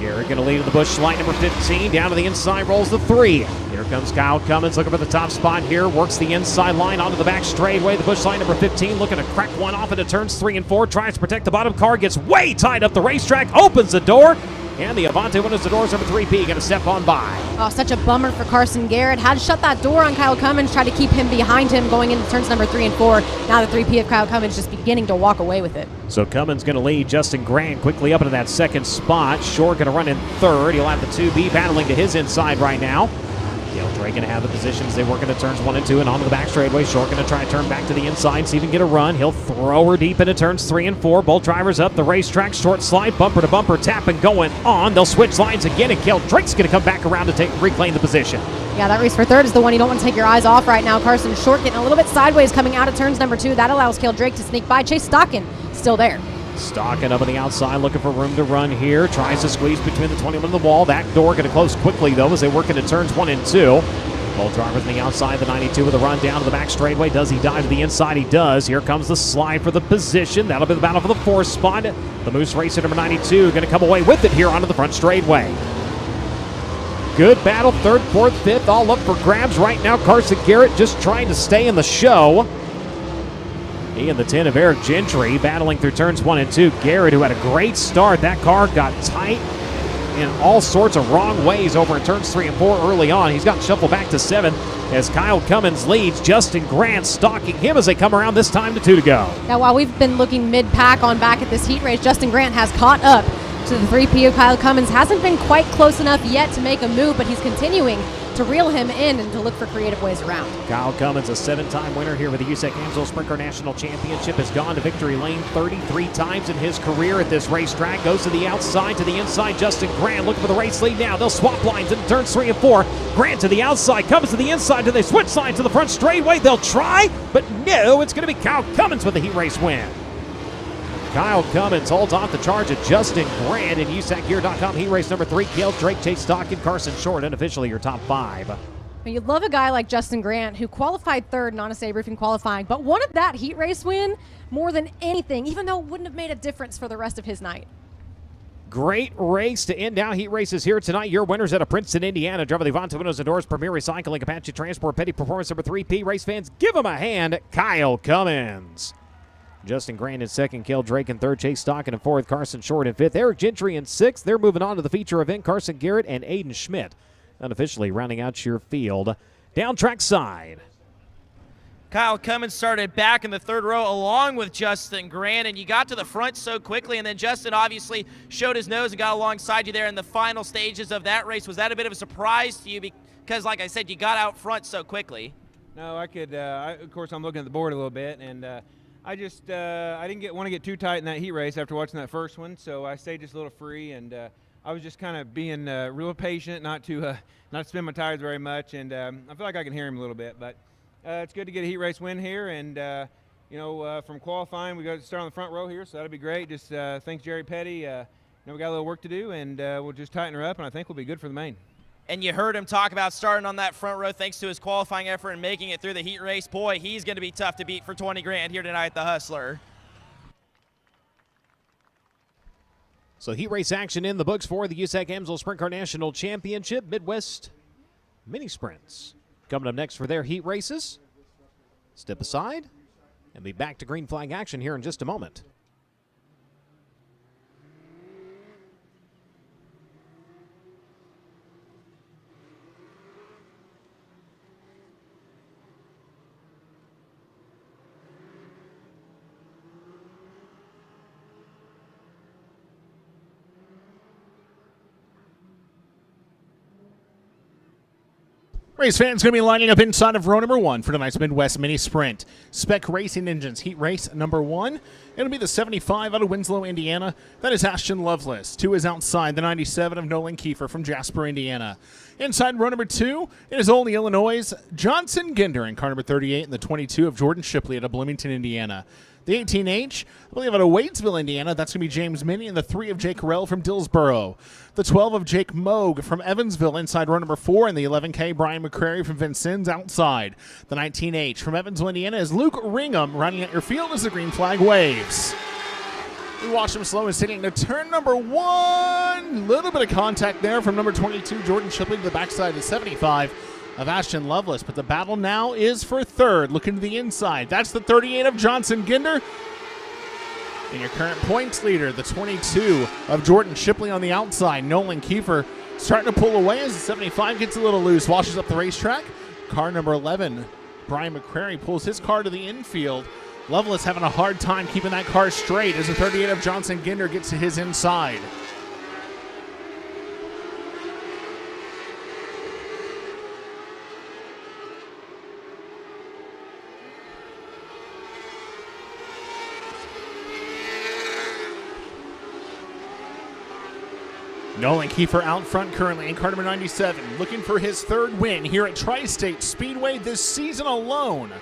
Garrett going to lead in the bush light number 15. Down to the inside rolls the 3. Here comes Kyle Cummins looking for the top spot here. Works the inside line onto the back straightaway. The bush line number 15 looking to crack one off into turns 3 and 4. Tries to protect the bottom car. Gets way tied up the racetrack. Opens the door. And the Avante opens the doors. Number 3P going to step on by. Oh, such a bummer for Carson Garrett. Had to shut that door on Kyle Cummins. Tried to keep him behind him going into turns number 3 and 4. Now the 3P of Kyle Cummins just beginning to walk away with it. So Cummins going to lead. Justin Grant quickly up into that 2nd spot. Short going to run in 3rd. He'll have the 2B battling to his inside right now. Cale Drake going to have the position as they work into turns 1 and 2 and onto the back straightaway. Short going to try to turn back to the inside, see if he can get a run. He'll throw her deep into turns 3 and 4. Both drivers up the racetrack. Short slide, bumper to bumper, tapping going on. They'll switch lines again, and Cale Drake's going to come back around to reclaim the position. Yeah, that race for 3rd is the one you don't want to take your eyes off right now. Carson Short getting a little bit sideways coming out of turns number 2. That allows Cale Drake to sneak by. Chase Stockin still there. Stocking up on the outside, looking for room to run here. Tries to squeeze between the 21 and the wall. That door going to close quickly, though, as they work into turns 1 and 2. Both drivers on the outside, the 92 with a run down to the back straightaway. Does he dive to the inside? He does. Here comes the slide for the position. That'll be the battle for the 4th spot. The Moose Racer number 92 going to come away with it here onto the front straightaway. Good battle, 3rd, 4th, 5th, all up for grabs right now. Carson Garrett just trying to stay in the show. He and the 10 of Eric Gentry battling through turns 1 and 2. Garrett, who had a great start. That car got tight in all sorts of wrong ways over in turns 3 and 4 early on. He's gotten shuffled back to 7th as Kyle Cummins leads. Justin Grant stalking him as they come around this time to 2 to go. Now, while we've been looking mid-pack on back at this heat race, Justin Grant has caught up to the 3P of Kyle Cummins. Hasn't been quite close enough yet to make a move, but he's continuing to reel him in and to look for creative ways around. Kyle Cummins, a 7-time winner here with the USAC AMSOIL Sprint Car National Championship, has gone to victory lane 33 times in his career at this racetrack. Goes to the outside, to the inside. Justin Grant looking for the race lead now. They'll swap lines in turns 3 and 4. Grant to the outside, Cummins to the inside. Do they switch lines to the front straightaway? They'll try, but no, it's going to be Kyle Cummins with the heat race win. Kyle Cummins holds off the charge of Justin Grant in USACgear.com. Heat race number 3, Cale Drake, Chase Stockin, Carson Short, unofficially your top 5. Well, you'd love a guy like Justin Grant who qualified 3rd in Honest A Roofing qualifying, but wanted that heat race win more than anything, even though it wouldn't have made a difference for the rest of his night. Great race to end out heat races here tonight. Your winners out of Princeton, Indiana. Driver the Avante Windows and Doors, Premier Recycling, Apache Transport, Petty Performance number 3P. Race fans, give him a hand. Kyle Cummins. Justin Grant in second, Cale Drake in third, Chase Stockton in fourth, Carson Short in fifth, Eric Gentry in sixth. They're moving on to the feature event. Carson Garrett and Aiden Schmidt unofficially rounding out your field down track side. Kyle Cummins started back in the third row along with Justin Grant, and you got to the front so quickly, and then Justin obviously showed his nose and got alongside you there in the final stages of that race. Was that a bit of a surprise to you because, like I said, you got out front so quickly? No, I could. Of course, I'm looking at the board a little bit, and I didn't want to get too tight in that heat race after watching that first one, so I stayed just a little free, and I was just kind of being real patient, not to spin my tires very much, and I feel like I can hear him a little bit, but it's good to get a heat race win here, and from qualifying, we got to start on the front row here, so that'll be great. Just thanks Jerry Petty. We got a little work to do, and we'll just tighten her up, and I think we'll be good for the main. And you heard him talk about starting on that front row thanks to his qualifying effort and making it through the heat race. Boy, he's going to be tough to beat for 20 grand here tonight at the Hustler. So heat race action in the books for the USAC AMSOIL Sprint Car National Championship Midwest Mini Sprints. Coming up next for their heat races. Step aside and be back to green flag action here in just a moment. Race fans going to be lining up inside of row number 1 for tonight's Midwest Mini Sprint. Spec Racing Engines Heat Race number 1. It'll be the 75 out of Winslow, Indiana. That is Ashton Lovelace. 2 is outside, the 97 of Nolan Kiefer from Jasper, Indiana. Inside row number 2, it is Olney, Illinois' Johnson Ginder in car number 38 and the 22 of Jordan Shipley out of Bloomington, Indiana. The 18H, I believe out of Wadesville, Indiana, that's going to be James Minnie, and the 3 of Jake Carell from Dillsboro. The 12 of Jake Moog from Evansville inside row number 4, and the 11K, Brian McCrary from Vincennes outside. The 19H from Evansville, Indiana, is Luke Ringham running at your field as the green flag waves. We watch him slow and sitting to turn number 1. Little bit of contact there from number 22, Jordan Shipley, to the backside of the 75 of Ashton Lovelace, but the battle now is for third. Looking to the inside. That's the 38 of Johnson Ginder. And your current points leader, the 22 of Jordan Shipley on the outside. Nolan Kiefer starting to pull away as the 75 gets a little loose, washes up the racetrack. Car number 11, Brian McCrary, pulls his car to the infield. Lovelace having a hard time keeping that car straight as the 38 of Johnson Ginder gets to his inside. Nolan Kiefer out front currently in car number 97, looking for his third win here at Tri-State Speedway this season alone.